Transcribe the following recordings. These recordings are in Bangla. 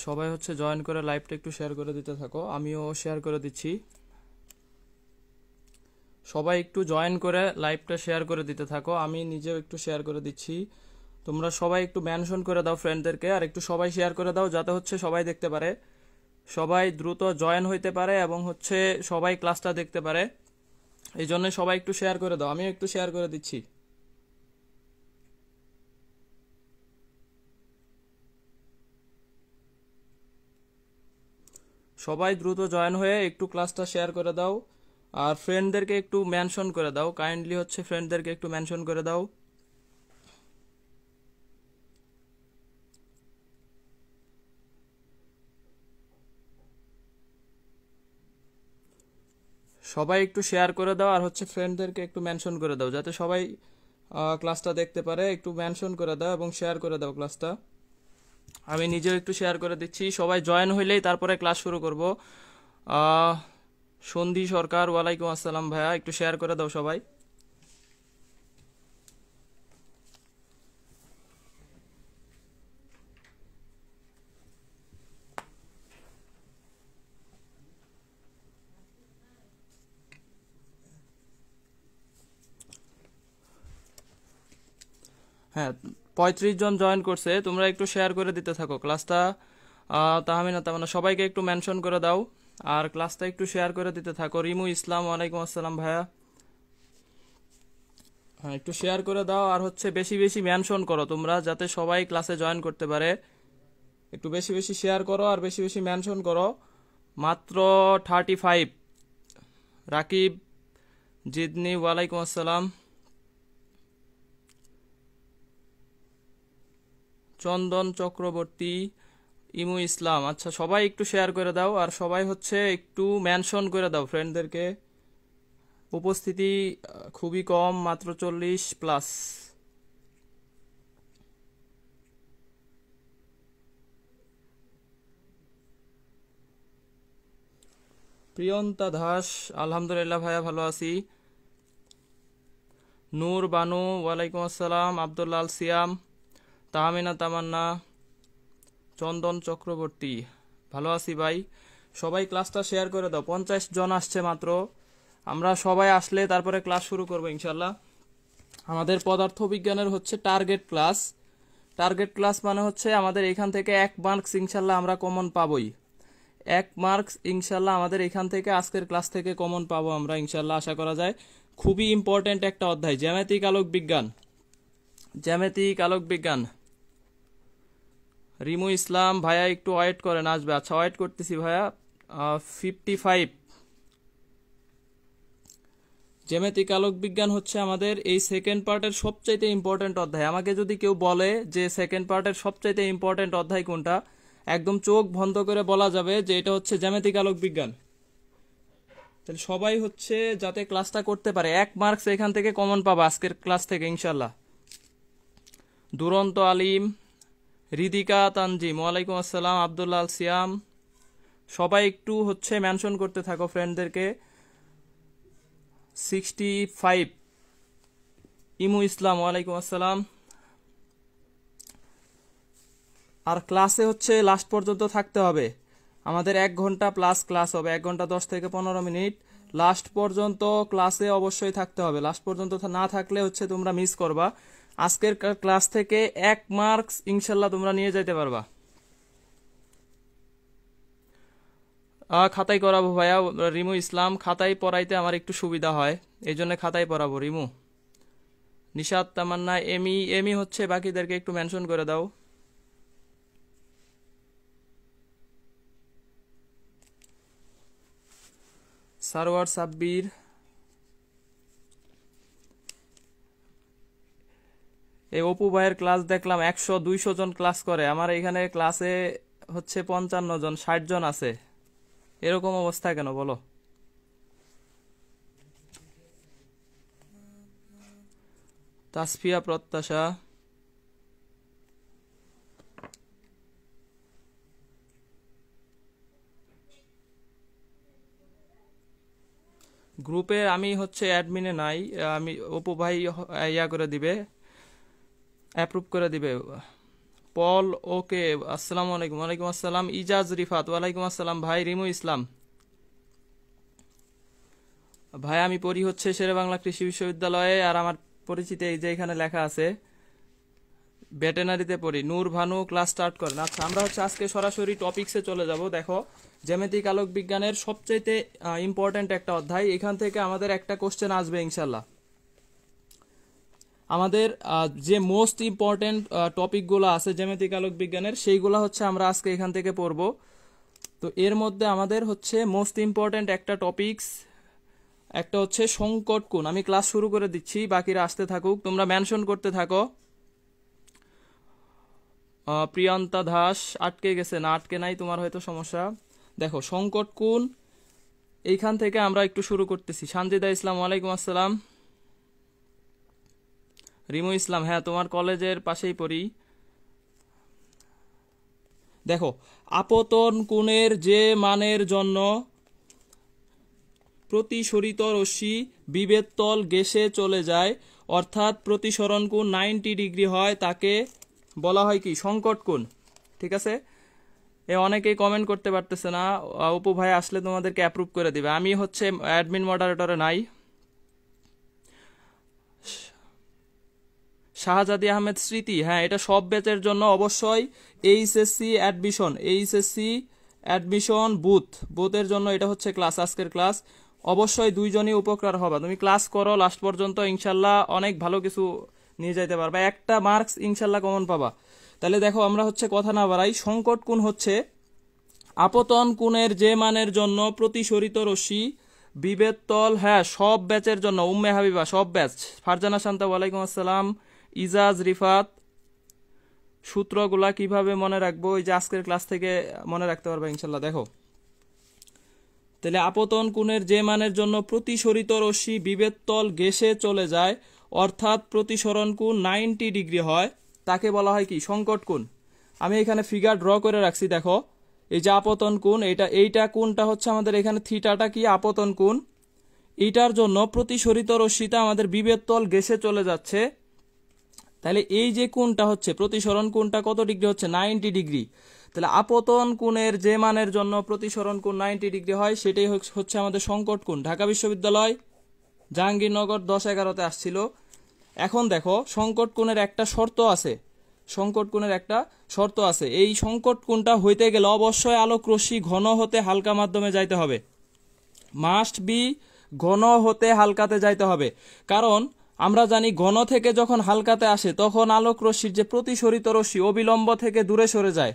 সবাই হচ্ছে জয়েন করে লাইভটা একটু শেয়ার করে দিতে থাকো, আমিও শেয়ার করে দিচ্ছি। সবাই একটু জয়েন করে লাইভটা শেয়ার করে দিতে থাকো, আমি নিজেও একটু শেয়ার করে দিচ্ছি। তোমরা সবাই একটু মেনশন করে দাও ফ্রেন্ডদেরকে, আর একটু সবাই শেয়ার করে দাও যাতে হচ্ছে সবাই দেখতে পারে, সবাই দ্রুত জয়েন হইতে পারে এবং হচ্ছে সবাই ক্লাসটা দেখতে পারে। এই জন্য সবাই একটু শেয়ার করে দাও, আমিও একটু শেয়ার করে দিচ্ছি। সবাই দ্রুত জয়েন হয়ে একটু ক্লাসটা শেয়ার করে দাও, আর ফ্রেন্ডদেরকে একটু মেনশন করে দাও, কাইন্ডলি হচ্ছে ফ্রেন্ডদেরকে একটু মেনশন করে দাও। সবাই একটু শেয়ার করে দাও, আর হচ্ছে ফ্রেন্ডদেরকে একটু মেনশন করে দাও যাতে সবাই ক্লাসটা দেখতে পারে। একটু মেনশন করে দাও এবং শেয়ার করে দাও ক্লাসটা। আমি নিজেও একটু শেয়ার করে দিচ্ছি। সবাই জয়েন হইলেই তারপরে ক্লাস শুরু করব। সন্ধি সরকার, ওয়ালাইকুম আসসালাম ভাইয়া, একটু শেয়ার করে দাও সবাই। হ্যাঁ, 35 জন জয়েন করছে, তোমরা একটু শেয়ার করে দিতে থাকো ক্লাসটা। তাহমিনা তামান্না, সবাইকে একটু মেনশন করে দাও আর ক্লাসটা একটু শেয়ার করে দিতে থাকো। রিমু ইসলাম, ওয়ালাইকুম আসসালাম ভাইয়া। হ্যাঁ, একটু শেয়ার করে দাও, আর হচ্ছে বেশি বেশি মেনশন করো তোমরা যাতে সবাই ক্লাসে জয়েন করতে পারে। একটু বেশি বেশি শেয়ার করো আর বেশি বেশি মেনশন করো। মাত্র 35। রাকিব জিদনি, ওয়ালাইকুম আসসালাম। চন্দন চক্রবর্তী, ইমু ইসলাম, আচ্ছা সবাই একটু শেয়ার করে দাও, আর সবাই হচ্ছে একটু মেনশন করে দাও ফ্রেন্ডদেরকে। উপস্থিতি খুবই কম, মাত্র 40+। প্রিয়ন্তা দাস, আলহামদুলিল্লাহ ভাইয়া ভালো আছি। নূর বানু, ওয়ালাইকুম আসসালাম। আব্দুল্লাল সিয়াম, তাহমিনা তামান্না, চন্দন চক্রবর্তী, ভালো আছি ভাই। সবাই ক্লাসটা শেয়ার করে দাও, 50 জন আসছে মাত্র। আমরা সবাই আসলে তারপরে ক্লাস শুরু করবো ইনশাল্লাহ। আমাদের পদার্থ বিজ্ঞানের হচ্ছে টার্গেট ক্লাস। টার্গেট ক্লাস মানে হচ্ছে আমাদের এখান থেকে 1 মার্কস ইনশাল্লাহ আমরা কমন পাবোই। 1 মার্কস ইনশাল্লাহ আমাদের এখান থেকে আজকের ক্লাস থেকে কমন পাবো আমরা ইনশাল্লাহ, আশা করা যায়। খুবই ইম্পর্টেন্ট একটা অধ্যায়, জ্যামিতিক আলোক বিজ্ঞান। জ্যামিতিক আলোক বিজ্ঞান। রিমু ইসলাম ভাইয়া একটু ওয়েট করেন, আসবে। আচ্ছা, ওয়েট করতেছি ভাইয়া। 55। জ্যামিতিক আলোক বিজ্ঞান হচ্ছে আমাদের এই সেকেন্ড পার্টের সবচাইতে ইম্পর্টেন্ট অধ্যায়। আমাকে যদি কেউ বলে যে সেকেন্ড পার্টের সবচাইতে ইম্পর্টেন্ট অধ্যায় কোনটা, একদম চোখ বন্ধ করে বলা যাবে যে এটা হচ্ছে জ্যামিতিক আলোক বিজ্ঞান। তাহলে সবাই হচ্ছে যাতে ক্লাসটা করতে পারে, 1 মার্কস এখান থেকে কমন পাবা আজকের ক্লাস থেকে ইনশাল্লাহ। দুরন্ত আলিম, হৃদিকা তানজিম, ওয়ালাইকুম আসসালাম। আব্দুল্লাহ সিয়াম, সবাই একটু হচ্ছে মেনশন করতে থাকো ফ্রেন্ডদেরকে। 65। ইমু ইসলাম, ওয়ালাইকুম আসসালাম। আর ক্লাসে হচ্ছে লাস্ট পর্যন্ত থাকতে হবে। আমাদের 1 ঘন্টা প্লাস ক্লাস হবে, 1 ঘন্টা 10 থেকে 15 মিনিট। লাস্ট পর্যন্ত ক্লাসে অবশ্যই থাকতে হবে, লাস্ট পর্যন্ত না থাকলে হচ্ছে তোমরা মিস করবা। আজকের ক্লাস থেকে 1 মার্কস ইনশাল্লাহ তোমরা নিয়ে যেতে পারবা। খাতায় করাবো ভাইয়া। রিমু ইসলাম, খাতায় পড়াইতে আমার একটু সুবিধা হয়, এই জন্য খাতায় পড়াবো। রিমু, নিশাত তামান্না, এমি এমি হচ্ছে বাকিদেরকে একটু মেনশন করে দাও। সারোয়ার সাব্বির, এই অপু ভাইয়ের ক্লাস দেখলাম 100-200 জন ক্লাস করে, আমার এখানে ক্লাসে হচ্ছে 55 জন 60 জন আছে। এরকম অবস্থা কেন বলো? তাসফিয়া প্রত্যাশা, গ্রুপে আমি হচ্ছে অ্যাডমিনে নাই, আমি অপু ভাই ইয়া করে দিবে, অ্যাপ্রুভ করে দিবে। পল ওকে, আসসালামু আলাইকুম। ওয়ালাইকুম আসসালাম। ইজাজ রিফাত, ওয়ালাইকুম আসসালাম ভাই। রিমু ইসলাম, ভাই আমি পড়ি হচ্ছে শেরে বাংলা কৃষি বিশ্ববিদ্যালয়ে, আর আমার পরিচিতি এই যে এখানে লেখা আছে, ভেটেনারিতে পড়ি। নূর ভানু, ক্লাস স্টার্ট করেন। আচ্ছা, আমরা হচ্ছে আজকে সরাসরি টপিকসে চলে যাব। দেখো, জ্যামিতিক আলোক বিজ্ঞানের সবচেয়ে ইম্পর্ট্যান্ট একটা অধ্যায়। এখান থেকে আমাদের একটা কোশ্চেন আসবে ইনশাল্লাহ। আমাদের যে মোস্ট ইম্পর্ট্যান্ট টপিকগুলো আছে জ্যামিতিক আলোক বিজ্ঞানের, সেইগুলো হচ্ছে আমরা আজকে এখান থেকে পড়ব। তো এর মধ্যে আমাদের হচ্ছে মোস্ট ইম্পর্ট্যান্ট একটা টপিকস, একটা হচ্ছে সংকট কোণ। আমি ক্লাস শুরু করে দিচ্ছি, বাকিরা আসতে থাকুক, তোমরা মেনশন করতে থাকো। প্রিয়ন্তা দাস আটকে গেছে, না আটকে নাই, তোমার হয়তো সমস্যা। দেখো, সংকট কোণ এইখান থেকে আমরা একটু শুরু করতেছি। সানজিদা ইসলাম, ওয়ালাইকুম আসসালাম। রিমু ইসলাম, হ্যাঁ তোমার কলেজের পাশেই পড়ি। দেখো, আপতন কোণের যে মানের জন্য প্রতিসরিত রশ্মি বিভেদ তল ঘেঁষে চলে যায়, অর্থাৎ প্রতিসরণ কোণ 90 ডিগ্রি হয়, তাকে বলা হয় কি? সংকট কোণ। ঠিক আছে, অনেকেই কমেন্ট করতে পারতেছে না। অপু ভাই আসলে তোমাদেরকে অ্যাপ্রুভ করে দিবে। আমি হচ্ছে অ্যাডমিন মডারেটরে নাই। শাহজাদি আহমেদ স্মৃতি, হ্যাঁ এটা সব ব্যাচের জন্য অবশ্যই। এইচএসসি অ্যাডমিশন বুথের জন্য এটা হচ্ছে ক্লাস, আজকের ক্লাস। অবশ্যই দুইজনই উপকার হবে। তুমি ক্লাস করো লাস্ট পর্যন্ত, ইনশাল্লাহ অনেক ভালো কিছু নিয়ে যাইতে পারবা, একটা মার্কস ইনশাল্লাহ কমন পাবা। তাহলে দেখো, আমরা হচ্ছে কথা না বাড়াই। সংকট কোণ হচ্ছে আপতন কোণের যে মানের জন্য প্রতিসরিত রশ্মি বিভেদ তল, হ্যাঁ সব ব্যাচের জন্য। উম্মে হাবিবা, সব ব্যাচ। ফারজানা শান্তা, ওয়ালাইকুম আসসালাম। ইজাজ রিফাত, সূত্রগুলা কিভাবে মনে রাখবো? এই যে আজকের ক্লাস থেকে মনে রাখতে পারবে ইনশাল্লাহ। দেখো, তাহলে আপতন কোণের যে মানের জন্য প্রতিসরিত রশ্মি বিভেদ তল ঘেঁষে চলে যায়, অর্থাৎ প্রতিসরণ কোণ 90 ডিগ্রি হয়, তাকে বলা হয় কি? সংকট কোণ। আমি এখানে ফিগার ড্র করে রাখছি। দেখো, এই যে আপতন কোণ, এইটা কোণটা হচ্ছে আমাদের এখানে থিটাটা কি? আপতন কোণ। এইটার জন্য প্রতিসরিত রশ্মিটা আমাদের বিভেদ তল ঘেঁষে চলে যাচ্ছে। তাহলে এই যে কোণটা হচ্ছে প্রতিসরণ কোণটা কত ডিগ্রি হচ্ছে? 90 ডিগ্রি। তাহলে আপতন কোণের যে মানের জন্য প্রতিসরণ কোণ 90 ডিগ্রি হয়, সেটাই হচ্ছে আমাদের সংকট কোণ। ঢাকা বিশ্ববিদ্যালয় জাহাঙ্গীরনগর 10-11-তে আসছিল। এখন দেখো, সংকট কোণের একটা শর্ত আছে। এই সংকট কোণটা হইতে গেলে অবশ্যই আলোক রশ্মি ঘন হতে হালকা মাধ্যমে যাইতে হবে। মাস্ট বি ঘন হতে হালকাতে যাইতে হবে। কারণ আমরা জানি, ঘন থেকে যখন হালকাতে আসে তখন আলোক রশ্মির যে প্রতিসরিত রশ্মি অবিলম্ব থেকে দূরে সরে যায়।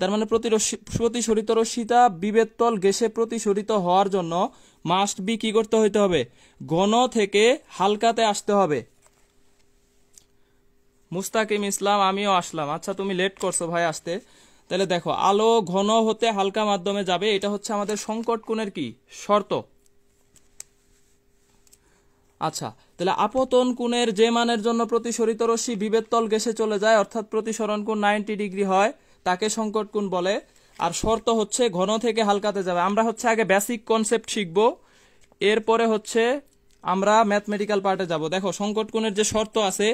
তার মানে প্রতিসরিত রশ্মিটা বিভেদ তল ঘেঁষে প্রতিসরিত হওয়ার জন্য মাস্ট বি কি করতে হইতে হবে? ঘন থেকে হালকাতে আসতে হবে। মুস্তাকিম ইসলাম, আমিও আসলাম। আচ্ছা, তুমি লেট করছো ভাই আসতে। তাহলে দেখো, আলো ঘন হতে হালকা মাধ্যমে যাবে, এটা হচ্ছে আমাদের সংকট কোণের কি? শর্ত। আচ্ছা, তাহলে আপতন কোণের যে মানের জন্য প্রতিসরিত রশ্মি বিভেদ তল ঘেঁষে চলে যায়, অর্থাৎ প্রতিসরণ কোণ 90 ডিগ্রি হয়, তাকে সংকট কোণ বলে। আর শর্ত হচ্ছে ঘন থেকে হালকাতে যাবে। আমরা হচ্ছে আগে বেসিক কনসেপ্ট শিখবো, এরপরে হচ্ছে আমরা ম্যাথমেটিক্যাল পার্টে যাব। দেখো, সংকট কোণের যে শর্ত আছে,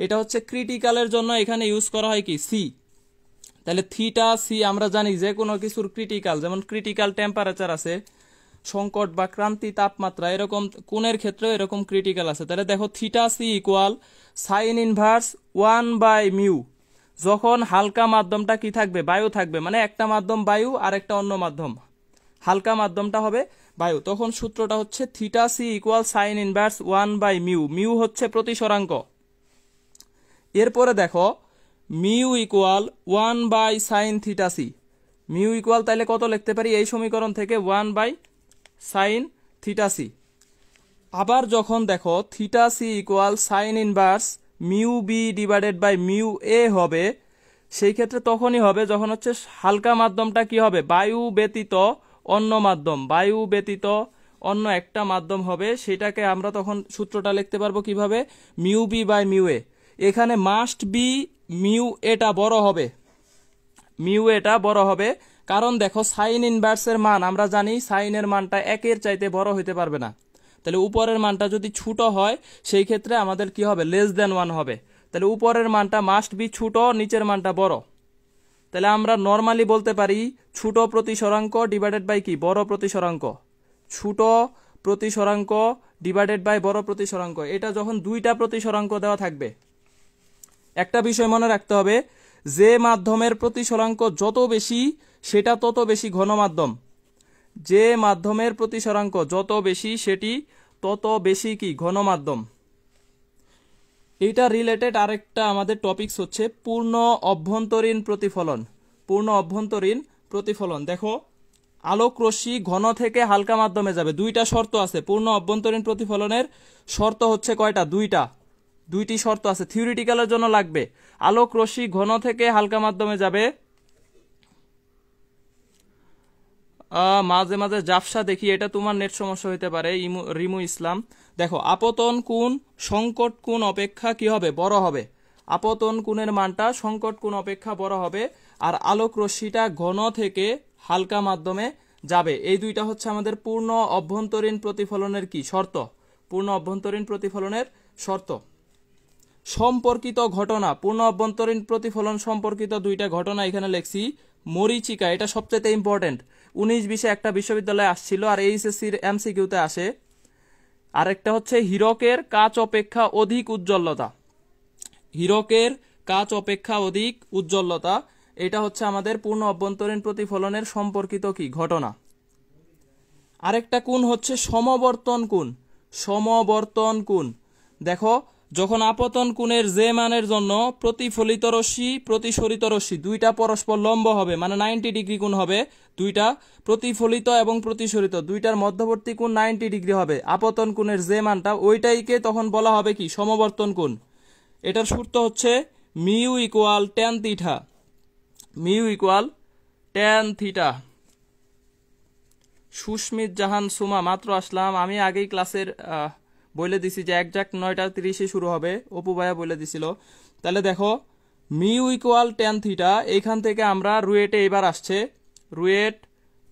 এটা হচ্ছে ক্রিটিক্যালের জন্য এখানে ইউজ করা হয় কি? সি। তাহলে থিটা সি, আমরা জানি যে কোনো কিছুর ক্রিটিক্যাল, যেমন ক্রিটিক্যাল টেম্পারেচার আছে, সংকট বা ক্রান্তি তাপমাত্রা, এরকম কোণের ক্ষেত্রে এরকম ক্রিটিক্যাল আছে। তাহলে দেখো, theta C equal sine inverse 1/μ। যখন হালকা মাধ্যমটা কি থাকবে? বায়ু থাকবে, মানে একটা মাধ্যম বায়ু আর একটা অন্য মাধ্যম, হালকা মাধ্যমটা হবে বায়ু, তখন সূত্রটা হচ্ছে theta C equal sine inverse 1/μ। Mu হচ্ছে প্রতিসরাঙ্ক। এরপরে দেখো, mu equal 1/sin theta C. Mu equal তাইলে কত লিখতে পারি এই সমীকরণ থেকে? 1/sin theta C. আবার যখন দেখো theta C equal sine inverse mu B divided by mu A হবে, সেই ক্ষেত্রে তখনই হবে যখন হচ্ছে হালকা মাধ্যমটা কি হবে? বায়ু ব্যতীত অন্য একটা মাধ্যম হবে। সেটাকে আমরা তখন সূত্রটা লিখতে পারবো কিভাবে? Mu B by mu A. এখানে মাস্ট বি মিউ এটা বড় হবে, কারণ দেখো সাইন ইনভার্সের মান আমরা জানি, সাইনের মানটা 1-এর চাইতে বড় হইতে পারবে না। তাহলে উপরের মানটা যদি ছোট হয়, সেই ক্ষেত্রে আমাদের কি হবে? লেস দেন 1 হবে। তাহলে উপরের মানটা মাস্ট বি ছোট, নিচের মানটা বড়। তাহলে আমরা নর্মালি বলতে পারি ছোট প্রতিসরাঙ্ক ডিভাইডেড বাই কি বড় প্রতিসরাঙ্ক, ছোট প্রতিসরাঙ্ক ডিভাইডেড বাই বড় প্রতিসরাঙ্ক। এটা যখন দুইটা প্রতিসরাঙ্ক দেওয়া থাকবে, একটা বিষয় মনে রাখতে হবে, যে মাধ্যমের প্রতিসরাঙ্ক যত বেশি সেটা তত বেশি ঘন মাধ্যম, যে মাধ্যমের প্রতিসরাঙ্ক যত বেশি সেটি তত বেশি কি ঘন মাধ্যম। এইটা রিলেটেড আরেকটা আমাদের টপিকস হচ্ছে পূর্ণ অভ্যন্তরীণ প্রতিফলন। পূর্ণ অভ্যন্তরীণ প্রতিফলন, দেখো আলোক রশ্মি ঘন থেকে হালকা মাধ্যমে যাবে, দুইটা শর্ত আছে পূর্ণ অভ্যন্তরীণ প্রতিফলনের। শর্ত হচ্ছে কয়টা? দুইটি শর্ত আছে, থিওরিটিক্যালের জন্য লাগবে। আলোক রশ্মি ঘন থেকে হালকা মাধ্যমে যাবে, মাঝে মাঝে জাফসা দেখি, এটা তোমার নেট সমস্যা হইতে পারে। রিমু ইসলাম, দেখো আপতন কোণ সংকট কোণ অপেক্ষা কি হবে? বড় হবে। আপতন কোণের মানটা সংকট কোণ অপেক্ষা বড় হবে, আর আলোক রশ্মিটা ঘন থেকে হালকা মাধ্যমে যাবে। এই দুইটা হচ্ছে আমাদের পূর্ণ অভ্যন্তরীণ প্রতিফলনের কি শর্ত? পূর্ণ অভ্যন্তরীণ প্রতিফলনের শর্ত। সম্পর্কিত ঘটনা, পূর্ণ অভ্যন্তরীণ প্রতিফলন সম্পর্কিত দুইটা ঘটনা এখানে লেখছি। মরীচিকা, এটা সবচেয়ে ইম্পর্টেন্ট, 19-20 একটা বিশ্ববিদ্যালয়ে আসছিল আর এইচএসসির এমসিকিউতে আসে। আরেকটা হচ্ছে হীরকের কাচ অপেক্ষা অধিক উজ্জ্বলতা, হীরকের কাচ অপেক্ষা অধিক উজ্জ্বলতা, এটা হচ্ছে আমাদের পূর্ণ অভ্যন্তরীণ প্রতিফলনের সম্পর্কিত কি ঘটনা। আরেকটা কোণ হচ্ছে সমবর্তন কোণ। সমবর্তন কোণ, দেখো যখন আপতন কোণের যে মানের জন্য প্রতিফলিত রশ্মি প্রতিসরিত রশ্মি দুইটা পরস্পর লম্ব হবে, মানে 90 ডিগ্রি কোণ হবে, দুইটা প্রতিফলিত এবং প্রতিসরিত দুইটার মধ্যবর্তী কোণ 90 ডিগ্রি হবে, আপতন কোণের যে মানটা ওইটাইকে তখন বলা হবে কি সমবর্তন কোণ। এটার সূত্র হচ্ছে mu equal tan theta, mu equal tan theta. Susmit Jahan Suma, মাত্র আসলাম, আমি আগেই ক্লাসের বলে দিছি যে একজাক্ট 9:30 শুরু হবে, অপু ভাইয়া বলে দিছিল। তাহলে দেখো মিউ ইকুয়াল ট্যান থিটা, এইখান থেকে আমরা রুয়েটে এবার আসছে, রুয়েট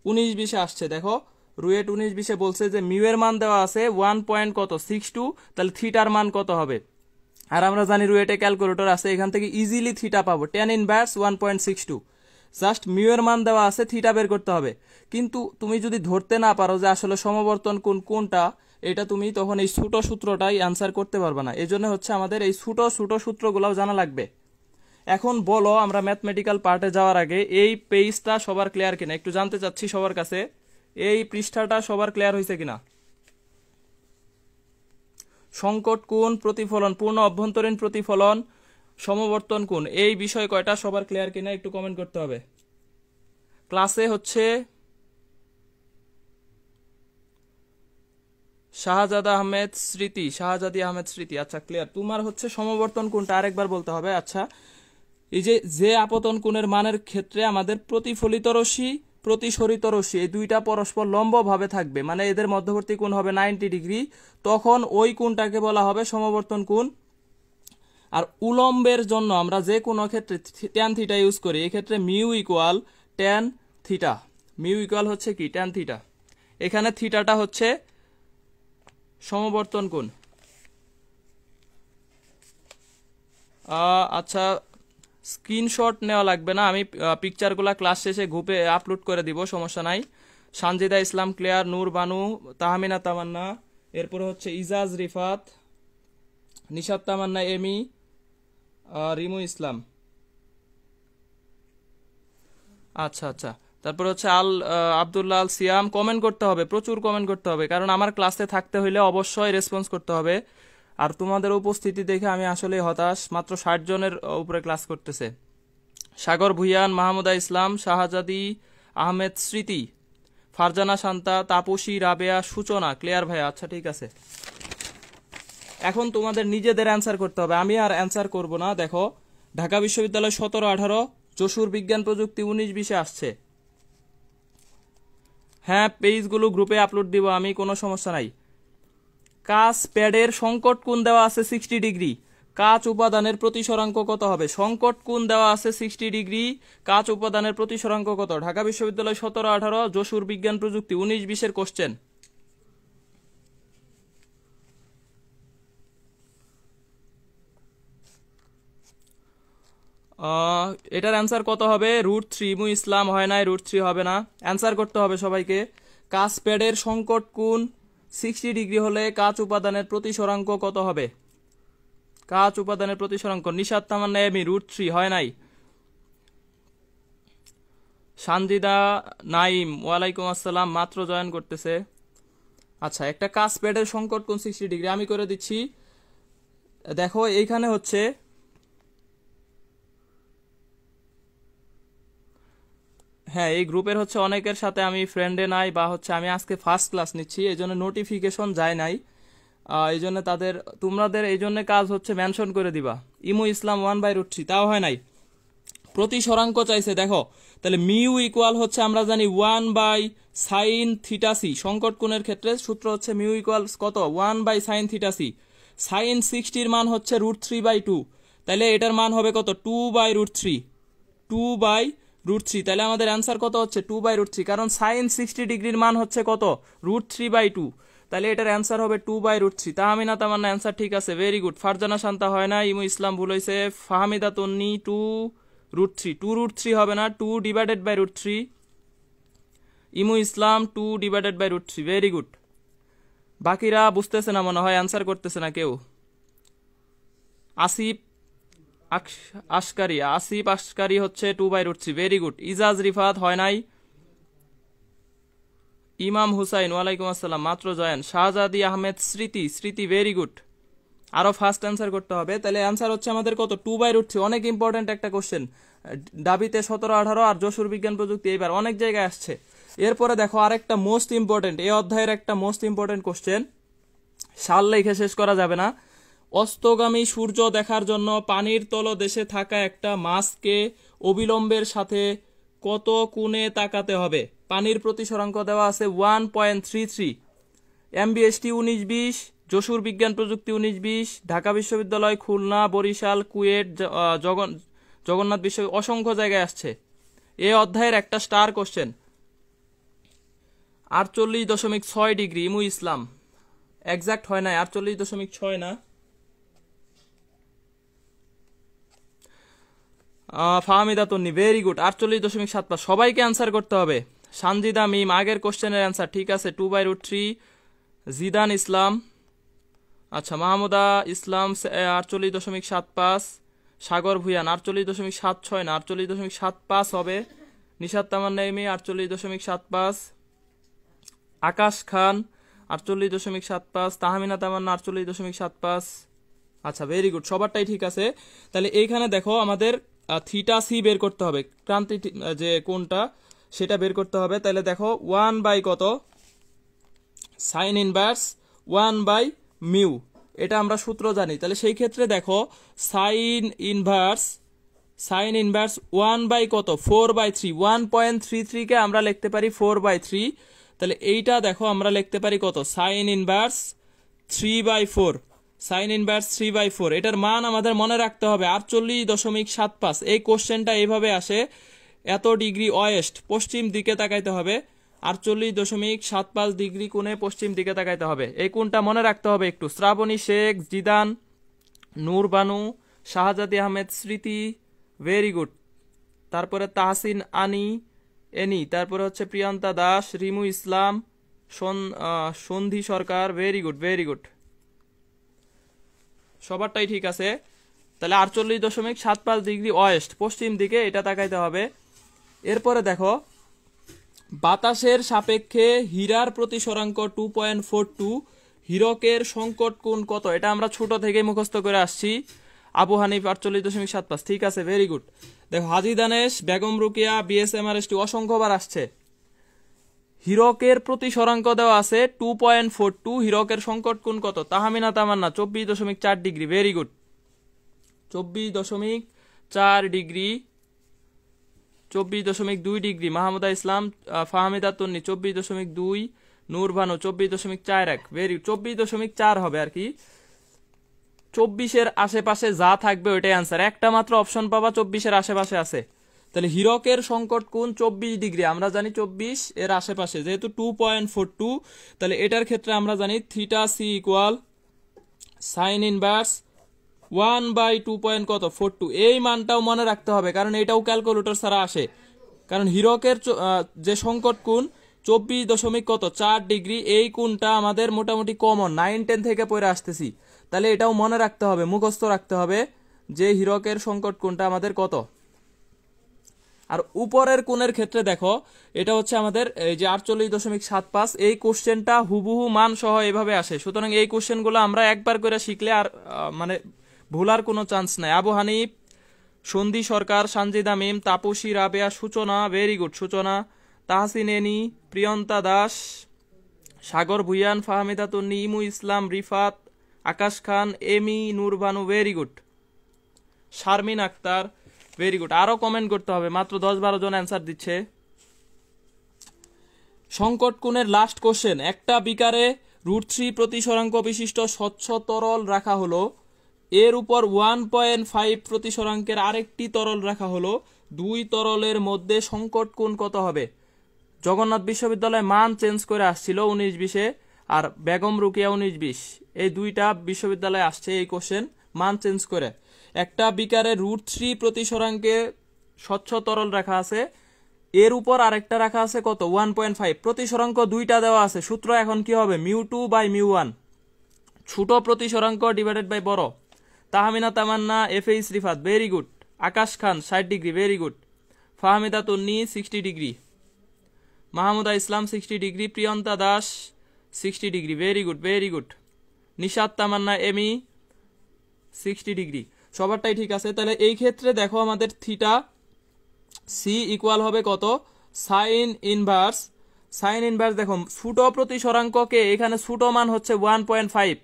19-20 আসছে। দেখো রুয়েট 19-20 বলছে যে মিউ এর মান দেওয়া আছে 1.62, তাহলে থিটার মান কত হবে? আর আমরা জানি রুয়েটে ক্যালকুলেটর আছে, এখান থেকে ইজিলি থিটা পাবো, tan ইনভার্স 1.62। জাস্ট মিউ এর মান দেওয়া আছে, থিটা বের করতে হবে। কিন্তু তুমি যদি ধরতে না পারো যে আসলে সমবর্তন কোনটা, এটা তুমি তখন এই ছোট সূত্রটাই অ্যান্সার করতে পারবে না। এই জন্য হচ্ছে আমাদের এই ছোট সূত্রগুলোও জানা লাগবে। এখন বলো, আমরা ম্যাথমেটিক্যাল পার্টে যাওয়ার আগে এই পেজটা সবার ক্লিয়ার কিনা একটু জানতে চাচ্ছি সবার কাছে, এই পৃষ্ঠাটা সবার ক্লিয়ার হয়েছে কিনা? সংকট কোণ, প্রতিফলন, পূর্ণ অভ্যন্তরীণ প্রতিফলন, সমবর্তন কোণ, এই বিষয় কয়টা সবার ক্লিয়ার কিনা একটু কমেন্ট করতে হবে। ক্লাসে হচ্ছে শাহজাদা আহমেদ স্মৃতি, শাহজাদি আহমেদ স্মৃতি, আচ্ছা ক্লিয়ার। তোমার হচ্ছে সমবর্তন কোণটা আরেকবার বলতে হবে। আচ্ছা, এই যে আপতন কোণের মানের ক্ষেত্রে আমাদের প্রতিফলিত রশ্মি প্রতিসরিত রশ্মি এই দুইটা পরস্পর লম্ব ভাবে থাকবে, মানে এদের মধ্যবর্তী কোণ হবে 90 ডিগ্রি, তখন ওই কোণটাকে বলা হবে সমবর্তন কোণ। আর উলম্বের জন্য আমরা যে কোনো ক্ষেত্রে ট্যান থিটা ইউজ করি, এই ক্ষেত্রে mu equal tan theta, mu equal হচ্ছে কি ট্যান থিটা, এখানে থিটাটা হচ্ছে সমবর্তন কোণ। আচ্ছা, স্ক্রিনশট নেওয়া লাগবে না, আমি পিকচারগুলো ক্লাস শেষে গ্রুপে আপলোড করে দিব, সমস্যা নাই। সানজিদা ইসলাম ক্লিয়ার, নূর বানু, তাহমিনা তামান্না, এরপরে হচ্ছে ইজাজ রিফাত, নিশাত তামান্না, এমি, রিমু ইসলাম। আচ্ছা আচ্ছা, তারপর হচ্ছে আব্দুল্লাহ আল সিয়াম। কমেন্ট করতে হবে, প্রচুর কমেন্ট করতে হবে, কারণ আমার ক্লাসে থাকতে হইলে অবশ্যই রেসপন্স করতে হবে। আর তোমাদের উপস্থিতি দেখে আমি আসলে হতাশ, মাত্র 60 জনের উপরে ক্লাস করতেছে। সাগর ভুইয়ান, মাহমুদা ইসলাম, শাহজাদি আহমেদ স্মৃতি, ফারজানা শান্তা, তাপসী, রাবেয়া, সূচনা, ক্লিয়ার ভাইয়া। আচ্ছা ঠিক আছে, এখন তোমাদের নিজেদের অ্যান্সার করতে হবে, আমি আর অ্যান্সার করব না। দেখো ঢাকা বিশ্ববিদ্যালয় 17-18, যশোর বিজ্ঞান প্রযুক্তি 19-20 আসছে। হ্যাঁ, পেজগুলো গ্রুপে আপলোড দিব আমি, কোনো সমস্যা নাই। কাচ প্যাডের সংকট কোণ দেওয়া আছে 60 ডিগ্রি, কাচ উপাদানের প্রতিসরাঙ্ক কত হবে? সংকট কোণ দেওয়া আছে 60 ডিগ্রি, কাচ উপাদানের প্রতিসরাঙ্ক কত? ঢাকা বিশ্ববিদ্যালয় 17-18, যশোর বিজ্ঞান প্রযুক্তি 19-20 এর কোশ্চেন। এটার অ্যান্সার কত হবে? √3। ইমু ইসলাম হয় নাই, √3 হবে না। অ্যান্সার করতে হবে সবাইকে। কাচ প্যাডের সংকট কোণ 60 ডিগ্রি হলে কাচ উপাদানের প্রতিসরাঙ্ক কত হবে? কাচ উপাদানের প্রতিসরাঙ্ক। নিশাত তামান্না এমি, √3 হয় নাই। সানজিদা নাইম, ওয়ালাইকুম আসসালাম, মাত্র জয়েন করতেছে। আচ্ছা, একটা কাচ প্যাডের সংকট কোণ 60 ডিগ্রি আমি করে দিচ্ছি। দেখো এইখানে হচ্ছে হ্যাঁ, এই গ্রুপের হচ্ছে অনেকের সাথে আমি ফ্রেন্ডে নাই, বা হচ্ছে আমি আজকে ফার্স্ট ক্লাস নিচ্ছি, এই জন্য নোটিফিকেশন যায় নাই। এই জন্য তোমাদের এই জন্য কাজ হচ্ছে মেনশন করে দিবা। ইমু ইসলাম 1/√3, তাও হয় নাই। প্রতিসরাঙ্ক চাইছে, দেখো তাহলে মিউ ইকুয়াল হচ্ছে আমরা জানি 1/sin θc। সংকট কোণের ক্ষেত্রে সূত্র হচ্ছে মিউ ইকুয়াল কত? 1/sin θc। সাইন 60 মান হচ্ছে √3/2, তাহলে এটার মান হবে কত? 2/√3। 2/√3, তাহলে আমাদের অ্যান্সার কত হচ্ছে? 2/√3, কারণ সাইন 60 ডিগ্রির মান হচ্ছে কত? √3/2, তাহলে এটার অ্যান্সার হবে 2/√3। তাহমিনা তামান্না অ্যান্সার ঠিক আছে, ভেরি গুড। ফারজানা শান্তা হয় না, ইমু ইসলাম ভুল হয়েছে। ফাহমিদা তন্নি 2√3, 2√3 হবে না, 2/√3। ইমু ইসলাম 2/√3, ভেরি গুড। বাকিরা বুঝতেছে না মনে হয়, অ্যান্সার করতেছে না কেউ। আসিফ আসকারি হচ্ছে 2/√3, ভেরি গুড। ইজাজ রিফাত হয় নাই। ইমাম হুসাইন, ওয়ালাইকুম আসসালাম, মাত্র জয়েন। শাহজাদি আহমেদ স্মৃতি, ভেরি গুড। আরো ফার্স্ট অ্যান্সার করতে হবে। তাহলে অ্যান্সার হচ্ছে আমাদের কত? 2/√3। অনেক ইম্পর্টেন্ট একটা কোশ্চেন, ডাবিতে 17-18 আর যশোর বিজ্ঞান প্রযুক্তি এইবার অনেক জায়গায় আসছে। এরপরে দেখো আরেকটা মোস্ট ইম্পর্টেন্ট, এই অধ্যায়ের একটা মোস্ট ইম্পর্টেন্ট কোশ্চেন, সাল লেখে শেষ করা যাবে না। অস্তগামী সূর্য দেখার জন্য পানির তলদেশে থাকা একটা মাছকে অবিলম্বের সাথে কত কোণে তাকাতে হবে? পানির প্রতিসরাঙ্ক দেওয়া আছে 1.33। এমবিএসটি 19-20, যশোর বিজ্ঞান প্রযুক্তি 19-20, ঢাকা বিশ্ববিদ্যালয়, খুলনা, বরিশাল, কুয়েট, জগন্নাথ বিশ্ববিদ্যালয়, অসংখ্য জায়গায় আসছে। এ অধ্যায়ের একটা স্টার কোশ্চেন। 48.6 ডিগ্রি, ইমু ইসলাম এক্সাক্ট হয় না, 48.6 না। ফাহমিদা তন্নি, ভেরি গুড, 48.75। সবাইকে অ্যান্সার করতে হবে। সানজিদা মিম, আগের কোশ্চেনের অ্যান্সার ঠিক আছে, 2/√3। জিদান ইসলাম, আচ্ছা, মাহমুদা ইসলাম 48.75। সাগর ভুয়ান 48.76 না, 48.75 হবে। নিশাত তামান্না এমি 48.75। আকাশ খান 48.75। তাহমিনা তামান্না 48.75। আচ্ছা, ভেরি গুড, সবারটাই ঠিক আছে। তাহলে এইখানে দেখো আমাদের θc বের করতে হবে, ক্রান্তি যে কোনটা সেটা বের করতে হবে। তাহলে দেখো 1 কত? সাইন ইনভার্স 1/μ, এটা আমরা সূত্র জানি। তাহলে সেই ক্ষেত্রে দেখো সাইন ইনভার্স 1 কত? 4/3। 1.33 কে আমরা লিখতে পারি 4/3। তাহলে এইটা দেখো আমরা লিখতে পারি কত? Sign inverse 3/4। সাইন ইনভার্স 3/4, এটার মান আমাদের মনে রাখতে হবে 48.75। এই কোশ্চেনটা এইভাবে আসে, এত ডিগ্রি ওয়েস্ট, পশ্চিম দিকে তাকাইতে হবে। 48.75 ডিগ্রি কোণে পশ্চিম দিকে তাকাইতে হবে। এই কোণটা মনে রাখতে হবে একটু। শ্রাবণী শেখ, জিদান, নূর বানু, শাহজাদি আহমেদ স্মৃতি, ভেরি গুড। তারপরে তাহসিন এনি, তারপরে হচ্ছে প্রিয়ন্তা দাস, রিমু ইসলাম, সন্ধি সরকার, ভেরি গুড, ভেরি গুড, সবারটাই ঠিক আছে। তাহলে 48.75 ডিগ্রি ওয়েস্ট, পশ্চিম দিকে এটা তাকাইতে হবে। এরপরে দেখো বাতাসের সাপেক্ষে হীরার প্রতিসরাঙ্ক 2.42, হীরকের সংকট কোণ কত? এটা আমরা ছোট থেকে মুখস্থ করে আসছি। আবু হানিফ 48.75, ঠিক আছে, ভেরি গুড। দেখো হাজি দানেশ, বেগম রুকিয়া, বিএসএমআরএসটি অসংখ্যবার আসছে। হীরকের প্রতিসরাঙ্ক দেওয়া আছে 2.42, হীরকের সংকট কোণ কত? Tahmina Tamanna 24.4 degree, very good, 24.4 degree. 24.2 degree Mahmuda Islam, Fahmida Tonni 24.2, Nur Banu 24.41, very 24.4 হবে আর কি। 24-এর আশেপাশে যা থাকবে ওইটাই আনসার। একটা মাত্র অপশন পাবা 24-এর আশেপাশে আছে। তাহলে হীরকের সংকট কোণ 24 ডিগ্রি, আমরা জানি 24 এর আশেপাশে, যেহেতু 2.42, তাহলে এটার ক্ষেত্রে আমরা জানি θc ইকুয়াল সাইন ইনভার্স 1/2 কত 42, এই মানটাও মনে রাখতে হবে কারণ এটাও ক্যালকুলেটর ছাড়া আসে। কারণ হীরকের যে সংকট কোণ 24.4 ডিগ্রি, এই কোণটা আমাদের মোটামুটি কমন 9-10 থেকে পড়ে আসতেছি, তাহলে এটাও মনে রাখতে হবে, মুখস্থ রাখতে হবে যে হীরকের সংকট কোণটা আমাদের কত। আর উপরের কোণের ক্ষেত্রে দেখো এটা হচ্ছে আমাদের এই যে 48.75, এই কোশ্চেনটা হুবহু মান সহ এভাবে আসে। সুতরাং এই কোশ্চেনগুলো আমরা একবার করে শিখলে আর মানে ভুলার কোনো চান্স নাই। আবু হানিফ, সন্ধি সরকার, সানজিদা মিম, তাপসী রাবেয়া, সূচনা, very good Suchana, Tahsin Eni, Priyanta Das, Sagar Bhuiyan, Fahmida Tonni, Imu Islam, Rifat, Akash Khan, Emi, Nurbanu, very good, Sharmin Akter, very good. আরো কমেন্ট করতে হবে, মাত্র 10-12 জন অ্যান্সার দিচ্ছে। সংকট কোণের লাস্ট কোশ্চেন, একটা বিকারে √3 প্রতিসরাঙ্ক বিশিষ্ট স্বচ্ছ তরল রাখা হলো, এর উপর 1.5 প্রতিসরাঙ্কের আরেকটি তরল রাখা হলো, দুই তরলের মধ্যে সংকট কোণ কত হবে? জগন্নাথ বিশ্ববিদ্যালয় মান চেঞ্জ করে আসছিল 19-20-এ, আর বেগম রুকিয়া 19-20, এই দুইটা বিশ্ববিদ্যালয়ে আসছে এই কোশ্চেন মান চেঞ্জ করে। একটা বিকারে √3 প্রতিসরাঙ্কে স্বচ্ছ তরল রাখা আছে, এর উপর আরেকটা রাখা আছে কত 1.5, প্রতিসরাঙ্ক দুইটা দেওয়া আছে, সূত্র এখন কি হবে μ2/μ1, ছোট প্রতিসরাঙ্ক ডিভাইডেড বাই বড়। Tahmina Tamanna, FH Rifat, very good, Akash Khan 60 degree, very good, Fahmida Tonni 60 degree, Mahmuda Islam 60 degree, Priyanta Das 60 degree, very good very good, Nishat Tamanna Emi 60 degree, সবারটাই ঠিক আছে। তাহলে এই ক্ষেত্রে দেখো আমাদের থিটা সি ইকুয়াল হবে কত সাইন ইনভার্স, দেখো ছোট প্রতিসরাঙ্ককে এখানে ছোট মান হচ্ছে 1.5,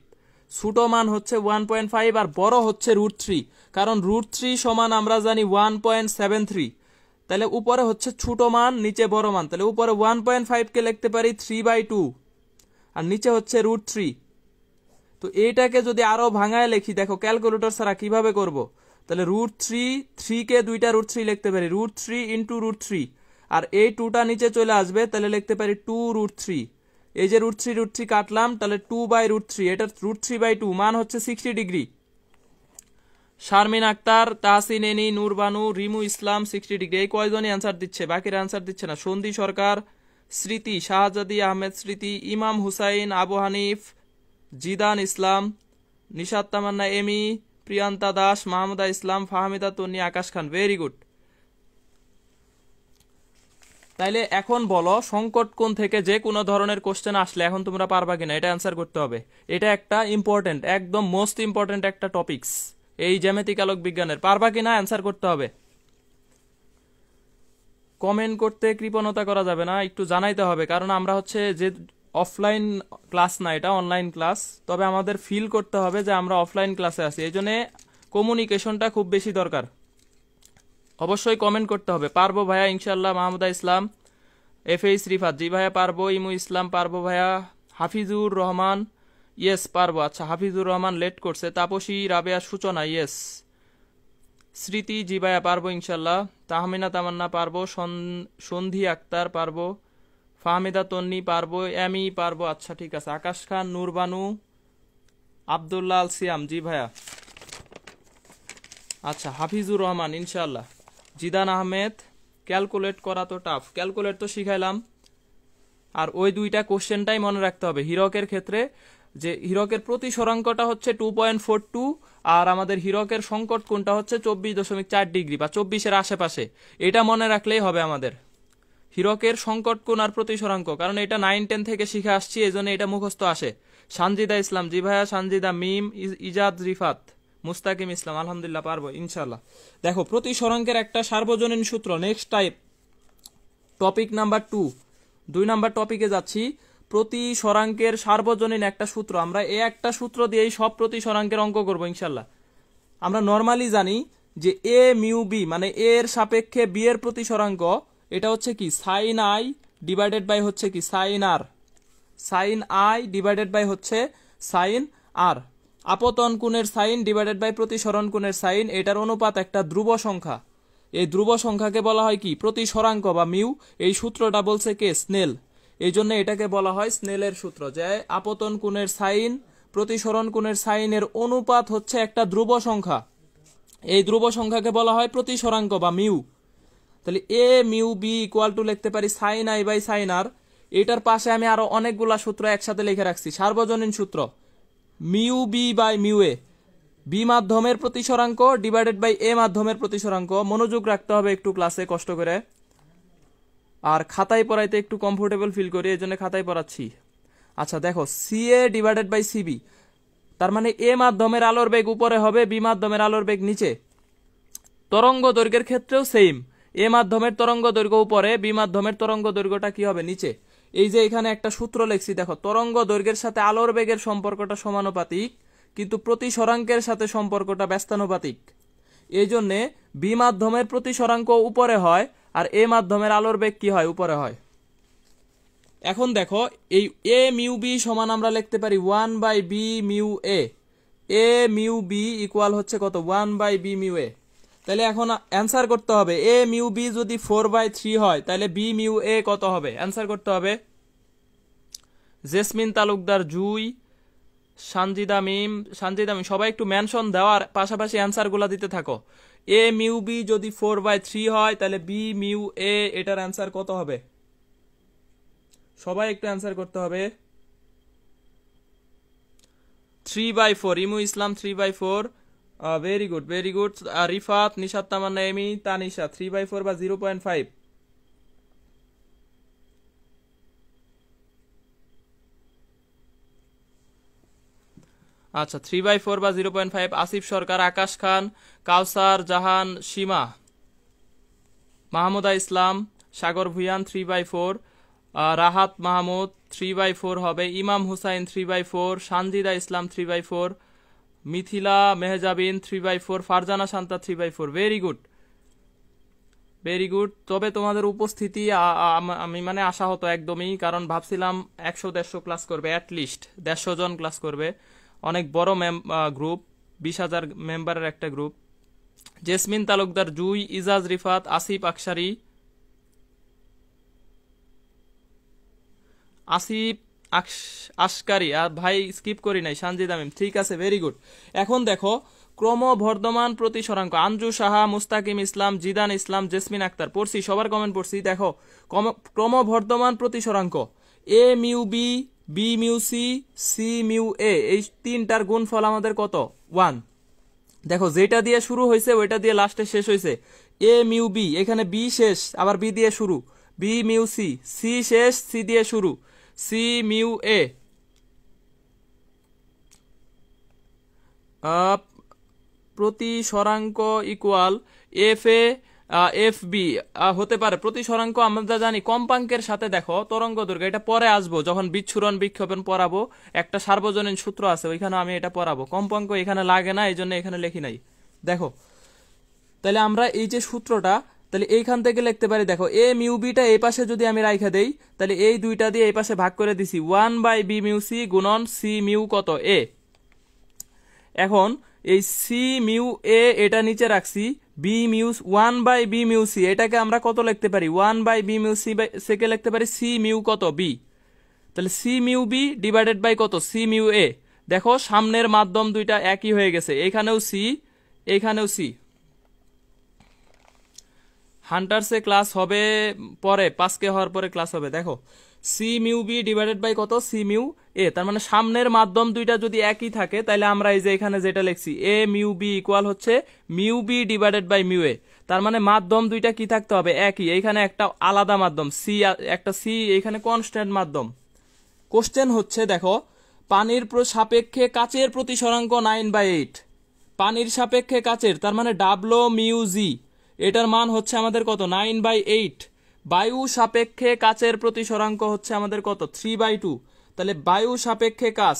ছোট মান হচ্ছে 1.5 আর বড় হচ্ছে √3, কারণ √3 সমান আমরা জানি 1.73, তাহলে উপরে হচ্ছে ছোট মান নিচে বড় মান, তাহলে উপরে 1.5 কে লিখতে পারি 3/2 আর নিচে হচ্ছে √3। তো এইটাকে যদি আরো ভাঙায় লিখি, দেখো ক্যালকুলেটর ছাড়া কিভাবে করব, তাহলে √3 কে দুইটা √3 লিখতে পারি, √3 ইন্টু √3, আর এই 2টা নিচে চলে আসবে, তাহলে লিখতে পারি 2√3, এই যে √3 কাটলাম, তাহলে 2/√3, এটা √3/2 মান হচ্ছে 60 ডিগ্রি। শারমিন আক্তার, তাহসিন এনি, নূরবানু, রিমু ইসলাম 60 ডিগ্রি, এই কয়জনই অ্যান্সার দিচ্ছে, বাকিরা অ্যান্সার দিচ্ছে না। সন্ধি সরকার, স্মৃতি, শাহজাদি আহমেদ স্মৃতি, ইমাম হুসাইন, আবু হানিফ, জিদান ইসলাম, নিশাত তামান্না এমি, প্রিয়ান্তা দাস, মাহমুদা ইসলাম, ফাহমিদা তন্নি, আকাশ খান, ভেরি গুড। তাইলে এখন বলো সংকট কোণ থেকে যে কোনো ধরনের কোশ্চেন আসলে এখন তোমরা পারবা কিনা, এটা অ্যান্সার করতে হবে। এটা একটা ইম্পর্টেন্ট, একদম মোস্ট ইম্পর্টেন্ট একটা টপিকস এই জ্যামিতিক আলোক বিজ্ঞানের, পারবা কিনা অ্যান্সার করতে হবে। কমেন্ট করতে কৃপণতা করা যাবে না, একটু জানাইতে হবে, কারণ আমরা হচ্ছে যে অফলাইন ক্লাস না, এটা অনলাইন ক্লাস, তবে আমাদের ফিল করতে হবে যে আমরা অফলাইন ক্লাসে আছি, এই জন্য কমিউনিকেশনটা খুব বেশি দরকার। অবশ্যই কমেন্ট করতে হবে, পারবো ভাইয়া ইনশাল্লাহ। মাহমুদা ইসলাম, এফএইচ রিফাত, জি ভাইয়া পারবো। ইমু ইসলাম, পারবো ভাইয়া। হাফিজুর রহমান, ইয়েস পারবো, আচ্ছা হাফিজুর রহমান লেট করছে। তাপসী রাবেয়া, সূচনা, ইয়েস। স্মৃতি, জি ভাইয়া পারবো ইনশাল্লাহ। তাহমিনা তামান্না পারবো। সন্ধি আক্তার পারবো। ফাহমিদা তন্নি পারবো। এমি পারবো, আচ্ছা ঠিক আছে। আকাশ খান, নূরবানু, আব্দুল্লাহ আল সিয়াম, জি ভাইয়া। আচ্ছা হাফিজুর রহমান ইনশাল্লাহ। জিদান আহমেদ, ক্যালকুলেট করা তো টাফ, ক্যালকুলেট তো শিখাইলাম, আর ওই দুইটা কোশ্চেনটাই মনে রাখতে হবে হীরকের ক্ষেত্রে, যে হীরকের প্রতিসরাঙ্কটা হচ্ছে 2.42 আর আমাদের হীরকের সংকট কোণটা হচ্ছে 24.4 ডিগ্রি বা 24-এর আশেপাশে, এটা মনে রাখলেই হবে আমাদের। হীরকের সংকট কোণ আর প্রতিসরাঙ্ক, কারণ এটা 9-10 থেকে শিখে আসছি, এই জন্য এটা মুখস্থ আসে। সানজিদা ইসলাম, জি ভাইয়া। সানজিদা মিম, ইজাদ রিফাত, মুস্তাকিম ইসলাম, আলহামদুলিল্লাহ পারবো ইনশাল্লাহ। দেখো প্রতিসরাঙ্কের একটা সার্বজনীন সূত্র, next type topic number 2 number টপিকে যাচ্ছি। প্রতিসরাঙ্কের সার্বজনীন একটা সূত্র, আমরা এই একটা সূত্র দিয়েই সব প্রতিসরাঙ্কের অঙ্ক করবো ইনশাল্লাহ। আমরা নর্মালি জানি যে এ মিউ বি মানে এ এর সাপেক্ষে বি এর প্রতিসরাঙ্ক, এটা হচ্ছে কি সাইন আই ডিভাইডেড বাই হচ্ছে কি sine R, sine I divided by হচ্ছে সাইন আর। আপতন কোণের সাইন ডিভাইডেড বাই প্রতিসরণ কোণের সাইন, এটার অনুপাত একটা ধ্রুব সংখ্যা, এই ধ্রুব সংখ্যাকে বলা হয় কি প্রতিসরাঙ্ক বা মিউ। এই সূত্রটা বলছে কে স্নেল, এই জন্য এটাকে বলা হয় স্নেলের সূত্র, যে আপতন কোণের সাইন প্রতিসরণ কোণের সাইনের অনুপাত হচ্ছে একটা ধ্রুব সংখ্যা। এই ধ্রুব সংখ্যাকে বলা হয় প্রতিসরাঙ্ক বা মিউ। তাহলে A mu B equal to লিখতে পারি sine I by sine R. এটার পাশে আমি আরো অনেকগুলা সূত্র একসাথে লিখে রাখছি। সার্বজনীন সূত্র mu B by mu A, B মাধ্যমের প্রতিসরাঙ্ক ডিভাইডেড বাই এ মাধ্যমের প্রতিসরাঙ্ক। মনোযোগ রাখতে হবে একটু ক্লাসে কষ্ট করে, আর খাতায় পড়াইতে একটু কমফোর্টেবল ফিল করি, এই জন্য খাতায় পড়াচ্ছি। আচ্ছা দেখো, C A divided by CB, তার মানে এ মাধ্যমের আলোর বেগ উপরে হবে, বি মাধ্যমের আলোর বেগ নিচে। তরঙ্গ দৈর্ঘ্যের ক্ষেত্রেও সেম, এ মাধ্যমের তরঙ্গ দৈর্ঘ্য উপরে, বি মাধ্যমের তরঙ্গ দৈর্ঘ্যটা কি হবে নিচে। এই যে এখানে একটা সূত্র লিখছি দেখো, তরঙ্গ দৈর্ঘ্যের সাথে আলোর বেগের সম্পর্কটা সমানুপাতিক, কিন্তু প্রতিসরাঙ্কের সাথে সম্পর্কটা ব্যস্তানুপাতিক। এই জন্যে বি মাধ্যমের প্রতিসরাঙ্ক উপরে হয়, আর এ মাধ্যমের আলোর বেগ কি হয় উপরে হয়। এখন দেখো, এই এ মিউ বি সমান আমরা লিখতে পারি 1 by B mu A. A mu B equal হচ্ছে কত 1 বাই বি মিউ এ। তাহলে এখন অ্যান্সার করতে হবে, এ মিউ বি যদি 4/3 হয় তাহলে বি মিউ এ কত হবে, অ্যান্সার করতে হবে। জেসমিন তালুকদার, জুই, সানজিদা মিম সবাই একটু মেনশন দেওয়ার পাশাপাশি অ্যান্সারগুলো দিতে থাকো। এ মিউ বি যদি 4/3 হয় তাহলে বি মিউ এ এটার অ্যান্সার কত হবে, সবাই একটু অ্যান্সার করতে হবে। 3/4, Imu Islam 3/4, very good very good. Rifat, Nishat Tamanna, Emi, Tanisha 3/4 বা 0.5। আচ্ছা 3/4 বা 0.5। আসিফ সরকার, আকাশ খান, কাউসার জাহান, সীমা, মাহমুদা ইসলাম, সাগর ভুয়ান 3/4, রাহাত মাহমুদ 3/4 হবে, Imam Hussain 3/4, Sanjida Islam 3/4, Mithila Mehjabin 3/4, Farzana Shanta 3/4। Very good very good. তবে তোমাদের উপস্থিতি আমি মানে আশা হতো একদমই, কারণ ভাবছিলাম 100-150 ক্লাস করবে, অ্যাটলিস্ট 150 জন ক্লাস করবে। অনেক বড় গ্রুপ, 20,000 মেম্বারের একটা গ্রুপ। জেসমিন তালুকদার, জুই, ইজাজ, রিফাত, আসিফ আকসারি, আসিফ আশকারি, আর ভাই স্কিপ করি নাই, সানজিদ আমিম, ঠিক আছে ভেরি গুড। এখন দেখো, ক্রমবর্ধমান প্রতিসরাঙ্ক, আঞ্জু সাহা, মুস্তাকিম ইসলাম, জিদান ইসলাম, জেসমিন আক্তার, পড়ছি, সবার কমেন্ট পড়ছি। দেখো, ক্রমবর্ধমান প্রতিসরাঙ্ক A mu B, B mu C, C mu A, এই তিনটার গুণফল আমাদের কত 1। দেখো, যেটা দিয়ে শুরু হয়েছে ওইটা দিয়ে লাস্টে শেষ হয়েছে। এ মিউ বি, এখানে বি শেষ, আবার বি দিয়ে শুরু, বি মিউ সি, সি শেষ, সি দিয়ে শুরু, সি মিউ এ। প্রতিসরাঙ্ক equal F A F B হতে পারে। প্রতিসরাঙ্ক আমরা জানি কম্পাঙ্কের সাথে, দেখো তরঙ্গ দৈর্ঘ্য, এটা পরে আসবো যখন বিচ্ছুরণ বিক্ষেপণ পড়াবো, একটা সার্বজনীন সূত্র আছে ওইখানে আমি এটা পড়াবো। কম্পাঙ্ক এখানে লাগে না, এই জন্য এখানে লিখি নাই। দেখো, তাহলে আমরা এই যে সূত্রটা, তাহলে এইখান থেকে লিখতে পারি, দেখো এ মিউ বিটা এই পাশে যদি আমি রাইখা দেই, তাহলে এই দুইটা দিয়ে এই পাশে ভাগ করে দিছি, 1 বাই বি মিউ সি গুণন সি মিউ কত এ। এখন এই সি মিউ এ এটা নিচে রাখছি, B mu 1 by B mu C, এটাকে আমরা কত লিখতে পারি 1 বাই বি মিউ সি সেকে লিখতে পারি সি মিউ কত বি। তাহলে C mu B divided by কত সি মিউ এ। দেখো সামনের মাধ্যম দুইটা একই হয়ে গেছে, এখানেও সি এখানেও সি। হান্টারসে ক্লাস হবে পরে, 5K হওয়ার পরে ক্লাস হবে। দেখো C mu B divided by কত সি মিউ এ, তার মানে সামনের মাধ্যম দুইটা যদি একই থাকে তাহলে আমরা এই যে এখানে যেটা লিখছি এ মিউ বি ইকুয়াল হচ্ছে mu B divided by mu A, তার মানে মাধ্যম দুইটা কি থাকতে হবে একই। এইখানে একটা আলাদা মাধ্যম সি, একটা সি এখানে কনস্ট্যান্ট মাধ্যম। কোশ্চেন হচ্ছে দেখো, পানির সাপেক্ষে কাচের প্রতিসরাঙ্ক 9/8, পানির সাপেক্ষে কাচের, তার মানে ডাব্লু মিউ জি, এটার মান হচ্ছে আমাদের কত 9/8। বায়ু সাপেক্ষে কাচের প্রতিসরাঙ্ক হচ্ছে আমাদের কত 3/2, তাহলে বায়ু সাপেক্ষে কাচ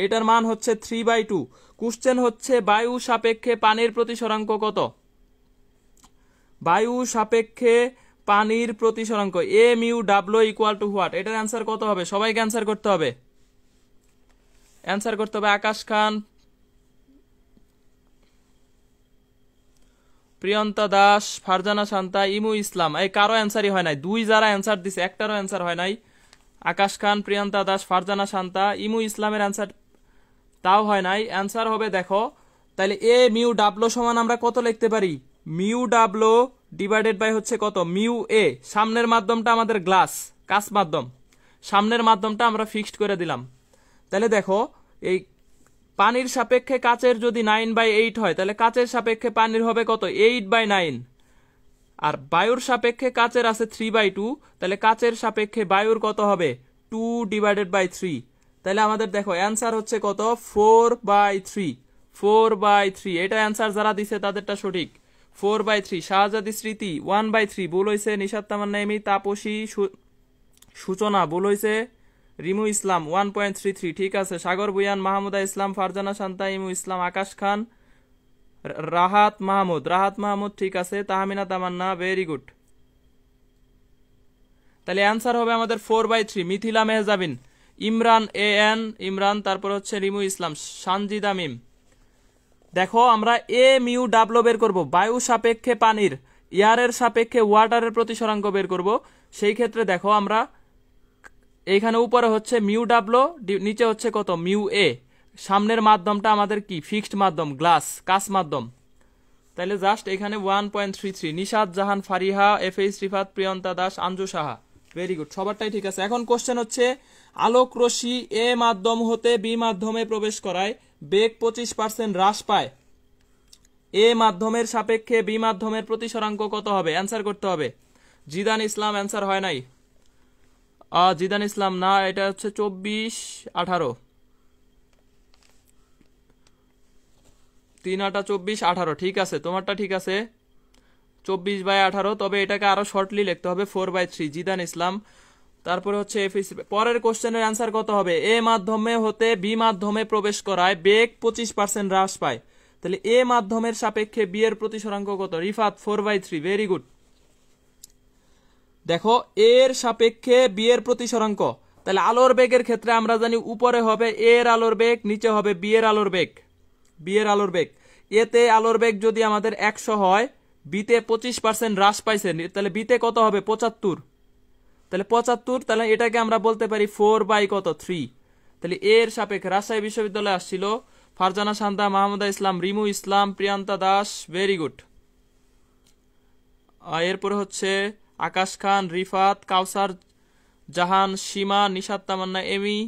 এটার মান হচ্ছে 3/2। কোশ্চেন হচ্ছে বায়ু সাপেক্ষে পানির প্রতিসরাঙ্ক কত, বায়ু সাপেক্ষে পানির প্রতিসরাঙ্ক A mu W equal to what, এটার অ্যান্সার কত হবে, সবাইকে অ্যান্সার করতে হবে, অ্যান্সার করতে হবে। আকাশ খান, প্রিয়ন্তা দাস, ফারজানা শান্তা, ইমু ইসলাম, এই কারো অ্যান্সারই হয় নাই, দুই যারা অ্যান্সার দিছে একটারও অ্যান্সার হয় নাই। আকাশ খান, প্রিয়ন্তা দাস, ফারজানা শান্তা, ইমু ইসলামের অ্যান্সার তাও হয় নাই। অ্যান্সার হবে দেখো, তাহলে এ মিউ ডাব্লো সমান আমরা কত লিখতে পারি, মিউ ডাব্লো ডিভাইডেড বাই হচ্ছে কত, মিউ এ। সামনের মাধ্যমটা আমাদের গ্লাস, কাঁচ মাধ্যম, সামনের মাধ্যমটা আমরা ফিক্সড করে দিলাম। তাহলে দেখো, এই পানির সাপেক্ষে কাচের যদি 9/8 হয়, তাহলে কাচের সাপেক্ষে পানির হবে কত, 8/9। আর বায়ুর সাপেক্ষে কাচের আছে 3/2, তাহলে কাচের সাপেক্ষে বায়ুর কত হবে, 2/3। তাহলে আমাদের দেখো অ্যান্সার হচ্ছে কত, 4/3। 4/3 এটা অ্যান্সার যারা দিছে তাদেরটা সঠিক। 4/3। শাহজাদি স্মৃতি 1/3 ভুল হয়েছে। নিশাত তামান্না এমি, তাপসী সূচনা ভুল হয়েছে। রিমু ইসলাম 1.33 ঠিক আছে। সাগর বুয়ান, মাহমুদা ইসলাম, ফারজানা শান্তা, ইমু ইসলাম, আকাশ খান, রাহাত মাহমুদ ঠিক আছে। তাহমিনা তামান্না ভেরি গুড। তাহলে অ্যান্সার হবে আমাদের 4/3। মিথিলা মেহজাবিন, ইমরান এন ইমরান, তারপর হচ্ছে রিমু ইসলাম, সানজিদা মিম। দেখো আমরা এ মিউ ডাব্লো বের করব, বায়ু সাপেক্ষে পানির, এয়ারের সাপেক্ষে ওয়াটারের প্রতিসরাঙ্ক বের করব। সেই ক্ষেত্রে দেখো আমরা এইখানে উপরে হচ্ছে মিউ ডাব্লো, নিচে হচ্ছে কত, মিউ এ। সামনের মাধ্যমটা আমাদের কি, ফিক্সড মাধ্যম, গ্লাস, কাঁচ মাধ্যম। তাহলে জাস্ট এখানে 1.33। Nishad Jahan, Fariha, FH Rifat, Priyanta Das, Anju Saha very good, সবারটাই ঠিক আছে। এখন কোশ্চেন হচ্ছে, আলোক রশ্মি এ মাধ্যম হতে বি মাধ্যমে প্রবেশ করায় বেগ 25% হ্রাস পায়। এ মাধ্যমের সাপেক্ষে বি মাধ্যমের প্রতিসরাঙ্ক কত হবে, অ্যান্সার করতে হবে। জিদান ইসলাম অ্যান্সার হয় নাই, জিদান ইসলাম না, এটা হচ্ছে 24/18, 3/8 ঠিক আছে, তোমারটা ঠিক আছে 24/18। তবে এটাকে আরো শর্টলি লিখতে হবে 4/3। জিদান ইসলাম। তারপরে হচ্ছে পরের কোশ্চেনের অ্যান্সার কত হবে, এ মাধ্যমে হতে বি মাধ্যমে প্রবেশ করায় বেগ 25% হ্রাস পায়। তাহলে এ মাধ্যমের সাপেক্ষে বি এর প্রতিসরাঙ্ক কত, রিফাত 4/3 ভেরি গুড। দেখো এর সাপেক্ষে বি এর প্রতিসরাঙ্ক, তাহলে আলোর বেগের ক্ষেত্রে আমরা জানি উপরে হবে এ এর আলোর বেগ, নিচে হবে বি এর আলোর বেগ। বি এর আলোর বেগ, এতে আলোর বেগ যদি আমাদের 100 হয়, বিতে 25% হ্রাস পাইছে, তাহলে বিতে কত হবে, 75। তাহলে 75, তাহলে এটাকে আমরা বলতে পারি 4/3। তাহলে এর সাপেক্ষে রাজশাহী বিশ্ববিদ্যালয়ে আসছিল ফারজানা শান্তা, মাহমুদা ইসলাম, রিমু ইসলাম, প্রিয়ান্তা দাস ভেরি গুড। এরপরে হচ্ছে আকাশ খান, রিফাত, কাউসার জাহান, সীমা, নিশাত তামান্না এমি।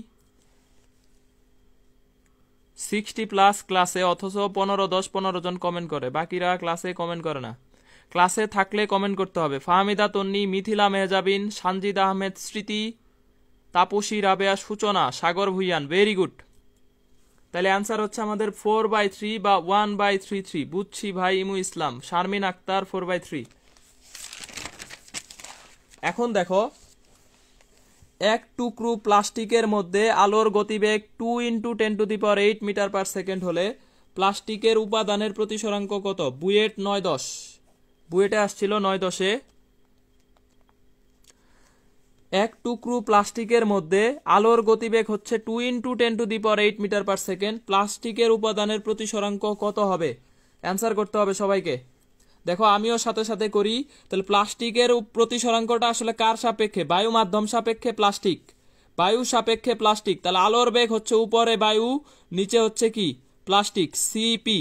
60+ ক্লাসে, অথচ 15 জন কমেন্ট করে, বাকিরা ক্লাসে কমেন্ট করে না। ক্লাসে থাকলে কমেন্ট করতে হবে। ফাহমিদা তন্নি, মিথিলা মেহজাবিন, সানজিদ আহমেদ স্মৃতি, তাপসী রাবেয়া, সূচনা, সাগর ভুইয়ান ভেরি গুড। তাহলে অ্যান্সার হচ্ছে আমাদের 4/3 বা 1/33। বুঝছি ভাই ইমু ইসলাম, শারমিন আক্তার 4/3। এখন দেখো, এক টুকরো প্লাস্টিকের মধ্যে আলোর গতিবেগ 2 × 10⁸ মিটার/সেকেন্ড হলে প্লাস্টিকের উপাদানের প্রতিসরাঙ্ক কত, বুয়েট 9-10। বুয়েটে আসছিল 9-10-এ। এক টুকরো প্লাস্টিকের মধ্যে আলোর গতিবেগ হচ্ছে 2 × 10⁸ মিটার/সেকেন্ড, প্লাস্টিকের উপাদানের প্রতিসরাঙ্ক কত হবে, অ্যান্সার করতে হবে সবাইকে। দেখো আমিও সাথে সাথে করি। তাহলে প্লাস্টিকের প্রতিসরাঙ্কটা আসলে কার সাপেক্ষে, বায়ু মাধ্যম সাপেক্ষে প্লাস্টিক, বায়ু সাপেক্ষে প্লাস্টিক। তাহলে আলোর বেগ হচ্ছে উপরে বায়ু, নিচে হচ্ছে কি, প্লাস্টিক, সিপি।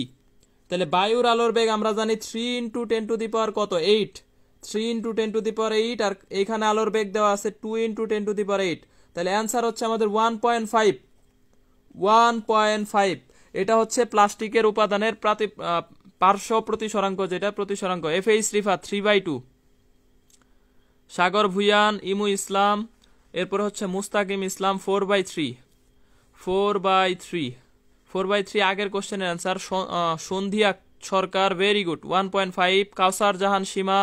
তাহলে বায়ুর আলোর বেগ আমরা জানি 3 × 10⁸ 3 × 10⁸, আর এখানে আলোর বেগ দেওয়া আছে 2 × 10⁸। তাহলে অ্যান্সার হচ্ছে আমাদের 1.5। এটা হচ্ছে প্লাস্টিকের উপাদানের পার্শ্ব প্রতিসরাঙ্ক, যেটা প্রতিসরাঙ্ক। এফএইচ রিফাত 3/2। সাগর ভুইয়ান, ইমু ইসলাম, এরপর হচ্ছে মুস্তাকিম ইসলাম 4/3। আগের কোশ্চেনের অ্যান্সার। সন্ধিয়া সরকার ভেরি গুড 1.5। কাউসার জাহান সীমা,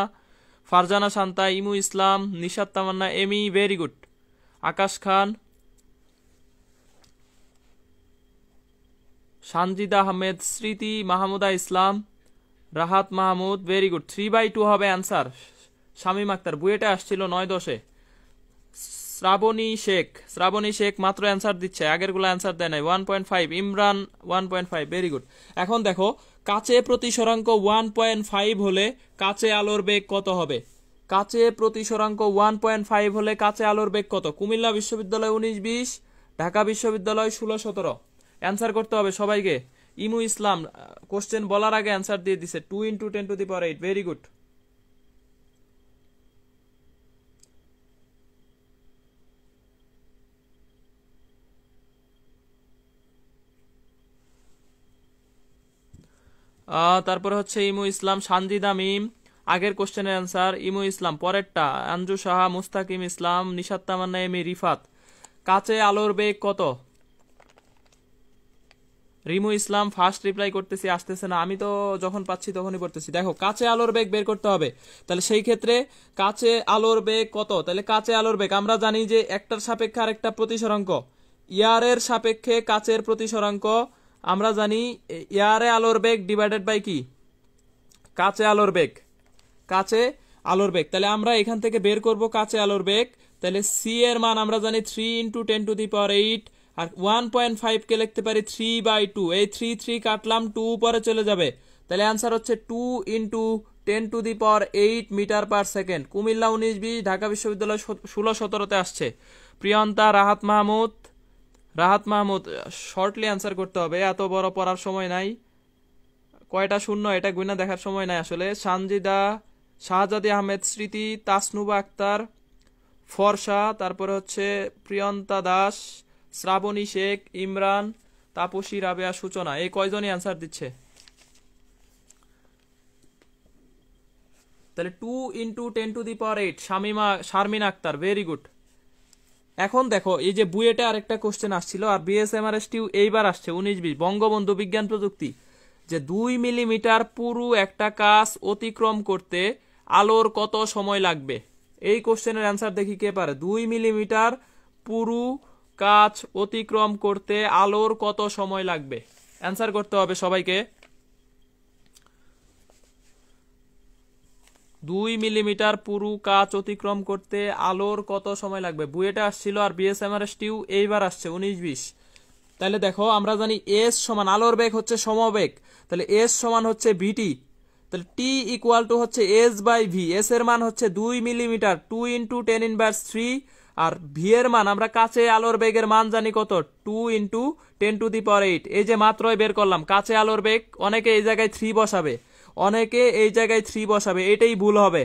ফারজানা শান্তা, ইমু ইসলাম, নিশাত তামান্না এমি ভেরি গুড। আকাশ খান, সানজিদা আহমেদ স্মৃতি, মাহমুদা ইসলাম, রাহাত মাহমুদ ভেরি গুড। 3/2 হবে অ্যান্সার। শামীম আক্তার বুয়েটে আসছিল 9-10-এ। শ্রাবণী শেখ মাত্র অ্যান্সার দিচ্ছে, আগেরগুলো অ্যান্সার দেয় নাই। 1.5। Imran 1.5 very good. এখন দেখো কাচে প্রতিসরাঙ্ক 1.5 হলে কাচে আলোর বেগ কত হবে, কাচে প্রতিসরাঙ্ক 1.5 হলে কাচে আলোর বেগ কত। কুমিল্লা বিশ্ববিদ্যালয় 19-20, ঢাকা বিশ্ববিদ্যালয় 16-17। অ্যান্সার করতে হবে সবাইকে। ইমু ইসলাম কোশ্চেন বলার আগে অ্যান্সার দিয়ে দিছে 2 × 10⁸, ভেরি গুড। তারপরে হচ্ছে ইমু ইসলাম, সানজিদা মিম আগের কোশ্চেনের অ্যান্সার, ইমু ইসলাম পরেরটা, আঞ্জু সাহা, মুস্তাকিম ইসলাম, নিশাত তামান্না, এমি, রিফাত। কাছে আলোর বেগ কত? রিমু ইসলাম ফার্স্ট রিপ্লাই করতেছি, আসতেছে না, আমি তো যখন পাচ্ছি তখনই করতেছি। দেখো কাছে আলোর বেগ বের করতে হবে, তাহলে সেই ক্ষেত্রে কাছে আলোর বেগ কত? তাহলে কাছে আলোর বেগ আমরা জানি যে একটার সাপেক্ষে আরেকটা প্রতিসরাঙ্ক, ইয়ারের সাপেক্ষে কাছের প্রতিসরাঙ্ক আমরা জানি ইয়ারে আলোর বেগ ডিভাইডেড বাই কি? কাছে আলোর বেগ, কাছে আলোর বেগ। তাহলে আমরা এখান থেকে বের করব কাছে আলোর বেগ। তাহলে সি এর মান আমরা জানি 3 × 10⁸, আর 1.5 কে লিখতে পারি 3/2। এই 3 কাটলাম, 2 পরে চলে যাবে, তাহলে অ্যান্সার হচ্ছে 2 × 10⁸ metre per second. Comilla 19-20, Dhaka বিশ্ববিদ্যালয় 16-17-তে আসছে। প্রিয়ন্তা, রাহাত মাহমুদ শর্টলি অ্যান্সার করতে হবে, এত বড় পড়ার সময় নাই। কয়টা শূন্য এটা গুণা দেখার সময় নাই আসলে। সানজিদা, শাহজাদি আহমেদ, স্মৃতি, তাসনুবা আক্তার, ফরসা, তারপরে হচ্ছে প্রিয়ন্তা দাস, শ্রাবণী শেখ, ইমরান, তাপসী, রাবেয়া, সূচনা, এই কয়জনই অ্যান্সার দিচ্ছে? তাহলে 2 × 10⁸, শারমিন আক্তার, ভেরি গুড। এখন দেখো এই যে বুয়েটে আরেকটা কোশ্চেন আসছিল, আর বিএসএমআরএসটিও এইবার আসছে 19-20 বঙ্গবন্ধু বিজ্ঞান প্রযুক্তি, যে 2 মিলিমিটার পুরু একটা কাজ অতিক্রম করতে আলোর কত সময় লাগবে? এই কোশ্চেনের অ্যান্সার দেখি কে পারে। 2 মিলিমিটার পুরু কাজ অতিক্রম করতে আলোর কত সময় লাগবে? অ্যান্সার করতে হবে সবাইকে। 2 মিলিমিটার পুরু কাজ অতিক্রম করতে আলোর কত সময় লাগবে? বুয়েটে আসছিল, আর বিএসএমআরএসটিও এইবার আসছে 19-20। তাহলে দেখো আমরা জানি এস সমান, আলোর বেগ হচ্ছে সমবেগ, তাহলে এস সমান হচ্ছে ভিটি, তাহলে টি ইকুয়াল টু হচ্ছে এস বাই ভি। এস এর মান হচ্ছে 2 মিলিমিটার, 2 × 10⁻3, আর ভি এর মান আমরা কাছে আলোর বেগের মান জানি কত? 2 × 10⁸। এই যে মাত্রই বের করলাম কাছে আলোর বেগ। অনেকে এই জায়গায় 3 বসাবে, এটাই ভুল হবে।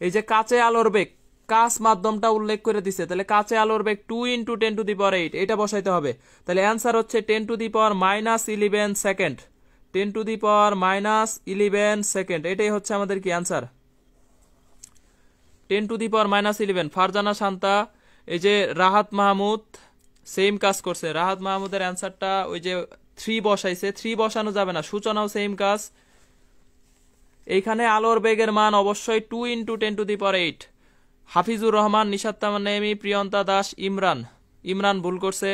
এই যে কাছে আলোর বেগ, কাছ মাধ্যমটা উল্লেখ করে দিছে, তাহলে কাছে আলোর বেগ 2 × 10⁸, এটা বসাইতে হবে। তাহলে অ্যান্সার হচ্ছে 10⁻11 সেকেন্ড, 10⁻11 সেকেন্ড, এটাই হচ্ছে আমাদের কি অ্যান্সার, 10⁻11। ফারজানা শান্তা, এই যে রাহাত মাহমুদ সেম কাজ করছে, রাহাত মাহমুদের অ্যান্সারটা ওই যে 3 বসাইছে, 3 বসানো যাবে না। সূচনাও সেম কাজ, এইখানে আলোর বেগের মান অবশ্যই 2 × 10⁸। হাফিজুর রহমান, নিশাত তামান্না, এমি, প্রিয়ন্তা দাস, ইমরান ভুল করছে।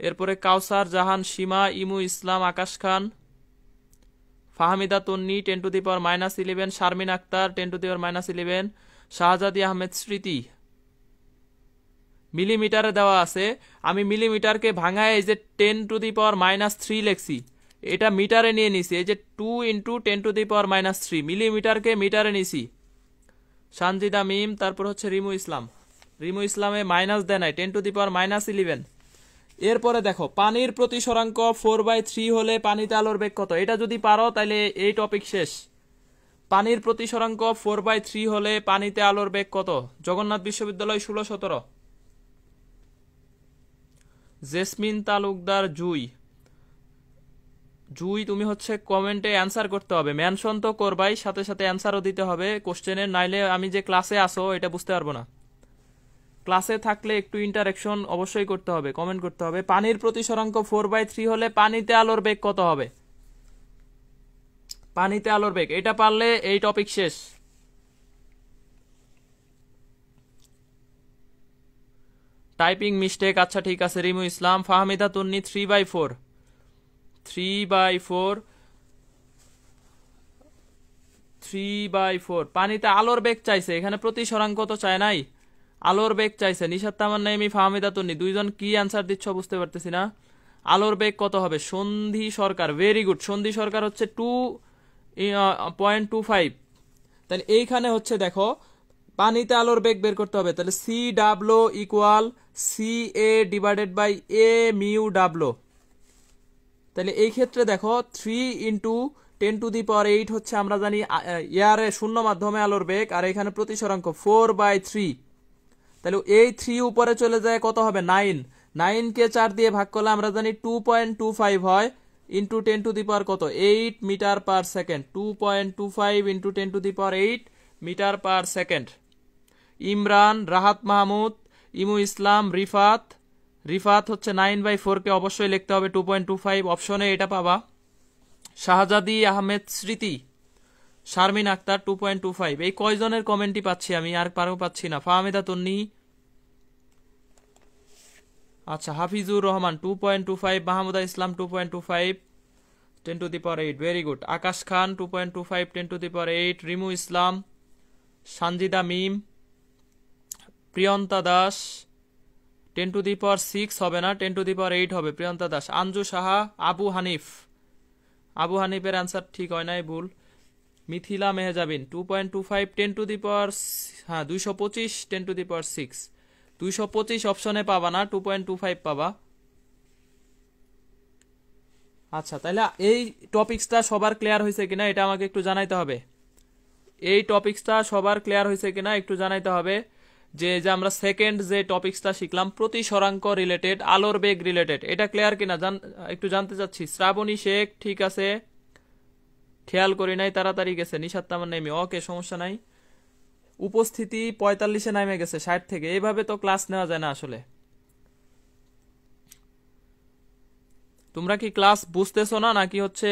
এরপরে কাউসার জাহান, সীমা, ইমু ইসলাম, আকাশ খান, ফাহমিদা তন্নি 10⁻11, শারমিন আক্তার 10⁻11, শাহজাদি আহমেদ, স্মৃতি। মিলিমিটারে দেওয়া আছে, আমি মিলিমিটারকে ভাঙায় এই যে 10⁻³ লেখছি, এটা মিটারে নিয়ে নিছি, এই যে 2 × 10⁻³ মিলিমিটারকে মিটারে নিছি। সানজিদা মিম, তারপর হচ্ছে রিমু ইসলামে মাইনাস দেয় নাই, 10⁻11। এরপরে দেখো পানির প্রতিসরাঙ্ক 4/3 হলে পানিতে আলোর বেগ কত? এটা যদি পারো তাহলে এই টপিক শেষ। পানির প্রতিসরাঙ্ক 4/3 হলে পানিতে আলোর বেগ কত? জগন্নাথ বিশ্ববিদ্যালয় 16-17। জেসমিন তালুকদার, জুই তুমি হচ্ছে কমেন্টে অ্যান্সার করতে হবে, মেনশন তো করবাই, সাথে সাথে অ্যান্সারও দিতে হবে কোশ্চেনের, নাইলে আমি যে ক্লাসে আসো এটা বুঝতে পারবো না। ক্লাসে থাকলে একটু ইন্টারাকশন অবশ্যই করতে হবে, কমেন্ট করতে হবে। পানির প্রতিসরাঙ্ক 4/3 হলে পানিতে আলোর বেগ কত হবে? পানিতে আলোর বেগ, এটা পারলে এই টপিক শেষ। টাইপিং মিস্টেক, আচ্ছা ঠিক আছে। রিমু ইসলাম, ফাহমিদা তুন্নি 3/4, 3/4 পানিতে আলোর বেগ চাইছে, এখানে প্রতিসরাঙ্ক তো চায় নাই, আলোর বেগ চাইছে। নিশাত তামান্না, এমি, ফাহমিদা তুন্নি দুইজন কি অ্যান্সার দিচ্ছ বুঝতে পারতেছি না। আলোর বেগ কত হবে? সন্ধি সরকার, ভেরি গুড। সন্ধি সরকার হচ্ছে 2.25। তাহলে এইখানে হচ্ছে দেখো পানিতে আলোর বেগ বের করতে হবে, তাহলে CW = CA/A μW। তাহলে এই ক্ষেত্রে দেখো 3 ইন্টু 10⁸ হচ্ছে আমরা জানি এয়ারে শূন্য মাধ্যমে আলোর বেগ, আর এখানে প্রতিসরাঙ্ক 4/3। তাহলে এই 3 উপরে চলে যায় কত হবে 9। 9 কে 4 দিয়ে ভাগ করলে আমরা জানি 2.25 হয়, ইন্টু 10⁸ কত 8 metre per second. 2.25 into 10⁸ metre per second. Imran, Rahat Mahmud, Imu Islam, Rifat হচ্ছে 9/4 কে অবশ্যই লিখতে হবে 2.25, অপশনে এটা পাবা। শাহজাদি আহমেদ স্মৃতি, শারমিন আক্তার 2.25। এই কয়জনের কমেন্টই পাচ্ছি আমি, আর কারো পাচ্ছি না। ফাহমিদা তন্নি, আচ্ছা হাফিজুর রহমান 2.25, মাহমুদা ইসলাম 2.25 10⁸, ভেরি গুড। আকাশ খান 2.25 10⁸, রিমু ইসলাম, সানজিদা মিম, প্রিয়ন্তা দাস 10⁶ হবে না, 10⁸ হবে প্রিয়ন্তা দাস। আঞ্জু সাহা, আবু হানিফের অ্যান্সার ঠিক হয় নাই, ভুল। মিথিলা মেহজাবিন 2.25 225 10⁶। 225 অপশনে পাবা না, 2.25 পাবা। আচ্ছা, তাহলে এই টপিক্সটা সবার ক্লিয়ার হয়েছে কিনা এটা আমাকে একটু জানাইতে হবে। এই টপিক্সটা সবার ক্লিয়ার হয়েছে কিনা একটু জানাইতে হবে। যে আমরা সেকেন্ড যে টপিক্সটা শিখলাম প্রতিসরাঙ্ক রিলেটেড, আলোর বেগ রিলেটেড, এটা ক্লিয়ার কিনা একটু জানতে চাচ্ছি। শ্রাবণী শেখ ঠিক আছে, খেয়াল করি নাই, তাড়াতাড়ি গেছে। নিশাত তামান নেমি, ওকে সমস্যা নাই। উপস্থিতি 45-এ নামে গেছে 60 থেকে। এইভাবে তো ক্লাস নেওয়া যায় না আসলে। তোমরা কি ক্লাস বুঝতেছো না, নাকি হচ্ছে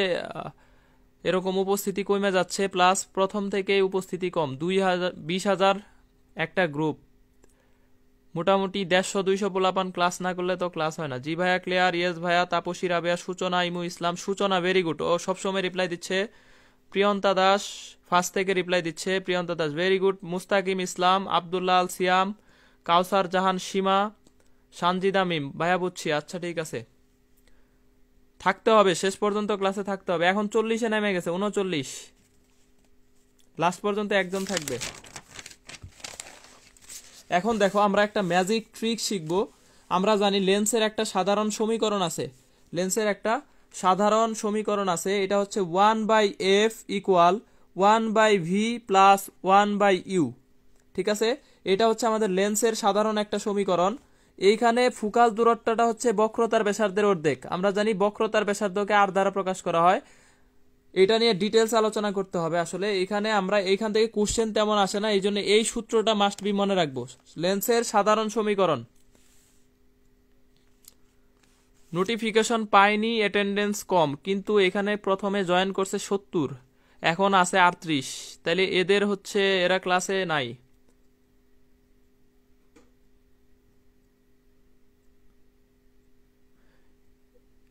এরকম উপস্থিতি কমে যাচ্ছে? প্লাস প্রথম থেকে উপস্থিতি কম। 20,000 একটা গ্রুপ, মোটামুটি 150-200 পোলাপান ক্লাস না করলে তো ক্লাস হয় না। জি ভাইয়া ক্লিয়ার, ইয়েস ভাইয়া। তাপসী রাবেয়া, সূচনা, ইমু ইসলাম, সূচনা ভেরি গুড, ও সবসময় রিপ্লাই দিচ্ছে। প্রিয়ন্তা দাস ফার্স্ট থেকে রিপ্লাই দিচ্ছে, প্রিয়ন্তা দাস ভেরি গুড। মুস্তাকিম ইসলাম, আব্দুল্লাহ আল সিয়াম, কাউসার জাহান সীমা, সানজিদা মিম, ভাইয়া বুঝছি, আচ্ছা ঠিক আছে। থাকতে হবে শেষ পর্যন্ত, ক্লাসে থাকতে হবে। এখন 40-এ নেমে গেছে, 39, লাস্ট পর্যন্ত একজন থাকবে। এখন দেখো আমরা একটা ম্যাজিক ট্রিক শিখব। আমরা জানি লেন্সের একটা সাধারণ সমীকরণ আছে, এটা হচ্ছে 1/f equal 1/v plus 1/u। ঠিক আছে, এটা হচ্ছে আমাদের লেন্সের সাধারণ একটা সমীকরণ। এইখানে ফোকাস দূরত্বটা হচ্ছে বক্রতার ব্যাসার্ধের অর্ধেক। আমরা জানি বক্রতার ব্যাসার্ধকে r দ্বারা প্রকাশ করা হয়। এটা নিয়ে ডিটেলস আলোচনা করতে হবে। আসলে এইখান থেকে কোশ্চেন তেমন আসে না, এই জন্য এই সূত্রটা মাস্ট বি মনে রাখবো। লেন্সের সাধারণ সমীকরণ। নোটিফিকেশন পাইনি, অ্যাটেন্ডেন্স কম, কিন্তু এখানে প্রথমে জয়েন করছে 70, এখন আছে 38, তাহলে এরা ক্লাসে নাই।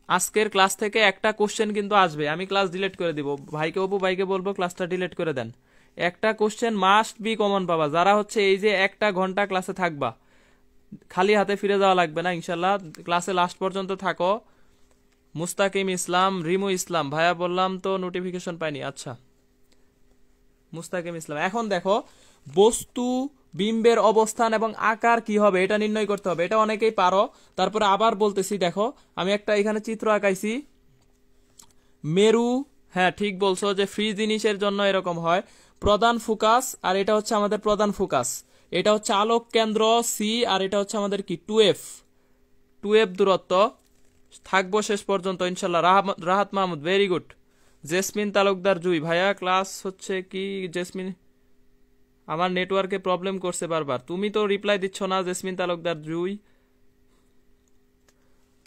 আজকের ক্লাস থেকে একটা কোশ্চেন কিন্তু আসবে, আমি ক্লাস ডিলিট করে দিব। অপু ভাইকে বলবো ক্লাসটা ডিলিট করে দেন। একটা কোশ্চেন মাস্ট বি কমন পাবা। যারা হচ্ছে এই যে 1 ঘন্টা ক্লাসে থাকবা, খালি হাতে ফিরে যাওয়া লাগবে না ইনশাল্লাহ, ক্লাসে লাস্ট পর্যন্ত থাকো। মুস্তাকিম ইসলাম, রিমু ইসলাম, ভাইয়া বললাম তো নোটিফিকেশন পাইনি। আচ্ছা মুস্তাকিম ইসলাম, এখন দেখো বস্তু বিম্বের অবস্থান এবং আকার কি হবে এটা নির্ণয় করতে হবে। এটা অনেকেই পারো, তারপরে আবার বলতেছি। দেখো আমি একটা এখানে চিত্র আঁকাইছি, মেরু, হ্যাঁ ঠিক বলছো যে ফ্রি জিনিসের জন্য এরকম হয়। প্রধান ফোকাস, আর এটা হচ্ছে আমাদের প্রধান ফোকাস, এটা হচ্ছে আলোক কেন্দ্র সি, আর এটা হচ্ছে আমাদের কি 2f দূরত্ব। থাকবো শেষ পর্যন্ত ইনশাল্লাহ। Rahat Mahmud very good. জেসমিন তালুকদার জুই, ভাইয়া ক্লাস হচ্ছে কি? জেসমিন, আমার নেটওয়ার্কে প্রবলেম করছে বারবার, তুমি তো রিপ্লাই দিচ্ছ না। জেসমিন তালুকদার জুই।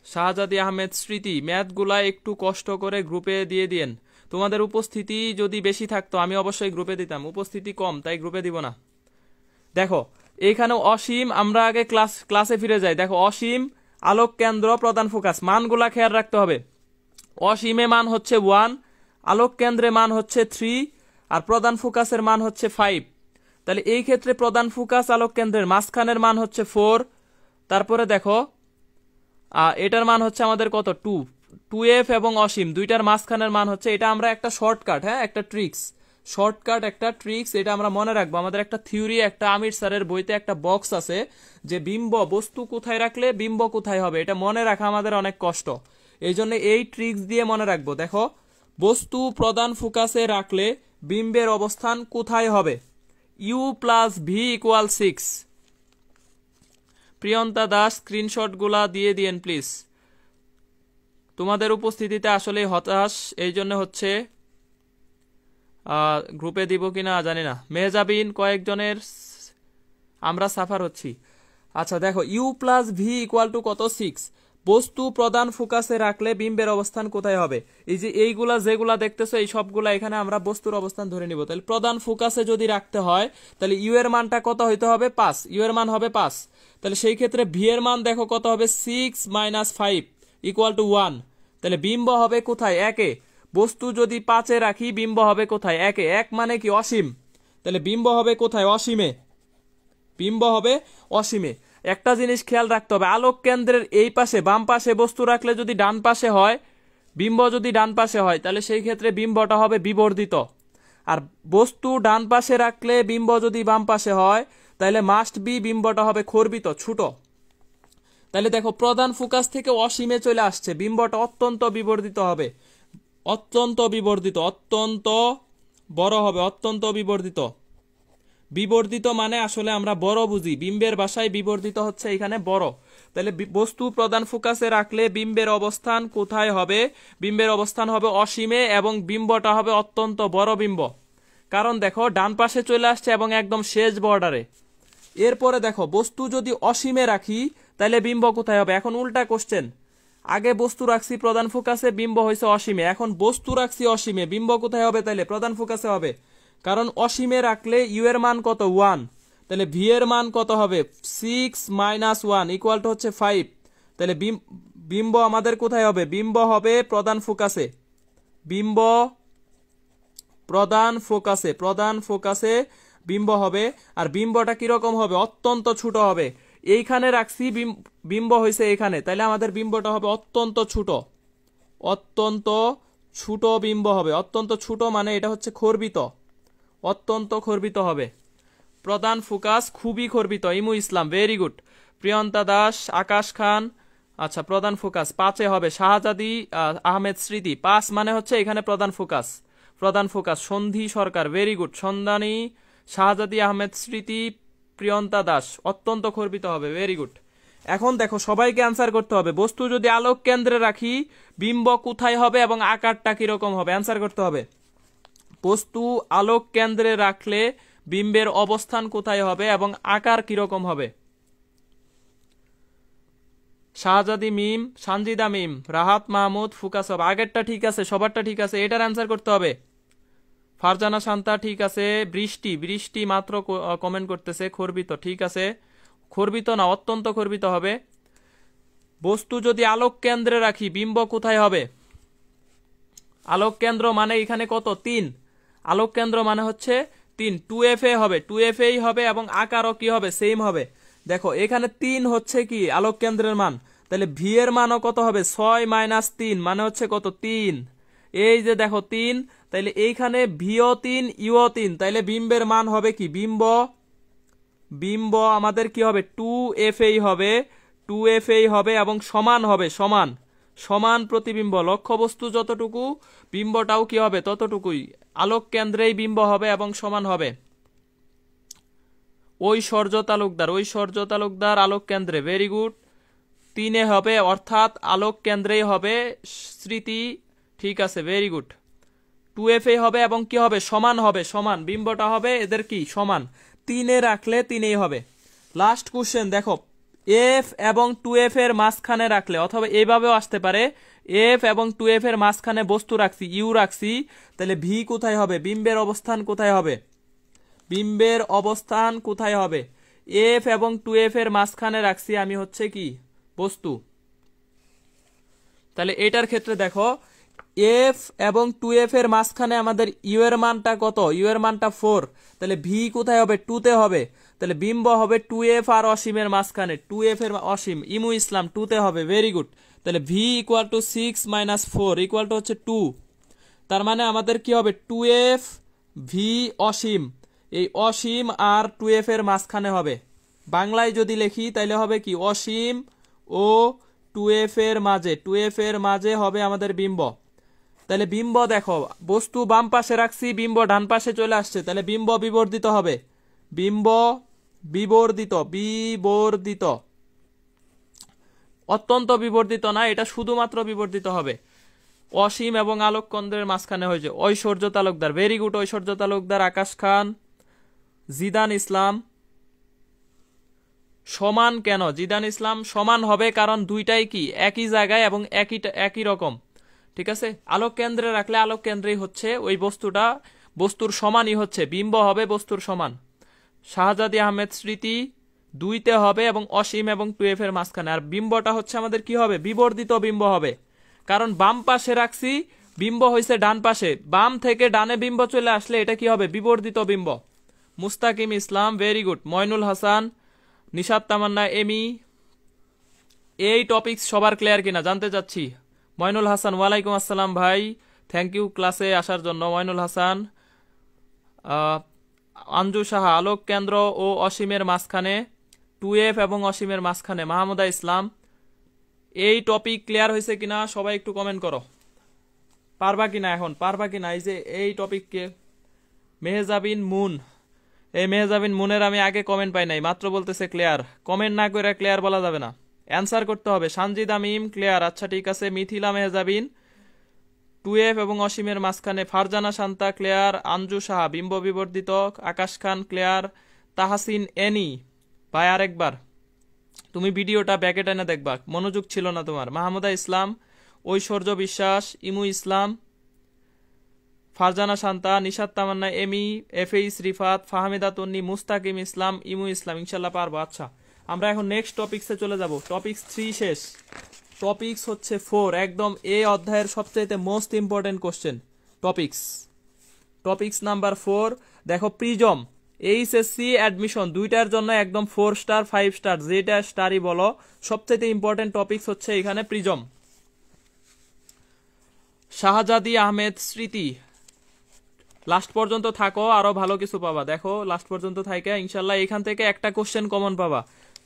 শাহজাদি আহমেদ স্মৃতি, ম্যাথগুলা একটু কষ্ট করে গ্রুপে দিয়ে দিয়েন। তোমাদের উপস্থিতি যদি বেশি থাকতো আমি অবশ্যই গ্রুপে দিতাম, উপস্থিতি কম তাই গ্রুপে দিব না। দেখো এইখানে অসীম, আমরা আগে ক্লাসে ফিরে যাই। দেখো অসীম, আলোক কেন্দ্র, প্রধান ফোকাস, মানগুলা খেয়াল রাখতে হবে। অসীমে মান হচ্ছে 1, আলোক কেন্দ্রে মান হচ্ছে 3, আর প্রধান ফোকাসের মান হচ্ছে 5। তাহলে এই ক্ষেত্রে প্রধান ফোকাস আলোক কেন্দ্রের মাঝখানের মান হচ্ছে 4। তারপরে দেখো এটার মান হচ্ছে আমাদের কত 2f এবং অসীম দুইটার মাঝখানের মান হচ্ছে, এটা আমরা একটা শর্টকাট, হ্যাঁ একটা ট্রিক্স, এটা আমরা মনে রাখবো। আমাদের একটা থিওরি, একটা আমির স্যারের বইতে একটা বক্স আছে যে বস্তু কোথায় রাখলে বিম্ব কোথায় হবে, এটা মনে রাখা আমাদের অনেক কষ্ট। এই জন্য এই ট্রিক্স দিয়ে মনে রাখবো। দেখো, বস্তু প্রধান ফোকাসে রাখলে বিম্বের অবস্থান কোথায় হবে? U plus V equal 6। Priyanta Das, স্ক্রিনশটগুলা দিয়ে দিয়েন প্লিজ। তোমাদের উপস্থিতিতে আসলে হতাশ, এই জন্য হচ্ছে গ্রুপে দিব কিনা জানি না। মেহজাবিন, কয়েকজনের আমরা সাফার হচ্ছি। আচ্ছা দেখো, U plus V equal to কত? 6। বস্তু প্রধান ফোকাসে রাখলে বিম্বের অবস্থান কোথায় হবে? এই যে এইগুলা যেগুলা দেখতেছো এই সবগুলা এখানে আমরা বস্তুর অবস্থান ধরে নিব। তাহলে প্রধান ফোকাসে যদি রাখতে হয় তাহলে ইউ এর মানটা কত হইতে হবে? 5। ইউ এর মান হবে 5। তাহলে সেই ক্ষেত্রে ভি এর মান দেখো কত হবে? 6 - 5 ইকুয়াল টু 1। তাহলে বিম্ব হবে কোথায়? 1-এ। বস্তু যদি 5-এ রাখি বিম্ব হবে কোথায়? 1-এ। 1 মানে কি? অসীম। তাহলে বিম্ব হবে কোথায়? অসীমে। বিম্ব হবে অসীমে। একটা জিনিস খেয়াল রাখতে হবে, আলোক কেন্দ্রের এই পাশে বাম পাশে বস্তু রাখলে যদি ডান পাশে হয়, বিম্ব যদি ডান পাশে হয় তাহলে সেই ক্ষেত্রে বিম্বটা হবে বিবর্ধিত। আর বস্তু ডান পাশে রাখলে বিম্ব যদি বাম পাশে হয় তাহলে মাস্ট বি বিম্বটা হবে খর্বিত, ছোট। তাহলে দেখো, প্রধান ফোকাস থেকে অসীমে চলে আসছে, বিম্বটা অত্যন্ত বিবর্ধিত হবে। অত্যন্ত বিবর্ধিত, অত্যন্ত বড় হবে, অত্যন্ত বিবর্ধিত। বিবর্ধিত মানে আসলে আমরা বড় বুঝি, বিম্বের ভাষায় বিবর্ধিত হচ্ছে এখানে বড়। তাহলে বস্তু প্রধান ফোকাসে রাখলে বিম্বের অবস্থান কোথায় হবে? বিম্বের অবস্থান হবে অসীমে এবং বিম্বটা হবে অত্যন্ত বড় বিম্ব। কারণ দেখো, ডান পাশে চলে আসছে এবং একদম শেষ বর্ডারে। এরপরে দেখো, বস্তু যদি অসীমে রাখি তাহলে বিম্ব কোথায় হবে? এখন উল্টা কোশ্চেন। আগে বস্তু রাখছি প্রধান ফোকাসে, বিম্ব হয়েছে অসীমে। এখন বস্তু রাখছি অসীমে, বিম্ব কোথায় হবে? তাহলে প্রধান ফোকাসে হবে। কারণ অসীমে রাখলে ইউ এর মান কত? 1। তাহলে ভি এর মান কত হবে? 6 - 1 ইকুয়াল টু হচ্ছে 5। তাহলে বিম্ব আমাদের কোথায় হবে? বিম্ব হবে প্রধান ফোকাসে। বিম্ব প্রধান ফোকাসে, প্রধান ফোকাসে বিম্ব হবে। আর বিম্বটা কিরকম হবে? অত্যন্ত ছোট হবে। এইখানে রাখছি বিম্ব হয়েছে এখানে, তাহলে আমাদের বিম্বটা হবে অত্যন্ত ছোট। অত্যন্ত ছোট বিম্ব হবে। অত্যন্ত ছোট মানে এটা হচ্ছে খর্বিত, অত্যন্ত খর্বিত হবে। প্রধান ফোকাস খুবই খর্বিত। ইমু ইসলাম, ভেরি গুড। প্রিয়ন্তা দাস, আকাশ খান। আচ্ছা, প্রধান ফোকাস 5-এ হবে। শাহজাদি আহমেদ স্মৃতি, 5 মানে হচ্ছে এখানে প্রধান ফোকাস। প্রধান ফোকাস সন্ধি সরকার, ভেরি গুড। সন্ধানী, শাহজাদি আহমেদ স্মৃতি, প্রিয়ন্তা দাস, অত্যন্ত খর্বিত হবে, ভেরি গুড। এখন দেখো, সবাইকে অ্যান্সার করতে হবে। বস্তু যদি আলোক কেন্দ্রে রাখি বিম্ব কোথায় হবে এবং আকারটা কিরকম হবে? অ্যান্সার করতে হবে। বস্তু আলোক কেন্দ্রে রাখলে বিম্বের অবস্থান কোথায় হবে এবং আকার কিরকম হবে? শাহজাদি মিম, সানজিদা মিম, রাহাত মাহমুদ, ফুকাস হবে। আগেরটা ঠিক আছে, সবারটা ঠিক আছে, এটার অ্যান্সার করতে হবে। ফারজানা শান্তা ঠিক আছে। বৃষ্টি, বৃষ্টি মাত্র কমেন্ট করতেছে খর্বিত, ঠিক আছে। খর্বিত না, অত্যন্ত খর্বিত হবে। বস্তু যদি আলোক কেন্দ্রে রাখি বিম্ব কোথায় হবে? আলোক কেন্দ্র মানে এখানে কত? 3। আলোক কেন্দ্র মানে হচ্ছে 3। 2FA হবে, 2FA হবে এবং আকারও কি হবে? সেম হবে। দেখো, এখানে 3 হচ্ছে কি আলোক কেন্দ্রের মান, তাহলে ভি এর মানও কত হবে? 6 - 3 মানে হচ্ছে কত? 3। এই যে দেখো 3, তাইলে এইখানে ভিও 3 ইউ 3, তাইলে বিম্বের মান হবে কি? বিম্ব আমাদের কি হবে? 2FA হবে, 2FA হবে এবং সমান হবে, সমান সমান প্রতিবিম্ব। লক্ষ্যবস্তু যতটুকু বিম্বটাও কি হবে? ততটুকুই। আলোক কেন্দ্রেই বিম্ব হবে এবং সমান হবে। ঐশ্বর্য তালুকদার, ঐশ্বর্য তালুকদার আলোক কেন্দ্রে, ভেরি গুড। 3-এ হবে, অর্থাৎ আলোক কেন্দ্রেই হবে। স্মৃতি ঠিক আছে, ভেরি গুড। 2FA হবে এবং কি হবে? সমান হবে, সমান। বিম্বটা হবে এদের কি? সমান। 3-এ রাখলে 3-এই হবে। লাস্ট কোশ্চেন দেখো, এফ এবং 2F এর মাঝখানে রাখলে, অথবা এইভাবেও আসতে পারে, এফ এবং 2F এর মাঝখানে বস্তু রাখছি, ইউ রাখছি, তাহলে ভি কোথায় হবে? বিম্বের অবস্থান কোথায় হবে? বিম্বের অবস্থান কোথায় হবে? এফ এবং 2F এর মাঝখানে রাখছি আমি হচ্ছে কি? বস্তু। তাহলে এটার ক্ষেত্রে দেখো, এফ এবং 2F এর মাঝখানে আমাদের ইউ এর মানটা কত? ইউ এর মানটা 4। তাহলে ভি কোথায় হবে? 2-তে হবে। তাহলে বিম্ব হবে 2F আর অসীমের মাঝখানে, 2F এর অসীম। ইমু ইসলাম 2-তে হবে, ভেরি গুড। তাহলে V equal two 6 - 4 equal to হচ্ছে 2। তার মানে আমাদের কি হবে? 2F ভি অসীম, এই অসীম আর 2F এর মাঝখানে হবে। বাংলায় যদি লিখি তাহলে হবে কি? অসীম ও 2f এর মাঝে, 2f এর মাঝে হবে আমাদের বিম্ব। তাহলে বিম্ব দেখো, বস্তু বাম পাশে রাখছি, বিম্ব ডান পাশে চলে আসছে, তাহলে বিম্ব বিবর্ধিত হবে। বিম্ব বিবর্ধিত, বিবর্ধিত, অত্যন্ত বিবর্ধিত না, এটা শুধুমাত্র বিবর্ধিত হবে। অসীম এবং আলোক কেন্দ্রের মাঝখানে হয়েছে। ঐশ্বর্য তালুকদার, ভেরি গুড ঐশ্বর্য তালুকদার। আকাশ খান, জিদান ইসলাম। সমান কেন জিদান ইসলাম? সমান হবে কারণ দুইটাই কি একই জায়গায় এবং একই রকম, ঠিক আছে। আলোক কেন্দ্রে রাখলে আলোক কেন্দ্রেই হচ্ছে ওই বস্তুটা, বস্তুর সমানই হচ্ছে, বিম্ব হবে বস্তুর সমান। শাহজাদি আহমেদ স্মৃতি, 2তে হবে এবং অসীম এবং 2f এর মাঝখানে। আর বিম্বটা হচ্ছে আমাদের কি হবে? বিবর্ধিত বিম্ব হবে, কারণ বাম পাশে রাখছি, বিম্ব হয়েছে ডান পাশে, বাম থেকে ডানে বিম্ব চলে আসলে এটা কি হবে? বিবর্ধিত বিম্ব। মুস্তাকিম ইসলাম, ভেরি গুড। ময়নুল হাসান, নিশাত তামান্না, এমি। এই টপিকস সবার ক্লিয়ার কিনা জানতে চাচ্ছি। ময়নুল হাসান, ওয়ালাইকুম আসসালাম ভাই, থ্যাংক ইউ ক্লাসে আসার জন্য ময়নুল হাসান। আঞ্জু সাহা, আলোক কেন্দ্র ও অসীমের মাঝখানে, 2f এবং অসীমের মাঝখানে। মাহমুদা ইসলাম, এই টপিক ক্লিয়ার হয়েছে কিনা সবাই একটু কমেন্ট করো। পারবা কিনা এখন, পারবা কিনা এই যে এই টপিককে? মেহজাবিন মুন, এই মেহজাবিন মুনের আমি আগে কমেন্ট পাই নাই, মাত্র বলতেছে ক্লিয়ার। কমেন্ট না করে ক্লিয়ার বলা যাবে না, অ্যান্সার করতে হবে। সানজিদ আমিম, ক্লিয়ার, আচ্ছা ঠিক আছে। মিথিলা মেহজাবিন, 2f এবং অসীমের মাঝখানে। ফারজানা শান্তা, ক্লিয়ার। আঞ্জু সাহা, বিম্ব বিবর্ধিত। আকাশ খান, ক্লিয়ার। তাহাসিন এনি, ভাই আরেকবার তুমি ভিডিওটা ব্যাকে টেনে দেখবা, মনোযোগ ছিল না তোমার। মাহমুদা ইসলাম, ঐশ্বর্য বিশ্বাস, ইমু ইসলাম, ফারজানা শান্তা, নিশাত তামান্না, এমি, এফএইস রিফাত, ফাহমিদা তন্নি, মুস্তাকিম ইসলাম, ইমু ইসলাম। ইনশাল্লাহ পারবো। আচ্ছা আমরা এখন নেক্সট টপিক্সে চলে যাব। টপিক্স 3 শেষ, টপিক্স হচ্ছে 4, একদম এই অধ্যায়ের সবচেয়ে most important question. Topics number 4 দেখো, প্রিজম। এইচএসসি অ্যাডমিশন দুইটার জন্য একদম 4 স্টার 5 স্টার, যেটা স্টারই বলো, সবচেয়ে ইম্পর্টেন্ট টপিক্স হচ্ছে এখানে প্রিজম। শাহজাদি আহমেদ স্মৃতি, লাস্ট পর্যন্ত থাকো, আরো ভালো কিছু পাবা। দেখো লাস্ট পর্যন্ত থাইকা ইনশাল্লাহ এখান থেকে একটা কোশ্চেন কমন পাবা।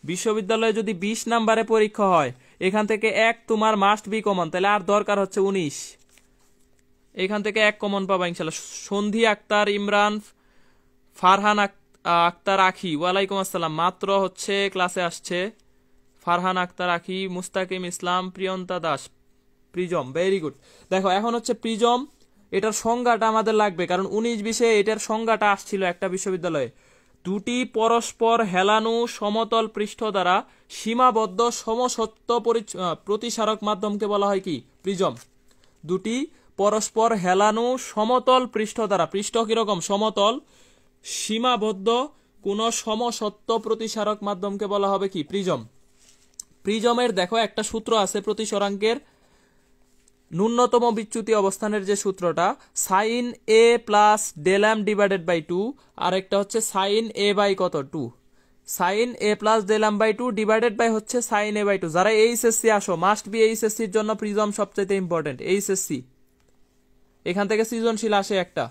বিশ্ববিদ্যালয়ে যদি 20 নাম্বারে পরীক্ষা হয়, এখান থেকে এক তোমার মাস্ট বি কমন, তাহলে আর দরকার হচ্ছে 19। এখান থেকে এক কমন পাবা ইনশাল্লাহ। সন্ধি আক্তার, ইমরান, ফারহান আক্তার আখি, ওয়ালাইকুম আসসালাম, মাত্র হচ্ছে ক্লাসে আসছে। ফারহান আক্তার আখি, মুস্তাকিম ইসলাম, প্রিয়ন্তা দাস, প্রিজম, ভেরি গুড। দেখো এখন হচ্ছে প্রিজম, এটার সংজ্ঞাটা আমাদের লাগবে, কারণ 19-20-এ এটার সংজ্ঞাটা আসছিল একটা বিশ্ববিদ্যালয়ে। দুটি পরস্পর হেলানো সমতল পৃষ্ঠ দ্বারা সীমাবদ্ধ সমসত্ব প্রতিসারক মাধ্যমকে বলা হয় কি? প্রিজম। দুটি পরস্পর হেলানো সমতল পৃষ্ঠ দ্বারা, পৃষ্ঠ কিরকম? সমতল, সীমাবদ্ধ কোন সমসত্ব প্রতিসারক মাধ্যমকে বলা হবে কি? প্রিজম। প্রিজমের দেখো একটা সূত্র আছে প্রতিসরাঙ্কের, ন্যূনতম বিচ্যুতি অবস্থানের যে সূত্রটা, sine A plus del M divided by 2, আর একটা হচ্ছে সাইন এ বাই কত? 2। Sine A plus del M by 2 divided by হচ্ছে সাইন এ বাই 2। যারা এইচএসসি আসো, মাস্ট বি এইচএসসির জন্য প্রিজম সবচেয়ে ইম্পর্টেন্ট। এইচএসসি এখান থেকে সৃজনশীল আসে একটা।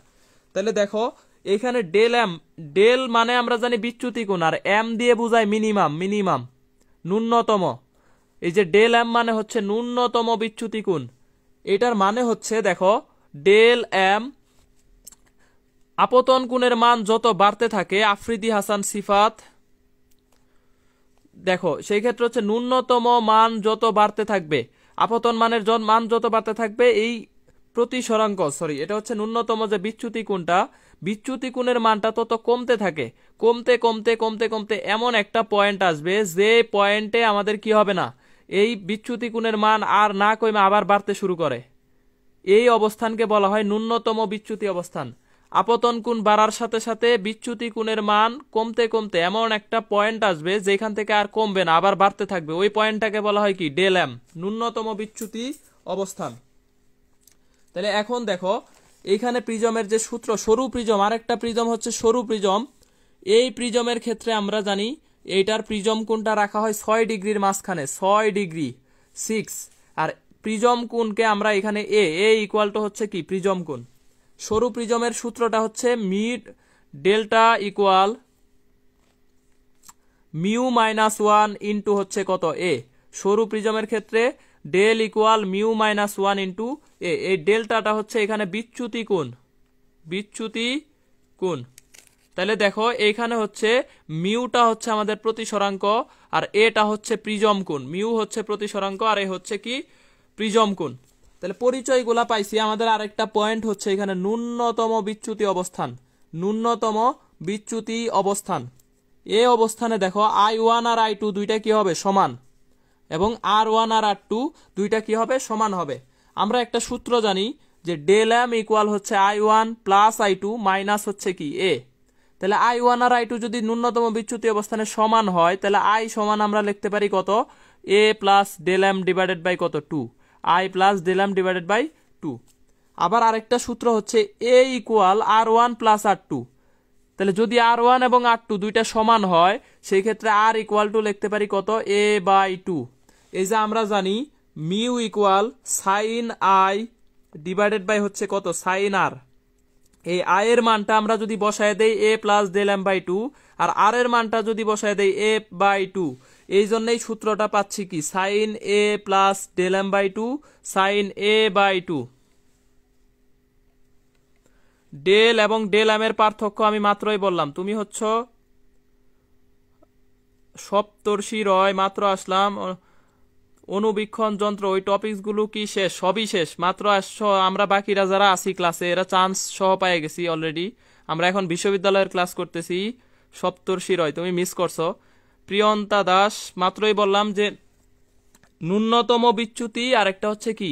তাহলে দেখো এখানে ডেল এম, ডেল মানে আমরা জানি বিচ্যুতি কোণ, আর এম দিয়ে বোঝায় মিনিমাম, মিনিমাম ন্যূনতম। এই যে ডেল এম মানে হচ্ছে ন্যূনতম বিচ্যুতি কোণ, এটার মানে হচ্ছে দেখো ডেল এম, আপতন কোণের মান যত বাড়তে থাকে, আফ্রিদি হাসান সিফাত, দেখো সেই ক্ষেত্রে হচ্ছে ন্যূনতম মান যত বাড়তে থাকবে, আপতন মানের মান যত বাড়তে থাকবে, এই প্রতিসরাঙ্ক, সরি এটা হচ্ছে ন্যূনতম যে বিচ্যুতি কোণটা, বিচ্যুতি কোণের মানটা তত কমতে থাকে, কমতে কমতে কমতে কমতে এমন একটা পয়েন্ট আসবে যে পয়েন্টে আমাদের কি হবে না, এই বিচ্যুতি কোণের মান আর না কমে আবার বাড়তে শুরু করে। এই অবস্থানকে বলা হয় ন্যূনতম বিচ্যুতি অবস্থান। আপতন কোণ বাড়ার সাথে সাথে বিচ্যুতি কোণের মান কমতে কমতে এমন একটা পয়েন্ট আসবে যেখান থেকে আর কমবে না, আবার বাড়তে থাকবে, ওই পয়েন্টটাকে বলা হয় কি? ডেল এম, ন্যূনতম বিচ্যুতি অবস্থান। তাহলে এখন দেখো এইখানে প্রিজমের যে সূত্র, সরু প্রিজম, আরেকটা প্রিজম হচ্ছে সরু প্রিজম। এই প্রিজমের ক্ষেত্রে আমরা জানি এইটার প্রিজম কোণটা রাখা হয় 6 ডিগ্রির মাঝখানে, 6 ডিগ্রি 6। আর প্রিজম কোণকে আমরা এখানে এ ইকুয়াল টু হচ্ছে কি? প্রিজম কোণ। সরু প্রিজমের সূত্রটা হচ্ছে mid delta equal mu minus 1 into হচ্ছে কত? এ। সরু প্রিজমের ক্ষেত্রে del equal mu minus 1 into A. এই ডেল্টাটা হচ্ছে এখানে বিচ্যুতি কোণ, বিচ্যুতি কোণ। তাহলে দেখো এইখানে হচ্ছে মিউটা হচ্ছে আমাদের প্রতিসরাঙ্ক আর এটা হচ্ছে প্রিজম কোণ। মিউ হচ্ছে প্রতিসরাঙ্ক আর এ হচ্ছে কি প্রিজম কোণ। তাহলে পরিচয়গুলা পাইছি। আমাদের আরেকটা পয়েন্ট হচ্ছে এখানে ন্যূনতম বিচ্যুতি অবস্থান, ন্যূনতম বিচ্যুতি অবস্থান। এই অবস্থানে দেখো I1 আর I2 দুইটা কি হবে সমান, এবং R1 আর R2 দুইটা কি হবে সমান হবে। আমরা একটা সূত্র জানি যে ডেল এম ইকুয়াল হচ্ছে I1 প্লাস I2 মাইনাস হচ্ছে কি এ। তাহলে I1 আর I2 যদি ন্যূনতম বিচ্যুতি অবস্থানে সমান হয় তাহলে I সমান আমরা লিখতে পারি কত, A plus del M divided by কত 2, I plus del M divided by 2। আবার আরেকটা সূত্র হচ্ছে এ ইকুয়াল R1 প্লাস R2। তাহলে যদি R1 এবং R2 দুইটা সমান হয় সেই ক্ষেত্রে R ইকুয়াল টু লিখতে পারি কত, এ বাই 2। এই যে আমরা জানি mu equal sine I divided by হচ্ছে কত সাইন আর। এই আই এর মানটা আমরা যদি বসায় দেই এ প্লাস ডেল এম বাই 2 আর আর এর মানটা যদি বসায় দেই এ বাই 2, এই জন্যই সূত্রটা পাচ্ছি কি sine A plus del M by 2 sine A by 2। Del এবং ডেল এম এর পার্থক্য আমি মাত্রই বললাম। তুমি হচ্ছ সপ্তর্ষি রয়, মাত্র আসলাম। অনুবীক্ষণ যন্ত্র ওই টপিকসগুলো কি শেষ? সবই শেষ, মাত্র আসছো। আমরা বাকিরা যারা আছি ক্লাসে এরা চান্স সহ পেয়ে গেছি অলরেডি। আমরা এখন বিশ্ববিদ্যালয়ের ক্লাস করতেছি। সপ্তর্ষি রয় তুমি মিস করছো। প্রিয়ন্তা দাস, মাত্রই বললাম যে ন্যূনতম বিচ্যুতি আর একটা হচ্ছে কি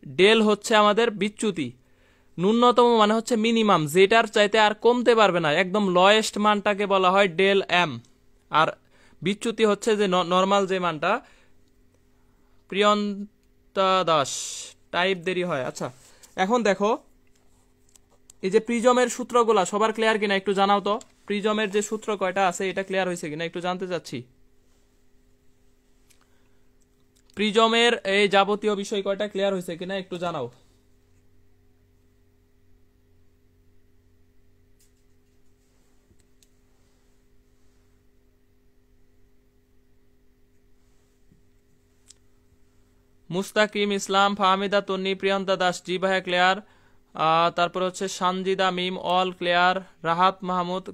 ডেল হচ্ছে আমাদের বিচ্যুতি। ন্যূনতম মানে হচ্ছে মিনিমাম, যেটার চাইতে আর কমতে পারবে না, একদম লয়েস্ট মানটাকে বলা হয় ডেল এম। আর বিচ্যুতি হচ্ছে যে নর্মাল যে মানটা। প্রিয়ন্তা দাস টাইপ দেরি হয়। আচ্ছা এখন দেখো এই যে প্রিজমের সূত্রগুলা সবার ক্লিয়ার কিনা একটু জানাও তো। প্রিজমের যে সূত্র কয়টা আছে এটা ক্লিয়ার হয়েছে কিনা একটু জানতে চাচ্ছি। প্রিজমের এই যাবতীয় বিষয় কয়টা ক্লিয়ার হয়েছে কিনা একটু জানাও। মুস্তাকিম ইসলাম, ফাহমিদা তন্নি, প্রিয়ন্তা দাস, জি ভাইয়া ক্লিয়ার। তারপর হচ্ছে Sanjida Mim all clear, Rahat Mahmud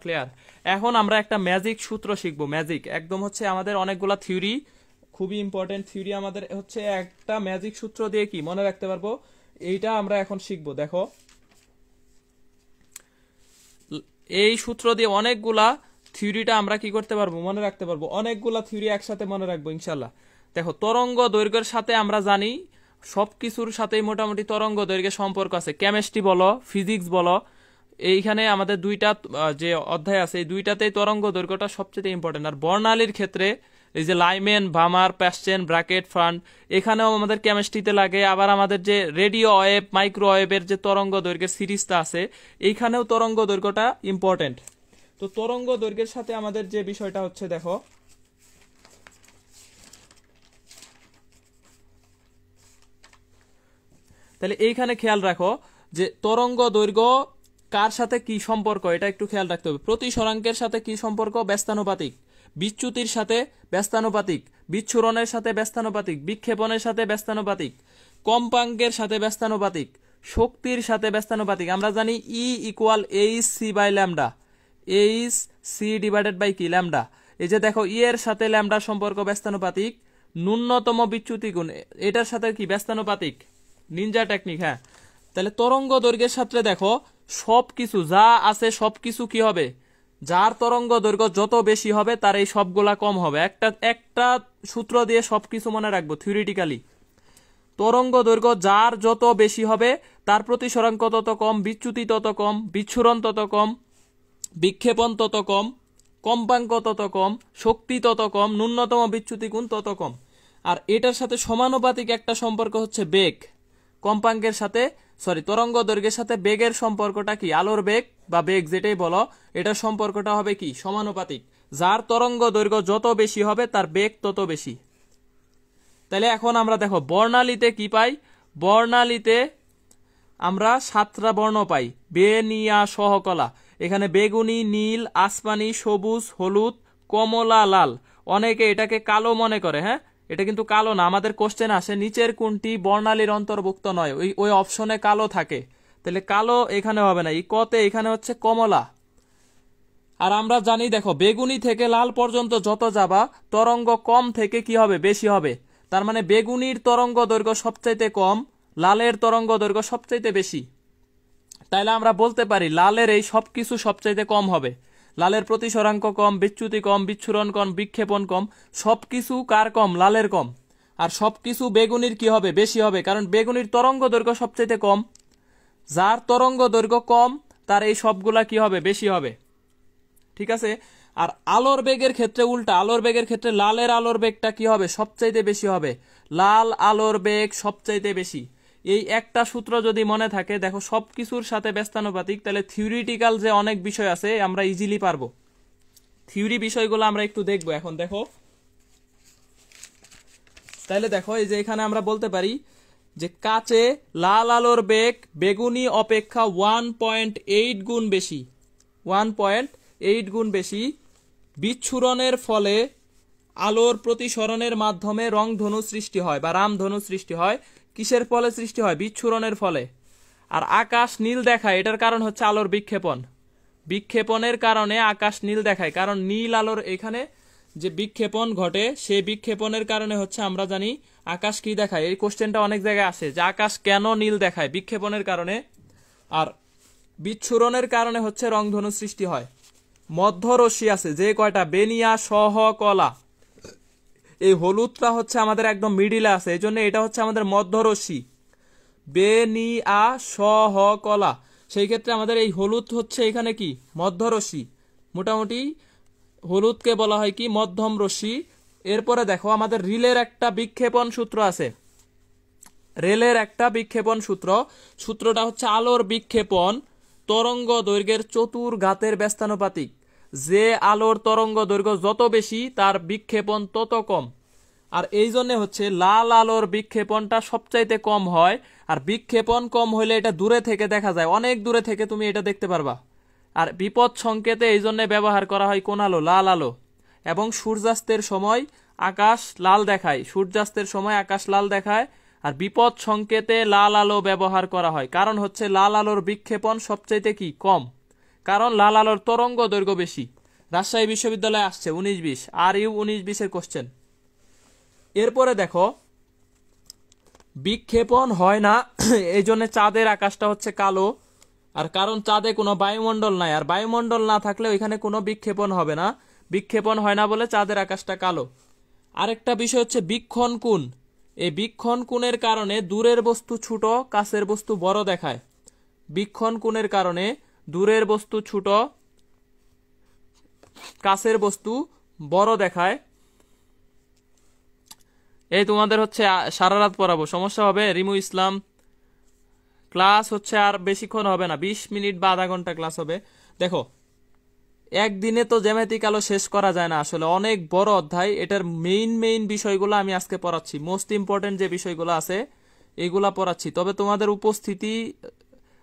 clear. এখন আমরা একটা ম্যাজিক সূত্র শিখবো। ম্যাজিক একদম হচ্ছে আমাদের অনেকগুলা থিওরি, খুবই ইম্পর্টেন্ট থিওরি আমাদের হচ্ছে একটা ম্যাজিক সূত্র দিয়ে কি মনে রাখতে পারবো, এইটা আমরা এখন শিখবো। দেখো এই সূত্র দিয়ে অনেকগুলা থিওরিটা আমরা কি করতে পারবো, মনে রাখতে পারবো। অনেকগুলা থিওরি একসাথে মনে রাখবো ইনশাল্লাহ। দেখো তরঙ্গ দৈর্ঘ্যের সাথে আমরা জানি সবকিছুর সাথেই মোটামুটি তরঙ্গ দৈর্ঘ্যের সম্পর্ক আছে। কেমিস্ট্রি বলো, ফিজিক্স বলো, এইখানে আমাদের দুইটা যে অধ্যায় আছে এই দুইটাতেই তরঙ্গ দৈর্ঘ্যটা সবচেয়ে ইম্পর্টেন্ট। আর বর্ণালীর ক্ষেত্রে এই যে লাইমেন, ভামার, প্যাশ্চেন, ব্র্যাকেট, ফান্ড, এখানেও আমাদের কেমিস্ট্রিতে লাগে। আবার আমাদের যে রেডিও ওয়েভ, মাইক্রোওয়েভের যে তরঙ্গ দৈর্ঘ্যের সিরিজটা আছে এইখানেও তরঙ্গ দৈর্ঘ্যটা ইম্পর্টেন্ট। তো তরঙ্গ দৈর্ঘ্যের সাথে আমাদের যে বিষয়টা হচ্ছে দেখো তাহলে এইখানে খেয়াল রাখো যে তরঙ্গ দৈর্ঘ্য কার সাথে কি সম্পর্ক এটা একটু খেয়াল রাখতে হবে। প্রতিসরাঙ্কের সাথে কি সম্পর্ক, ব্যস্তানুপাতিক। বিচ্যুতির সাথে ব্যস্তানুপাতিক, বিচ্ছুরণের সাথে ব্যস্তানুপাতিক, বিক্ষেপণের সাথে ব্যস্তানুপাতিক, কম্পাঙ্কের সাথে ব্যস্তানুপাতিক, শক্তির সাথে ব্যস্তানুপাতিক। আমরা জানি E equal H C by lambda, H C divided by কি ল্যামডা। এই যে দেখো ই এর সাথে ল্যামডার সম্পর্ক ব্যস্তানুপাতিক। ন্যূনতম বিচ্যুতি গুণ এটার সাথে কি ব্যস্তানুপাতিক, নিনজা টেকনিক। হ্যাঁ তাহলে তরঙ্গ দৈর্ঘ্যের সাথে দেখো সবকিছু যা আছে সবকিছু কি হবে, যার তরঙ্গ দৈর্ঘ্য যত বেশি হবে তার এই সবগুলা কম হবে। একটা সূত্র দিয়ে সবকিছু মনে রাখবো থিওরিটিক্যালি। তরঙ্গ দৈর্ঘ্য যার যত বেশি হবে তার প্রতিসরাঙ্ক তত কম, বিচ্যুতি তত কম, বিচ্ছুরণ তত কম, বিক্ষেপণ তত কম, কম্পাঙ্ক তত কম, শক্তি তত কম, ন্যূনতম বিচ্যুতি গুণ তত কম। আর এটার সাথে সমানুপাতিক একটা সম্পর্ক হচ্ছে বেগ। কম্পাঙ্কের সাথে তরঙ্গ দৈর্ঘ্যের সাথে বেগের সম্পর্কটা কি, আলোর বেগ বা বেগ যেটাই বলো, এটার সম্পর্কটা হবে কি সমানুপাতিক। যার তরঙ্গ দৈর্ঘ্য যত বেশি হবে তার বেগ তত বেশি। তাহলে এখন আমরা দেখো বর্ণালীতে কি পাই, বর্ণালীতে আমরা 7টা বর্ণ পাই, বেনিয়া সহকলা। এখানে বেগুনি, নীল, আসমানি, সবুজ, হলুদ, কমলা, লাল। অনেকে এটাকে কালো মনে করে। হ্যাঁ এটা কিন্তু কালো না। আমাদের কোশ্চেন আসে নিচের কোনটি বর্ণালীর অন্তর্ভুক্ত নয়, ওই অপশনে কালো থাকে, তাহলে কালো এখানে হবে না। কতে এখানে হচ্ছে কমলা। আর আমরা জানি দেখো বেগুনি থেকে লাল পর্যন্ত যত যাবা তরঙ্গ কম থেকে কি হবে বেশি হবে। তার মানে বেগুনির তরঙ্গ দৈর্ঘ্য সবচাইতে কম, লালের তরঙ্গ দৈর্ঘ্য সবচাইতে বেশি। তাইলে আমরা বলতে পারি লালের এই সবকিছু সবচাইতে কম হবে। লালের প্রতিসরাঙ্ক কম, বিচ্যুতি কম, বিচ্ছুরণ কম, বিক্ষেপণ কম, সবকিছু কার কম? লালের কম। আর সবকিছু বেগুনির কি হবে? বেশি হবে, কারণ বেগুনির তরঙ্গ দৈর্ঘ্য সবচাইতে কম। যার তরঙ্গ দৈর্ঘ্য কম তার এই সবগুলা কি হবে? বেশি হবে। ঠিক আছে। আর আলোর বেগের ক্ষেত্রে উল্টা, আলোর বেগের ক্ষেত্রে লালের আলোর বেগটা কি হবে? সবচাইতে বেশি হবে। লাল আলোর বেগ সবচাইতে বেশি। এই একটা সূত্র যদি মনে থাকে, দেখো সবকিছুর সাথে ব্যস্তানুপাতিক, তাহলে থিওরিটিক্যাল যে অনেক বিষয় আছে আমরা ইজিলি পারবো। থিওরি বিষয়গুলো আমরা একটু দেখবো এখন। দেখো তাহলে দেখো এই যে এখানে আমরা বলতে পারি যে কাচে লাল আলোর বেগ বেগুনি অপেক্ষা 1.8 গুণ বেশি, 1.8 গুণ বেশি। বিচ্ছুরণের ফলে আলোর প্রতিসরণের মাধ্যমে রংধনু সৃষ্টি হয় বা রামধনু সৃষ্টি হয়। কিসের ফলে সৃষ্টি হয়? বিচ্ছুরণের ফলে। আর আকাশ নীল দেখায়, এটার কারণ হচ্ছে আলোর বিক্ষেপণ। বিক্ষেপণের কারণে আকাশ নীল দেখায়, কারণ নীল আলোর এখানে যে বিক্ষেপণ ঘটে সেই বিক্ষেপণের কারণে হচ্ছে আমরা জানি আকাশ কি দেখায়। এই কোশ্চেনটা অনেক জায়গায় আসে যে আকাশ কেন নীল দেখায়? বিক্ষেপণের কারণে। আর বিচ্ছুরণের কারণে হচ্ছে রংধনু সৃষ্টি হয়। মধ্যরশ্মি আছে যে কয়টা, বেনিয়া, সহ, কলা, এই হলুদটা হচ্ছে আমাদের একদম মিডিলে আছে, এই জন্য এটা হচ্ছে আমাদের মধ্যরশ্মি। বেনিয়া, সহ, কলা, সেই ক্ষেত্রে আমাদের এই হলুদ হচ্ছে এখানে কি? মধ্যরশ্মি। মোটামুটি হলুদকে বলা হয় কি? মধ্যম রশ্মি। এরপরে দেখো আমাদের রিলের একটা বিক্ষেপণ সূত্র আছে, রেলের একটা বিক্ষেপণ সূত্র। সূত্রটা হচ্ছে আলোর বিক্ষেপণ তরঙ্গ দৈর্ঘ্যের চতুর্ঘাতের ব্যস্তানুপাতিক। যে আলোর তরঙ্গ দৈর্ঘ্য যত বেশি তার বিক্ষেপণ তত কম। আর এই জন্য হচ্ছে লাল আলোর বিক্ষেপণটা সবচাইতে কম হয়। আর বিক্ষেপণ কম হলে এটা দূরে থেকে দেখা যায়, অনেক দূরে থেকে তুমি এটা দেখতে পারবা। আর বিপদ সংকেতে এই জন্য ব্যবহার করা হয় কোন আলো? লাল আলো। এবং সূর্যাস্তের সময় আকাশ লাল দেখায়, সূর্যাস্তের সময় আকাশ লাল দেখায়। আর বিপদ সংকেতে লাল আলো ব্যবহার করা হয়, কারণ হচ্ছে লাল আলোর বিক্ষেপণ সবচাইতে কি? কম, কারণ লাল আলোর তরঙ্গ দৈর্ঘ্য বেশি। রাজশাহী বিশ্ববিদ্যালয়ে আসছে 19-20 আর ইউ 19-20 কোশ্চেন। এরপরে দেখো বিক্ষেপণ হয় না এই জন্য চাঁদের আকাশটা হচ্ছে কালো। আর কারণ চাঁদে কোনো বায়ুমণ্ডল নাই, আর বায়ুমণ্ডল না থাকলে ওইখানে কোনো বিক্ষেপণ হবে না। বিক্ষেপণ হয় না বলে চাঁদের আকাশটা কালো। আরেকটা বিষয় হচ্ছে বীক্ষণ কোণ। এই বীক্ষণ কোণের কারণে দূরের বস্তু ছোট, কাছের বস্তু বড় দেখায়। বীক্ষণ কোণের কারণে দূরের বস্তু ছোট, কাছের বস্তু বড় দেখায়। এই তোমাদের হচ্ছে সারা রাত পড়াবো, সমস্যা হবে? রিমু ইসলাম, ক্লাস হচ্ছে আর বেশিক্ষণ হবে না, 20 মিনিট বা আধা ঘন্টা ক্লাস হবে। দেখো একদিনে তো জ্যামিতিক আলো শেষ করা যায় না, আসলে অনেক বড় অধ্যায়। এটার মেইন বিষয়গুলো আমি আজকে পড়াচ্ছি, মোস্ট ইম্পর্টেন্ট যে বিষয়গুলো আছে এগুলা পড়াচ্ছি। তবে তোমাদের উপস্থিতি,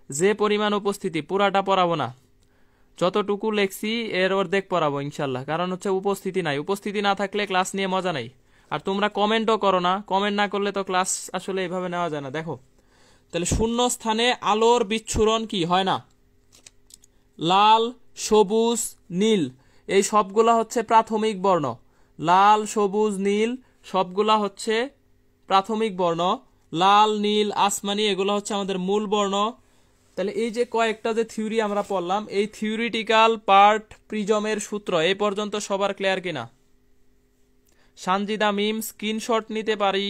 যে পরিমাণ উপস্থিতি, পুরাটা পড়াবো না, যতটুকু লেখছি এর অর্ধেক পড়াবো ইনশাল্লাহ। কারণ হচ্ছে উপস্থিতি নাই, উপস্থিতি না থাকলে ক্লাস নিয়ে মজা নাই। আর তোমরা কমেন্টও করো না, কমেন্ট না করলে তো ক্লাস আসলে এভাবে নেওয়া যায় না। দেখো তাহলে শূন্য স্থানে আলোর বিচ্ছুরণ কি হয় না? লাল, সবুজ, নীল, এই সবগুলা হচ্ছে প্রাথমিক বর্ণ। লাল, সবুজ, নীল সবগুলা হচ্ছে প্রাথমিক বর্ণ। লাল, নীল, আসমানি এগুলো হচ্ছে আমাদের মূল বর্ণ। তাহলে এই যে কয়েকটা যে থিওরি আমরা পড়লাম, এই থিওরিটিক্যাল পার্ট প্রিজমের সূত্র এই পর্যন্ত সবার ক্লিয়ার কিনা? সানজিদা মিম, স্ক্রিনশট নিতে পারি,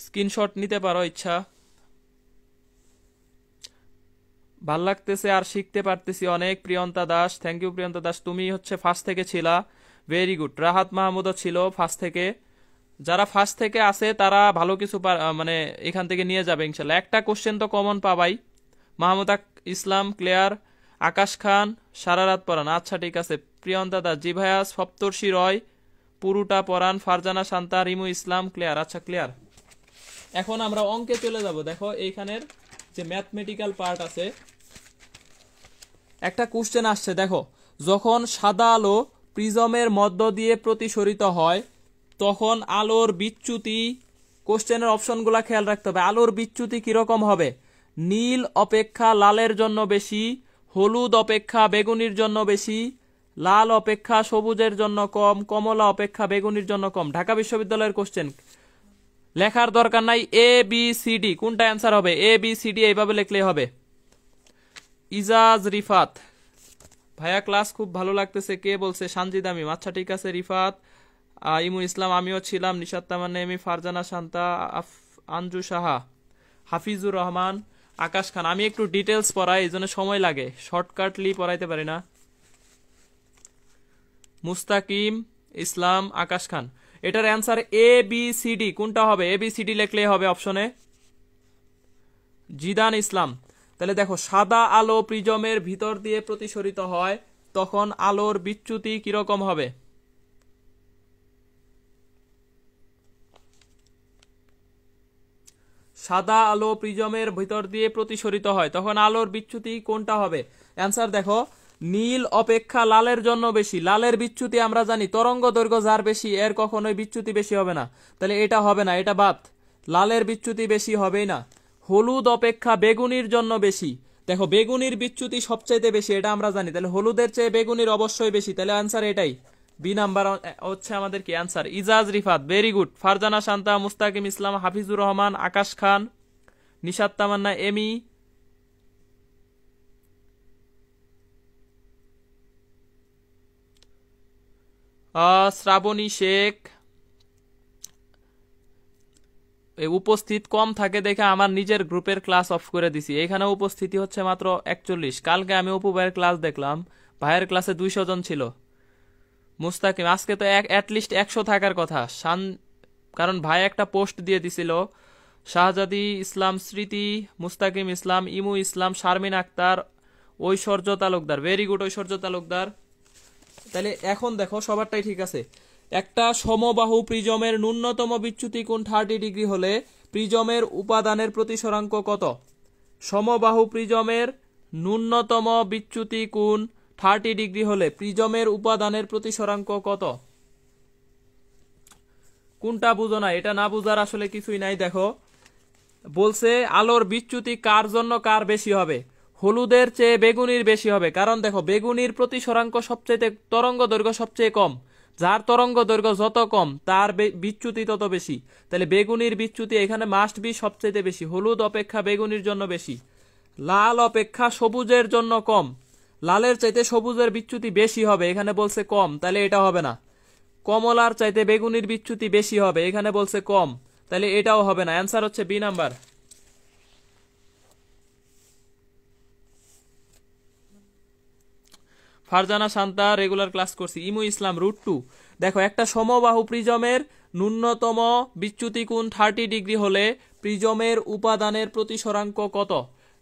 স্ক্রিনশট নিতে পারো ইচ্ছা। ভাল লাগতেছে আর শিখতে পারতেছি অনেক। প্রিয়ন্তা দাস, থ্যাংক ইউ প্রিয়ন্তা দাস, তুমি হচ্ছে ফার্স্ট থেকে ছিলা, ভেরি গুড। রাহাত মাহমুদও ছিল ফার্স্ট থেকে। যারা ফার্স্ট থেকে আছে তারা ভালো কিছু মানে এখান থেকে নিয়ে যাবে ইনশাল্লাহ। একটা কোশ্চেন তো কমন পাবাই। মাহমুদ ইসলাম ক্লিয়ার। আকাশ খান, সারা রাত পড়ান, আচ্ছা ঠিক আছে। প্রিয়ন্তা দাস, জি ভাইয়া। সপ্তর্ষি রয়, পুরুটা পড়ান। ফারজানা শান্তা, রিমু ইসলাম ক্লিয়ার, আচ্ছা ক্লিয়ার। এখন আমরা অঙ্কে চলে যাব। দেখো এইখানের যে ম্যাথমেটিক্যাল পার্ট আছে, একটা কোশ্চেন আসছে। দেখো যখন সাদা আলো প্রিজমের মধ্য দিয়ে প্রতিসরিত হয় তখন আলোর বিচ্যুতি, কোশ্চেনের অপশনগুলো খেয়াল রাখতে হবে। আলোর বিচ্যুতি কিরকম হবে? নীল অপেক্ষা লালের জন্য বেশি, হলুদ অপেক্ষা বেগুনির জন্য বেশি, লাল অপেক্ষা সবুজের জন্য কম, কমলা অপেক্ষা বেগুনির জন্য কম। ঢাকা বিশ্ববিদ্যালয়ের কোশ্চেন, লেখার দরকার নাই, এ বি সি ডি, কোনটা অ্যান্সার হবে? এ বি সি ডি এইভাবে লিখলে হবে। ইজাজ রিফাত, ভাইয়া ক্লাস খুব ভালো লাগতেছে, কে বলছে? সানজিদ আমিম। আচ্ছা ঠিক আছে রিফাত। ইমু ইসলাম আমিও ছিলাম, নিশাত তামান্না এমি, ফারজানা শান্তা, আঞ্জু সাহা, হাফিজুর রহমান, আকাশ খান। আমি একটু ডিটেলস পড়াই, এই জন্য সময় লাগে, শর্টকাটলি পড়াইতে পারি না। মুস্তাকিম ইসলাম, আকাশ খান। এটার answer A B C D, কোনটা হবে? এ বি সি ডি লিখলে হবে অপশনে। জিদান ইসলাম, তাহলে দেখো, সাদা আলো প্রিজমের ভিতর দিয়ে প্রতিসরিত হয়, তখন আলোর বিচ্যুতি কিরকম হবে? সাদা আলো প্রিজমের ভিতর দিয়ে প্রতিসরিত হয়, তখন আলোর বিচ্যুতি কোনটা হবে? অ্যান্সার দেখো, নীল অপেক্ষা লালের জন্য বেশি। লালের বিচ্যুতি আমরা জানি তরঙ্গ দৈর্ঘ্য যার বেশি এর কখনোই বিচ্যুতি বেশি হবে না, তাহলে এটা হবে না, এটা বাদ। লালের বিচ্যুতি বেশি হবেই না। হলুদ অপেক্ষা বেগুনির জন্য বেশি, দেখো বেগুনির বিচ্যুতি সবচাইতে বেশি, এটা আমরা জানি, তাহলে হলুদের চেয়ে বেগুনির অবশ্যই বেশি, তাহলে অ্যান্সার এটাই, বি নাম্বার হচ্ছে আমাদের কি answer. Ijaz Rifat, very good. Farzana Shanta, Mustakim Islam, Hafizur Rahman, Akash Khan, Nishat Tamanna Emi, Srabani Sheikh. উপস্থিত কম থাকে দেখে আমার নিজের গ্রুপের ক্লাস অফ করে দিছি, এখানে উপস্থিতি হচ্ছে মাত্র 41। কালকে আমি অপু ভাইয়ের ক্লাস দেখলাম, ভাইয়ের ক্লাসে 200 জন ছিল। মুস্তাকিম, আজকে তো অ্যাটলিস্ট 100 থাকার কথা, কারণ ভাই একটা পোস্ট দিয়ে দিছিল। শাহজাদি ইসলাম স্মৃতি, মুস্তাকিম ইসলাম, ইমু ইসলাম, শারমিন আক্তার, ঐশ্বর্য তালুকদার, ভেরি গুড ঐশ্বর্য তালুকদার। তাহলে এখন দেখো সবারটাই ঠিক আছে। একটা সমবাহু প্রিজমের ন্যূনতম বিচ্যুতি কোণ 30 ডিগ্রি হলে প্রিজমের উপাদানের প্রতিসরাঙ্ক কত? সমবাহু প্রিজমের ন্যূনতম বিচ্যুতি কোণ 30 ডিগ্রি হলে প্রিজমের উপাদানের প্রতিসরাঙ্ক কত? কোনটা বুঝো না? এটা না বুঝার আসলে কিছুই নাই। দেখো বলছে আলোর বিচ্যুতি কার জন্য কার বেশি হবে? হলুদের চেয়ে বেগুনির বেশি হবে, কারণ দেখো বেগুনির প্রতিসরাঙ্ক সবচেয়ে, তরঙ্গ দৈর্ঘ্য সবচেয়ে কম, যার তরঙ্গ দৈর্ঘ্য যত কম তার বিচ্যুতি তত বেশি, তাহলে বেগুনির বিচ্যুতি এখানে মাস্ট বি সবচেয়ে বেশি, হলুদ অপেক্ষা বেগুনির জন্য বেশি। লাল অপেক্ষা সবুজের জন্য কম, লালের চাইতে সবুজের বিচ্যুতি বেশি হবে, এখানে বলছে কম, তাহলে এটা হবে না। কমলার চাইতে বেগুনির বিচ্যুতি বেশি হবে, এখানে বলছে কম, তাহলে এটাও হবে না। অ্যান্সার হচ্ছে B number. Farzana Shanta, regular class করছি। ইমু ইসলাম, √2। দেখো একটা সমবাহু প্রিজমের ন্যূনতম বিচ্যুতি কোণ 30 ডিগ্রি হলে প্রিজমের উপাদানের প্রতিসরাঙ্ক কত?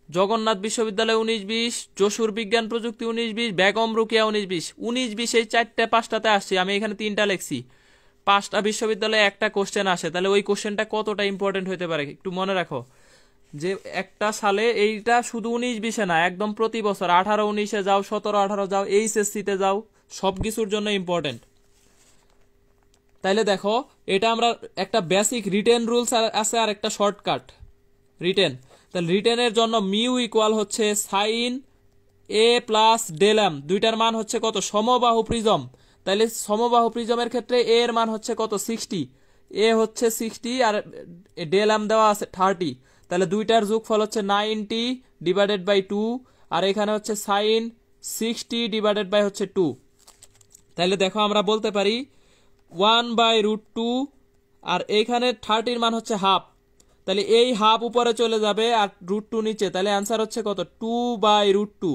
জগন্নাথ বিশ্ববিদ্যালয় 19-20, যশোর বিজ্ঞান প্রযুক্তি 19-20, বেগম রোকেয়া 19-20। 19-20 এই 4-5টাতে আসছে, আমি এখানে 3টা লিখছি। 5টা বিশ্ববিদ্যালয়ে একটা কোশ্চেন আসে, তাহলে ওই কোশ্চেনটা কতটা ইম্পর্টেন্ট হতে পারে একটু মনে রাখো, যে একটা সালে এইটা শুধু 19-20-এ না, একদম প্রতি বছর 18-19-এ যাও, 17-18 যাও, এইচএসসিতে যাও, সবকিছুর জন্য ইম্পর্টেন্ট। তাইলে দেখো এটা আমরা একটা বেসিক রিটেন রুলস আছে আর একটা শর্টকাট রিটেন। তাহলে রিটেনের জন্য মিউ ইকুয়াল হচ্ছে sine A plus del M, দুইটার মান হচ্ছে কত? সমবাহু প্রিজম, তাহলে সমবাহু প্রিজমের ক্ষেত্রে এ এর মান হচ্ছে কত? 60, এ হচ্ছে 60 আর ডেল এম দেওয়া আছে 30, তাহলে দুইটার যোগফল হচ্ছে 90 ডিভাইডেড বাই 2, আর এখানে হচ্ছে সাইন 60 ডিভাইডেড বাই হচ্ছে 2। তাহলে দেখো আমরা বলতে পারি 1/√2, আর এইখানে 30-র মান হচ্ছে হাফ, তাহলে এই হাফ উপরে চলে যাবে আর √2 নিচে, তাহলে অ্যান্সার হচ্ছে কত? 2/√2,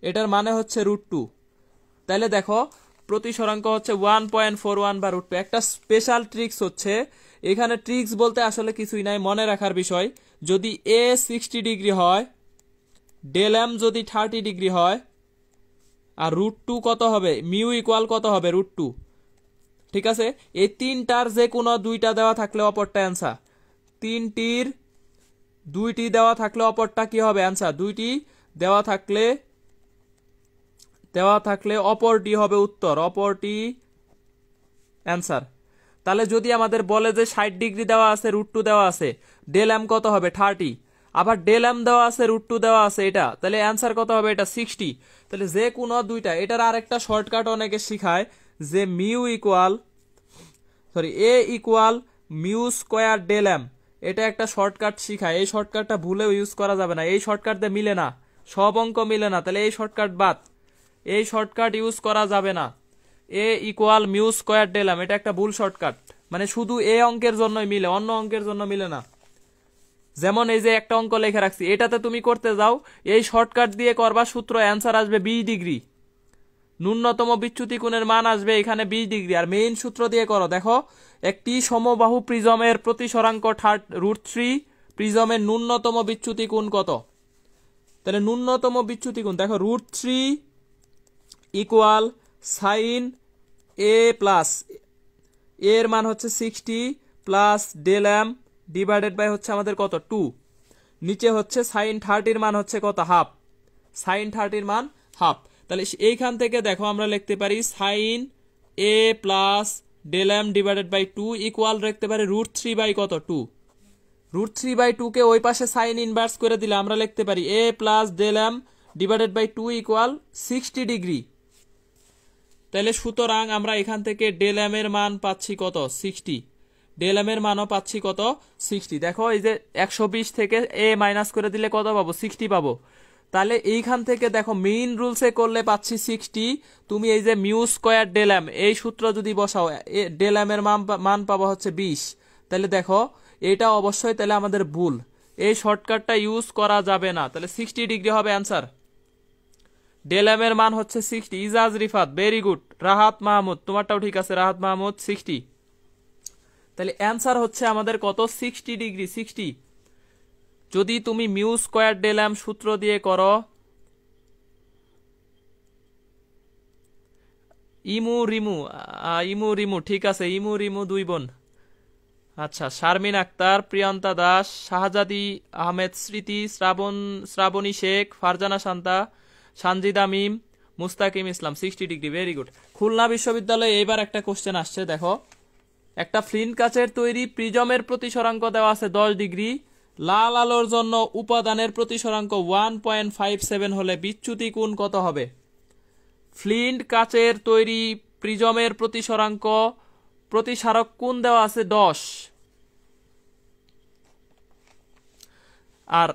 এটার মানে হচ্ছে √2। তাহলে দেখো প্রতিসরাঙ্ক হচ্ছে 1.41/√2। একটা স্পেশাল ট্রিক্স হচ্ছে, এখানে ট্রিক্স বলতে আসলে কিছুই নাই, মনে রাখার বিষয়, যদি এ 60 ডিগ্রি হয়, ডেল এম যদি 30 ডিগ্রি হয়, আর √2 কত হবে? মিউ ইকুয়াল কত হবে? √2। ঠিক আছে, এই তিনটার যে কোনো দুইটা দেওয়া থাকলে অপরটা অ্যান্সার, তিনটির দুইটি দেওয়া থাকলে অপরটা কি হবে? অ্যান্সার। দুইটি দেওয়া থাকলে অপরটি হবে উত্তর, অপরটি অ্যান্সার। তাহলে যদি আমাদের বলে যে 60 ডিগ্রি দেওয়া আছে, √2 দেওয়া আছে, ডেল এম কত হবে 30, আবার ডেল এম দেওয়া আছে, √2 দেওয়া আছে এটা, তাহলে অ্যান্সার কত হবে এটা 60। তাহলে যে কোনো দুইটা, এটার আরেকটা শর্টকাট অনেকে শিখায় যে A equal mu square del M, এটা একটা শর্টকাট শিখায়। এই শর্টকাটটা ভুলেও ইউজ করা যাবে না, এই শর্টকাট দিয়ে মিলে না, সব অঙ্ক মিলে না, তাহলে এই শর্টকাট বাদ, এই শর্টকাট ইউজ করা যাবে না। A equal mu square del M, এটা একটা ভুল শর্টকাট, মানে শুধু এ অঙ্কের জন্যই মিলে, অন্য অঙ্কের জন্য মিলে না। যেমন এই যে একটা অঙ্ক লিখে রাখছি, এটাতে তুমি করতে যাও এই শর্টকাট দিয়ে করবা, সূত্র অ্যান্সার আসবে 20 ডিগ্রি, ন্যূনতম বিচ্যুতি কোণের মান আসবে এখানে 20 ডিগ্রি। আর মেইন সূত্র দিয়ে করো, দেখো একটি সমবাহু প্রিজমের প্রতিসরাঙ্ক √3, প্রিজমের ন্যূনতম বিচ্যুতি কোণ কত? তাহলে ন্যূনতম বিচ্যুতি কোণ দেখো √3 ইকুয়াল সাইন এ প্লাস, এর মান হচ্ছে 60 plus del M divided by হচ্ছে আমাদের কত 2, নিচে হচ্ছে সাইন 30 মান হচ্ছে কত হাফ, সাইন 30 মান হাফ। তাহলে এইখান থেকে দেখো আমরা লিখতে পারি sine A plus del M divided by 2 equal লিখতে পারি √3 বাই কত 2, √3 বাই 2 কে ওই পাশে সাইন ইনভার্স করে দিলে আমরা লিখতে পারি A plus del M divided by 2 equal 60 degree. তাহলে সুতরাং আমরা এখান থেকে ডেল এম এর মান পাচ্ছি কত 60, ডেল এম এর মানও পাচ্ছি কত 60। দেখো এই যে 120 থেকে এ মাইনাস করে দিলে কত পাবো 60 পাবো। তাহলে এইখান থেকে দেখো মেইন রুলসে করলে পাচ্ছি 60, তুমি এই যে মিউ স্কোয়ার ডেল এম এই সূত্র যদি বসাও ডেল এম এর মান পাবো হচ্ছে 20। তাহলে দেখো এটা অবশ্যই তাহলে আমাদের ভুল, এই শর্টকাটটা ইউজ করা যাবে না, তাহলে 60 ডিগ্রি হবে অ্যান্সার। ডেল এম এর মান হচ্ছে 60। ইজাজ রিফাত ভেরি গুড, রাহাত মাহমুদ তোমারটাও ঠিক আছে, রাহাত মাহমুদ 60। তাহলে অ্যান্সার হচ্ছে আমাদের কত 60 ডিগ্রি 60। যদি তুমি মিউ স্কোয়ার ডেল এম সূত্র দিয়ে করো, ইমু রিমু ঠিক আছে, ইমু রিমু 2 বোন। আচ্ছা, শারমিন আক্তার, প্রিয়ন্তা দাস, শাহজাদি আহমেদ স্মৃতি, শ্রাবণী শেখ, ফারজানা শান্তা, সানজিদা মিম, মুস্তাকিম ইসলাম 60 ডিগ্রি ভেরি গুড। খুলনা বিশ্ববিদ্যালয়ে এবার একটা কোশ্চেন আসছে, দেখো একটা ফ্লিন্ট কাচের তৈরি প্রিজমের প্রতিসরাঙ্ক দেওয়া আছে 10 ডিগ্রি, লাল আলোর জন্য উপাদানের প্রতিসরাঙ্ক 1.57 হলে বিচ্যুতি কোণ কত হবে? ফ্লিন্ট কাচের তৈরি প্রিজমের প্রতিসরাঙ্ক, প্রতিসারক কোণ দেওয়া আছে 10, আর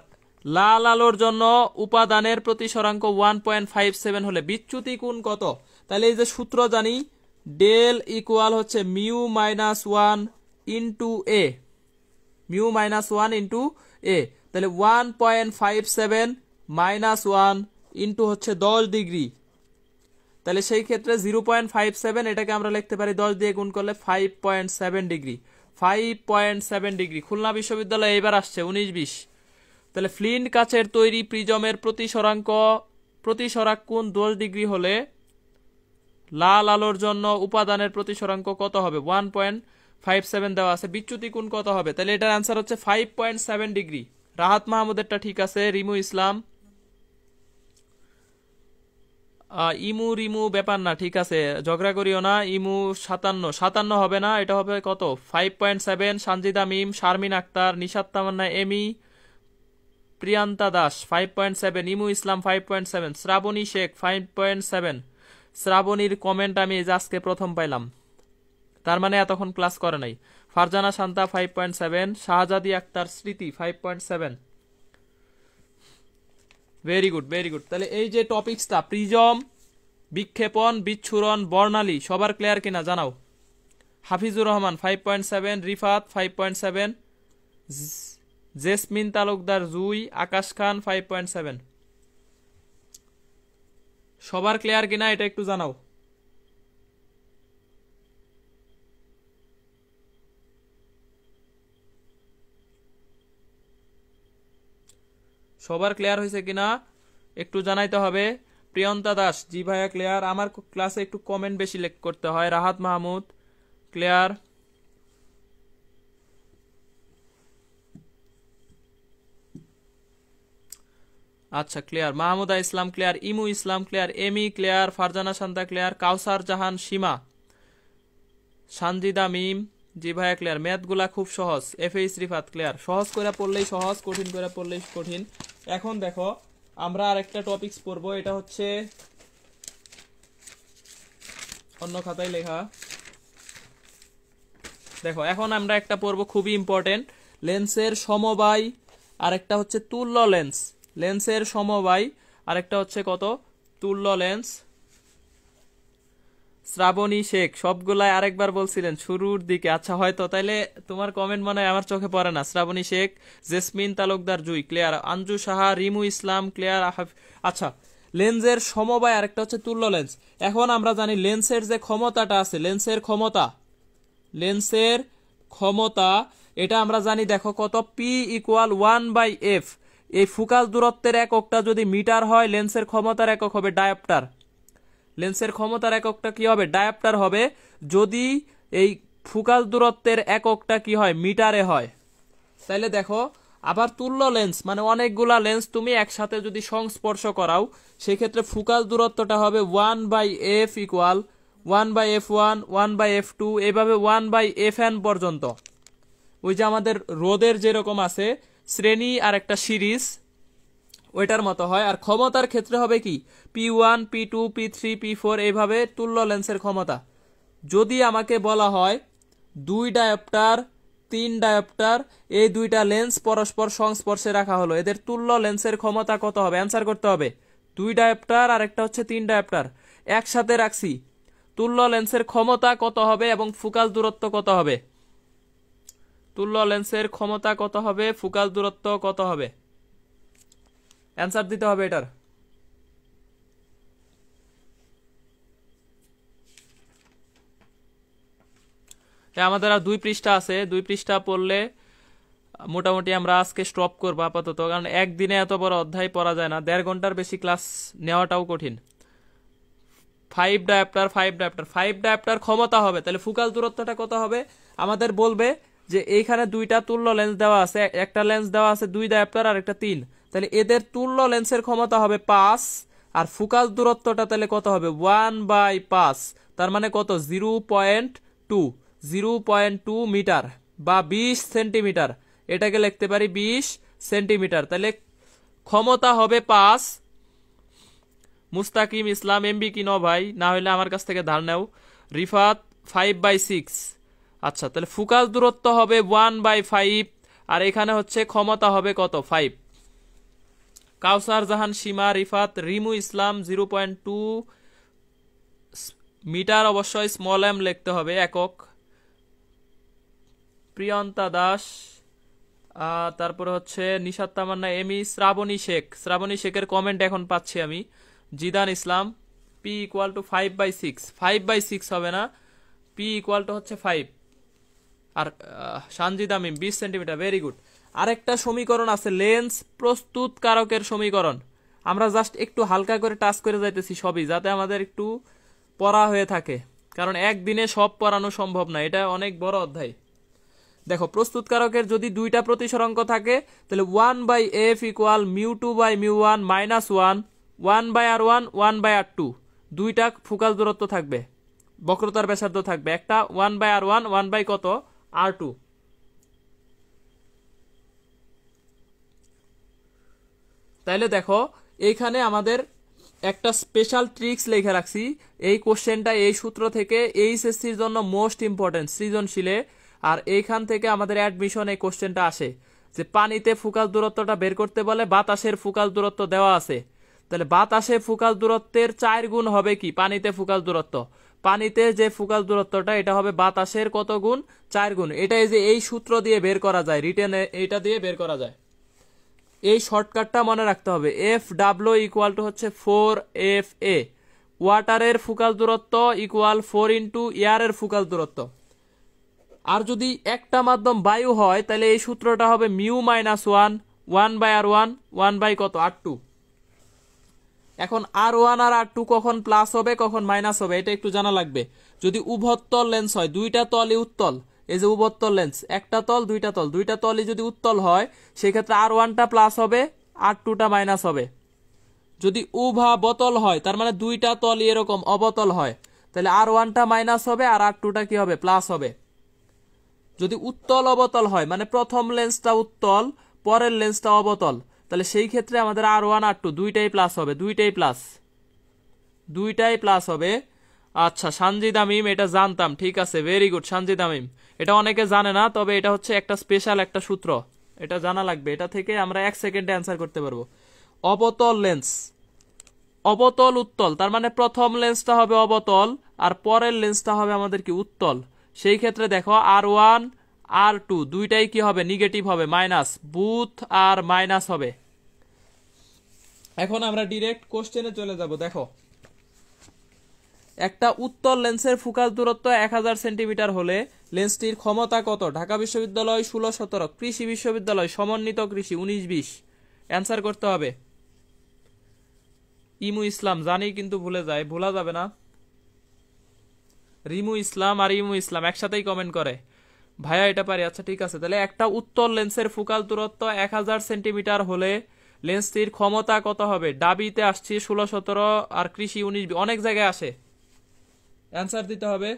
লাল আলোর জন্য উপাদানের প্রতিসরাঙ্ক 1.57 হলে বিচ্যুতি কোণ কত? তাহলে এই যে সূত্র জানি, ডেল ইকুয়াল হচ্ছে মিউ মাইনাস 1 ইন্টু এ, মিউ মাইনাস 1 ইন্টু এ, তাহলে 1.57 মাইনাস 1 ইন্টু হচ্ছে 10 ডিগ্রি, তাহলে সেই ক্ষেত্রে 0.57, এটাকে আমরা লিখতে পারি 10 দিয়ে গুণ করলে 5.7 ডিগ্রি, 5.7 ডিগ্রি। খুলনা বিশ্ববিদ্যালয়ে এবার আসছে 19-20। তাহলে ফ্লিন্ট কাচের তৈরি প্রিজমের প্রতিসরাক কোণ 10 ডিগ্রি হলে লাল আলোর জন্য উপাদানের প্রতিসরাঙ্ক কত হবে? 1.57 দেওয়া আছে, বিচ্যুতি কোণ কত হবে? তাহলে এটার অ্যান্সার হচ্ছে 5.7 ডিগ্রি। রাহাত মাহমুদেরটা ঠিক আছে, রিমু ইসলাম, ইমু রিমু ব্যাপার না, ঠিক আছে ঝগড়া করিও না। ইমু 57 হবে না, এটা হবে কত 5.7। সানজিদা মিম, শারমিন আক্তার, নিশাত তামান্না, এমি, প্রিয়ান্তা দাস 5.7, ইমু ইসলাম 5.7, শ্রাবণী শেখ 5.7। শ্রাবণীর কমেন্ট আমি আজকে প্রথম পাইলাম, তার মানে এতক্ষণ ক্লাস করে নাই। ফারজানা শান্তা 5.7, শাহজাদি আক্তার স্মৃতি 5.7। Very good very good. তাহলে এই যে টপিকসটা প্রিজম, বিক্ষেপণ, বিচ্ছুরণ, বর্ণালী সবার ক্লিয়ার কিনা জানাও। হাফিজুর রহমান 5.7, রিফাত 5.7, জেসমিন তালুকদার, জুই, আকাশ খান 5.7। সবার ক্লিয়ার কিনা এটা একটু জানাও। সবার ক্লিয়ার হয়েছে কিনা একটু জানাইতে হবে। প্রিয়ন্তা দাস, জি ভাইয়া ক্লিয়ার। আমার ক্লাসে একটু কমেন্ট বেশি করতে হয়। রাহাত মাহমুদ ক্লিয়ার। আচ্ছা clear. Mahmuda Islam clear, Imu Islam clear, এমি ক্লিয়ার, ফারজানা শান্তা ক্লিয়ার, কাউসার জাহান, সীমা, সানজিদা মিম, জি ভাইয়া ক্লিয়ার, ম্যাথগুলা খুব সহজ। এফএইচ রিফাত ক্লিয়ার, সহজ করে পড়লেই সহজ, কঠিন করে পড়লেই কঠিন। এখন দেখো আমরা আরেকটা টপিকস পড়বো, এটা হচ্ছে অন্য খাতায় লেখা। দেখো এখন আমরা একটা পড়বো খুবই ইম্পর্টেন্ট, লেন্সের সমবায়, আরেকটা হচ্ছে তুল্য লেন্স। লেন্সের সমবায় আরেকটা হচ্ছে কত, তুল্য লেন্স। শ্রাবণী শেখ সবগুলাই আরেকবার বলছিলেন শুরুর দিকে, আচ্ছা হয়তো, তাইলে তোমার কমেন্ট মনে হয় আমার চোখে পড়ে না। শ্রাবণী শেখ, জেসমিন তালুকদার জুই ক্লিয়ার, আঞ্জু সাহা, রিমু ইসলাম ক্লিয়ার। আচ্ছা, লেন্সের সমবায় আরেকটা হচ্ছে তুল্য লেন্স। এখন আমরা জানি লেন্সের যে ক্ষমতাটা আছে, লেন্সের ক্ষমতা এটা আমরা জানি, দেখো কত, পি ইকুয়াল 1/f। এই ফোকাস দূরত্বের এককটা যদি মিটার হয়, লেন্সের ক্ষমতার একক হবে ডায়োপ্টার। লেন্সের ক্ষমতার এককটা কি হবে, ডায়োপ্টার হবে, যদি এই ফোকাস দূরত্বের এককটা কি হয়, মিটারে হয়। তাইলে দেখো আবার তুল্য লেন্স মানে অনেকগুলা লেন্স তুমি একসাথে যদি সংস্পর্শ করাও, সেই ক্ষেত্রে ফোকাস দূরত্বটা হবে 1/f ইকুয়াল 1/f1, 1/f2, এভাবে 1/fn পর্যন্ত। ওই যে আমাদের রোদের যেরকম আছে শ্রেণী আর একটা সিরিজ, ওইটার মতো হয়। আর ক্ষমতার ক্ষেত্রে হবে কি, P1, P2, P3, P4, এইভাবে তুল্য লেন্সের ক্ষমতা। যদি আমাকে বলা হয় 2 ডায়োপ্টার 3 ডায়োপ্টার, এই দুইটা লেন্স পরস্পর সংস্পর্শে রাখা হলো, এদের তুল্য লেন্সের ক্ষমতা কত হবে, অ্যান্সার করতে হবে। 2 ডায়োপ্টার আর একটা হচ্ছে 3 ডায়োপ্টার একসাথে রাখছি, তুল্য লেন্সের ক্ষমতা কত হবে এবং ফোকাস দূরত্ব কত হবে, তুল্য লেন্সের ক্ষমতা কত হবে, ফোকাস দূরত্ব কত হবে, অ্যান্সার দিতে হবে এটার। আমাদের আর 2 পৃষ্ঠা আছে, 2 পৃষ্ঠা পড়লে মোটামুটি আমরা আজকে স্টপ করবো আপাতত, কারণ একদিনে এত বড় অধ্যায় পড়া যায় না, 1.5 ঘন্টার বেশি ক্লাস নেওয়াটাও কঠিন। 5 ডায়োপ্টার ক্ষমতা হবে, তাহলে ফোকাস দূরত্বটা কত হবে, আমাদের বলবে যে এইখানে দুইটা তুল্য লেন্স দেওয়া আছে, একটা লেন্স দেওয়া আছে 2 ডায়োপ্টার আর একটা 3, তাহলে এদের তুল্য লেন্সের ক্ষমতা হবে 5, আর ফোকাস দূরত্বটা তাহলে কত হবে 1/5, তার মানে কত 0.2 মিটার বা 20 সেন্টিমিটার, এটাকে লিখতে পারি 20 সেন্টিমিটার। তাহলে ক্ষমতা হবে 5। মুস্তাকিম ইসলাম এমবি কি ন ভাই, না হলে আমার কাছ থেকে ধার নেও। রিফাত 5/6। আচ্ছা, তাহলে ফোকাস দূরত্ব হবে 1/5, আর এখানে হচ্ছে ক্ষমতা হবে কত 5। কাউসার জাহান, সীমা, রিফাত, রিমু ইসলাম 0.2 মিটার, অবশ্যই স্মল এম লিখতে হবে একক। প্রিয়ন্তা দাস, তারপরে হচ্ছে নিশাত তামান্না, এমি, শ্রাবণী শেখের কমেন্ট এখন পাচ্ছি আমি। Zidane Islam, P equal to 5/6, 5/6 হবে না, পি ইকুয়াল টু হচ্ছে 5। আর সানজিদ আমিম 20 সেন্টিমিটার, ভেরি গুড। আরেকটা সমীকরণ আছে লেন্স প্রস্তুত কারকের সমীকরণ, আমরা জাস্ট একটু হালকা করে টাচ করে যাইতেছি সবই, যাতে আমাদের একটু পড়া হয়ে থাকে, কারণ একদিনে সব পড়ানো সম্ভব না, এটা অনেক বড় অধ্যায়। দেখো প্রস্তুতকারকের যদি দুইটা প্রতিসরাঙ্ক থাকে, তাহলে 1/f equal μ2/μ1 minus 1/r1 1/r2, দুইটা ফোকাস দূরত্ব থাকবে, বক্রতার ব্যাসার্ধ থাকবে, একটা 1/r1 1 কত r2। তাইলে দেখো এইখানে আমাদের একটা স্পেশাল ট্রিক্স লেখা রাখছি, এই কোশ্চেনটা এই সূত্র থেকে এইচএসসির জন্য মোস্ট ইম্পর্টেন্ট সৃজনশীলে। আর এইখান থেকে আমাদের অ্যাডমিশন এই কোশ্চেনটা আসে যে পানিতে ফোকাস দূরত্বটা বের করতে বলে, বাতাসের ফোকাস দূরত্ব দেওয়া আছে, তাহলে বাতাসে ফোকাস দূরত্বের 4 গুণ হবে কি পানিতে ফোকাস দূরত্ব, পানিতে যে ফোকাস দূরত্বটা এটা হবে বাতাসের কত গুণ, 4 গুণ। এটাই যে এই সূত্র দিয়ে বের করা যায়, রিটেনে এটা দিয়ে বের করা যায়, এই শর্টকাটটা মনে রাখতে হবে। এফ ডাব্লিউ ইকুয়াল টু হচ্ছে 4FA, ওয়াটারের ফোকাস দূরত্ব ইকুয়াল 4 ইন্টু এয়ারের ফোকাস দূরত্ব। আর যদি একটা মাধ্যম বায়ু হয়, তাহলে এই সূত্রটা হবে μ-1 1/r1 1 কত r2। এখন r1 আর r2 কখন প্লাস হবে কখন মাইনাস হবে এটা একটু জানা লাগবে। যদি উভত্তল লেন্স হয়, দুইটা তলই উত্তল, এই যে উভত্তল লেন্স, একটা তল দুইটা তলই যদি উত্তল হয়, সেক্ষেত্রে r1টা প্লাস হবে r2টা মাইনাস হবে। যদি উভবতল হয়, তার মানে দুইটা তলই এরকম অবতল হয়, তাহলে r1টা মাইনাস হবে আর r2টা কি হবে প্লাস হবে। যদি উত্তল অবতল হয় মানে প্রথম লেন্সটা উত্তল পরের লেন্সটা অবতল, তাহলে সেই ক্ষেত্রে আমাদের R1 R2 দুইটাই প্লাস হবে, দুইটাই প্লাস হবে। আচ্ছা সানজিদ আমিম, এটা জানতাম, ঠিক আছে, ভেরি গুড সানজিদ আমিম। এটা অনেকে জানে না, তবে এটা হচ্ছে একটা স্পেশাল একটা সূত্র, এটা জানা লাগবে। এটা থেকে আমরা 1 সেকেন্ডে অ্যান্সার করতে পারবো। অবতল লেন্স, অবতল উত্তল, তার মানে প্রথম লেন্সটা হবে অবতল আর পরের লেন্সটা হবে আমাদের কি উত্তল। সেই ক্ষেত্রে দেখো R1 R2 দুইটাই কি হবে, নেগেটিভ হবে, মাইনাস, বুথ আর মাইনাস হবে। এখন আমরা ডিরেক্ট কোশ্চেনে চলে যাব। দেখো একটা উত্তল লেন্সের ফোকাস দূরত্ব 1000 সেন্টিমিটার হলে লেন্সটির ক্ষমতা কত? ঢাকা বিশ্ববিদ্যালয় 16-17, কৃষি বিশ্ববিদ্যালয় সমন্বিত কৃষি 19-20। অ্যান্সার করতে হবে। ইমু ইসলাম জানি কিন্তু ভোলা যাবে না। রিমু ইসলাম আর ইমু ইসলাম একসাথেই কমেন্ট করে, ভাইয়া এটা পারি। আচ্ছা ঠিক আছে, তাহলে একটা উত্তল লেন্সের ফোকাল দূরত্ব 1000 সেন্টিমিটার হলে লেন্সটির ক্ষমতা কত হবে? ডাবিতে আসছি 16-17 আর কৃষি 19-20, অনেক জায়গায় আসে। অ্যান্সার দিতে হবে।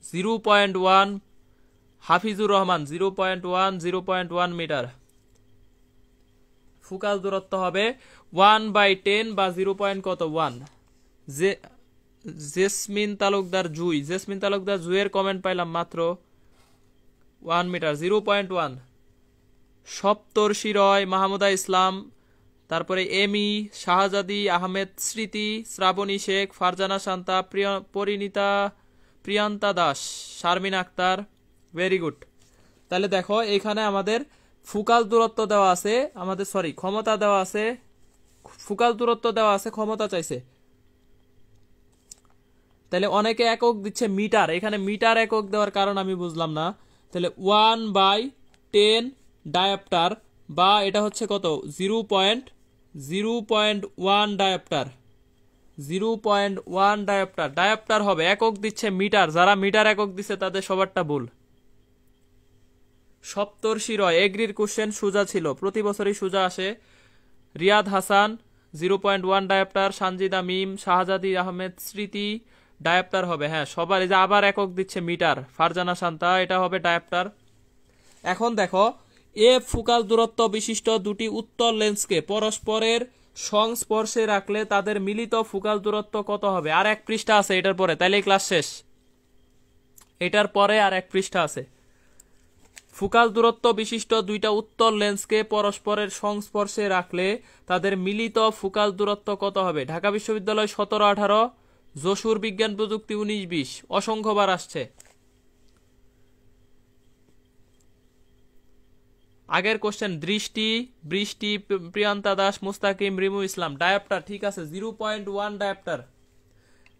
(0.1) হাফিজুর রহমান 0.1 মিটার। ফোকাস দূরত্ব হবে 1/10 বা 0. কত 1। জেসমিন তালুকদার জুইয়ের কমেন্ট পাইলাম মাত্র 1 মিটার, 0.1। সপ্তর্ষি রয়, মাহমুদা ইসলাম, তারপরে এমি, শাহজাদি আহমেদ, স্মৃতি, শ্রাবণী শেখ, ফারজানা শান্তা, পরিণীতা, প্রিয়ান্তা দাস, শারমিন আক্তার, ভেরি গুড। তাহলে দেখো এখানে আমাদের ফোকাস দূরত্ব দেওয়া আছে, ক্ষমতা দেওয়া আছে, ফোকাস দূরত্ব দেওয়া আছে, ক্ষমতা চাইছে। তাহলে অনেকে একক দিচ্ছে মিটার, এখানে মিটার একক দেওয়ার কারণ আমি বুঝলাম না। তাহলে 1/10 ডায়াপ্টার, বা এটা হচ্ছে কত 0.1 ডায়াপ্টার, 0.1 ডায়াপ্টার হবে। একক দিচ্ছে মিটার, যারা মিটার একক দিচ্ছে তাদের সবারটা ভুল। সপ্তর্ষি রয়, এগ্রির কোশ্চেন সোজা ছিল, প্রতি বছরই সোজা আসে। রিয়াদ হাসান 0.1 ডায়াপ্টার, সানজিদা মিম, শাহজাদি আহমেদ, স্মৃতি, ডায়াপ্টার হবে। হ্যাঁ সবার, এই যে আবার একক দিচ্ছে মিটার, ফারজানা শান্তা, এটা হবে ডায়াপ্টার। এখন দেখো ফোকাস দূরত্ব বিশিষ্ট দুটি উত্তল লেন্সকে পরস্পরের সংস্পর্শে রাখলে তাদের মিলিত ফোকাস দূরত্ব কত হবে? আর এক পৃষ্ঠা আছে এটার পরে, তাইলে ক্লাস শেষ। এটার পরে আর এক পৃষ্ঠা আছে। ফোকাস দূরত্ব বিশিষ্ট দুইটা উত্তল লেন্সকে পরস্পরের সংস্পর্শে রাখলে তাদের মিলিত ফোকাস দূরত্ব কত হবে? ঢাকা বিশ্ববিদ্যালয় 17-18, যশোর বিজ্ঞান প্রযুক্তি 19-20, অসংখ্যবার আসছে। আগের কোশ্চেন বৃষ্টি, প্রিয়ান্তা দাস, মুস্তাকিম, রিমু ইসলাম, ডায়াপ্টার, ঠিক আছে 0.1 ডায়াপ্টার।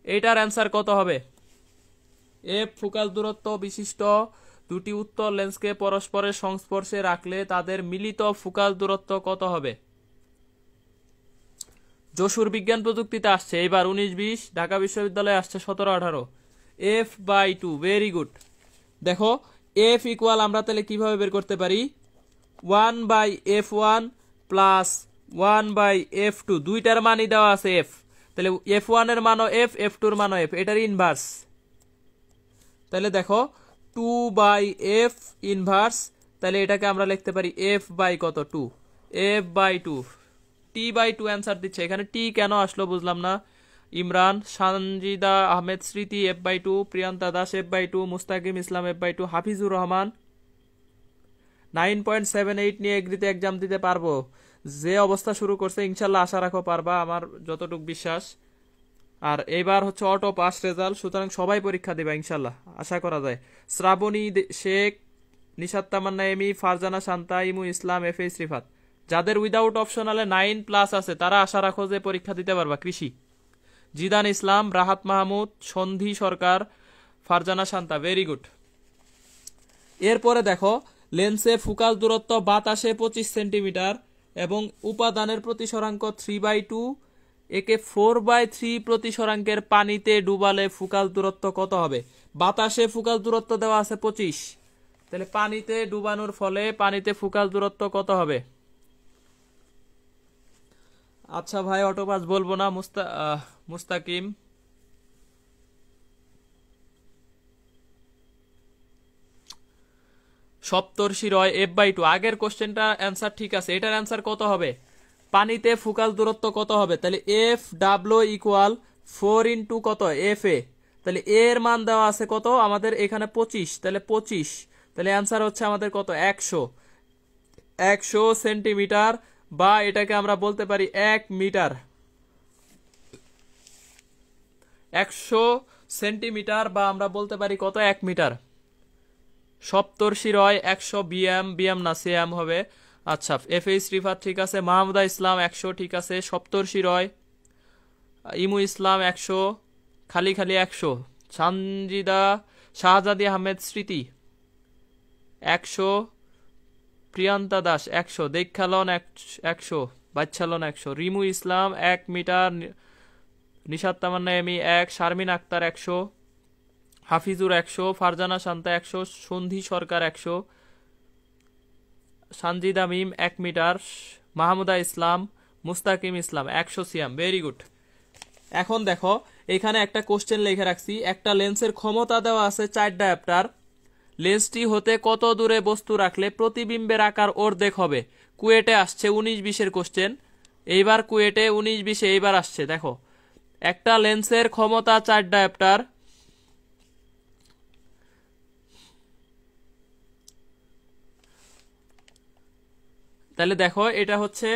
এটার অ্যান্সার কত হবে? ফোকাস দূরত্ব বিশিষ্ট দুটি উত্তল লেন্সকে পরস্পরের সংস্পর্শে রাখলে তাদের মিলিত ফোকাস দূরত্ব কত হবে? যশোর বিজ্ঞান প্রযুক্তিতে আসছে এইবার 19-20, ঢাকা বিশ্ববিদ্যালয়ে আসছে 17-18। f/2, very good. দেখো f ইকুয়াল আমরা তাহলে কিভাবে বের করতে পারি? 1/f1 প্লাস 1/f2, দুইটার মানই দেওয়া আছে f, তাহলে f1 এর মানও f, f2 এর মানও f, এটার ইনভার্স। তাহলে দেখো 2/f ইনভার্স, তাহলে এটাকে আমরা লিখতে পারি f/কত 2, f/2, t/2 অ্যান্সার দিচ্ছে। এখানে t কেন আসলো বুঝলাম না। ইমরান, সানজিদা আহমেদ, স্মৃতি f/2, প্রিয়ান্তা দাস f/2, মুস্তাকিম ইসলাম f/2, হাফিজুর রহমান 9.78 নিয়ে এগ্রিতে এক্সাম দিতে পারবো। যে অবস্থা শুরু করছে ইনশাল্লাহ আশা রাখো পারবা, আমার যতটুকু বিশ্বাস। আর এবার হচ্ছে অটো পাস রেজাল্ট, সুতরাং সবাই পরীক্ষা দিবা ইনশাল্লাহ, আশা করা যায়। শ্রাবণী শেখ, নিশাত তামান্না এমি, ফারজানা শান্তা, ইমু ইসলাম, FH রিফাত, যাদের উইদাউট অপশনালে 9+ আছে তারা আশা রাখো যে পরীক্ষা দিতে পারবা কৃষি। জিদান ইসলাম, রাহাত মাহমুদ, সন্ধি সরকার, ফারজানা শান্তা, ভেরি গুড। এরপরে দেখো লেন্সে ফোকাস দূরত্ব বাতাসে 25 সেন্টিমিটার এবং উপাদানের প্রতিসরাঙ্ক 3/2, একে 4/3 প্রতিসরাঙ্কের পানিতে ডুবালে ফোকাস দূরত্ব কত হবে? বাতাসে ফোকাস দূরত্ব দেওয়া আছে 25, তাহলে পানিতে ডুবানোর ফলে পানিতে ফোকাস দূরত্ব কত হবে? আচ্ছা ভাই, অটোপাস বলবো না। মুস্তাকিম। সপ্তর্ষিরয় F/2। আগের কোশ্চেনটা অ্যান্সার ঠিক আছে, এটার অ্যান্সার কত হবে? পানিতে ফোকাস দূরত্ব কত হবে? তাহলে F/W ইকুয়াল 4 কত FA। তাহলে এর মান দেওয়া আছে কত আমাদের এখানে 25, তাহলে 25, তাহলে অ্যান্সার হচ্ছে আমাদের কত 100 সেন্টিমিটার, বা এটাকে আমরা বলতে পারি 1 মিটার। 100 সেন্টিমিটার, বা আমরা বলতে পারি কত 1 মিটার। সপ্তর্ষিরয় 100 বিএম না সিএম হবে। আচ্ছা, FH রিফাত ঠিক আছে, মাহমুদা ইসলাম 100 ঠিক আছে, সপ্তর্ষিরয় ইমু ইসলাম 100, খালি 100, শাহজাদি আহমেদ স্মৃতি 100, প্রিয়ান্তা দাস 100, দেখালন 100, বাচ্চালন 100, রিমু ইসলাম 1 মিটার, নিশাত তামান্না এমি 1, শারমিন আক্তার 100, হাফিজুর 100, ফারজানা শান্তা 100, সন্ধি সরকার 100, সানজিদা মিম 1 মিটার, মাহমুদা ইসলাম, মুস্তাকিম ইসলাম 100 সিএম। Very good. এখন দেখো এখানে একটা কোশ্চেন লিখে রাখছি, একটা লেন্সের ক্ষমতা দেওয়া আছে 4 ডায়াপ্টার, লেন্সটি হতে কত দূরে বস্তু রাখলে প্রতিবিম্বের আকার অর্ধেক হবে। কুয়েটে আসছে 19-20 কোশ্চেন, এইবার কুয়েটে 19-20 এইবার আসছে। দেখো একটা লেন্সের ক্ষমতা 4 ডায়াপ্টার, তাহলে দেখো এটা হচ্ছে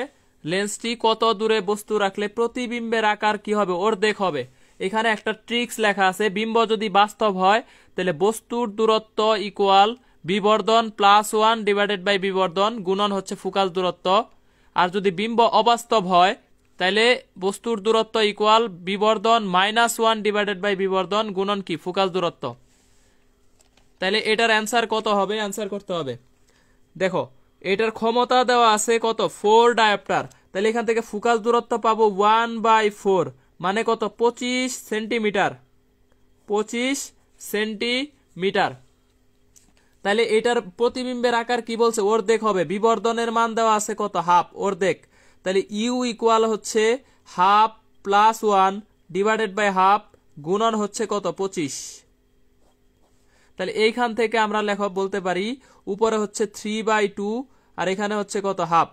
লেন্সটি কত দূরে বস্তু রাখলে প্রতিবিম্বের আকার কি হবে, অর্ধেক হবে। এখানে একটা ট্রিক্স লেখা আছে, বিম্ব যদি বাস্তব হয় তাহলে বস্তুর দূরত্ব ইকুয়াল বিবর্ধন +1 ডিভাইডেড বাই বিবর্ধন গুণন হচ্ছে ফোকাস দূরত্ব, আর যদি বিম্ব অবাস্তব হয় তাহলে বস্তুর দূরত্ব ইকুয়াল বিবর্ধন -1 ডিভাইডেড বাই বিবর্ধন গুণন কি ফোকাস দূরত্ব। তাহলে এটার অ্যান্সার কত হবে, অ্যান্সার করতে হবে। দেখো এটার ক্ষমতা দেওয়া আছে কত 4 ডায়াপ্টার, তাহলে এখান থেকে ফোকাস দূরত্ব পাবো 1/4, মানে কত 25 সেন্টিমিটার, 25 সেন্টিমিটার। তাহলে এটার প্রতিবিম্বের আকার কি বলছে, অর্ধেক হবে। বিবর্ধনের মান দেওয়া আছে কত, হাফ, অর্ধেক। তাহলে ইউ ইকুয়াল হচ্ছে হাফ +1 ডিভাইডেড বাই হাফ গুণন হচ্ছে কত 25। তাহলে এইখান থেকে আমরা লেখা বলতে পারি উপরে হচ্ছে 3/2 আর এখানে হচ্ছে কত হাফ,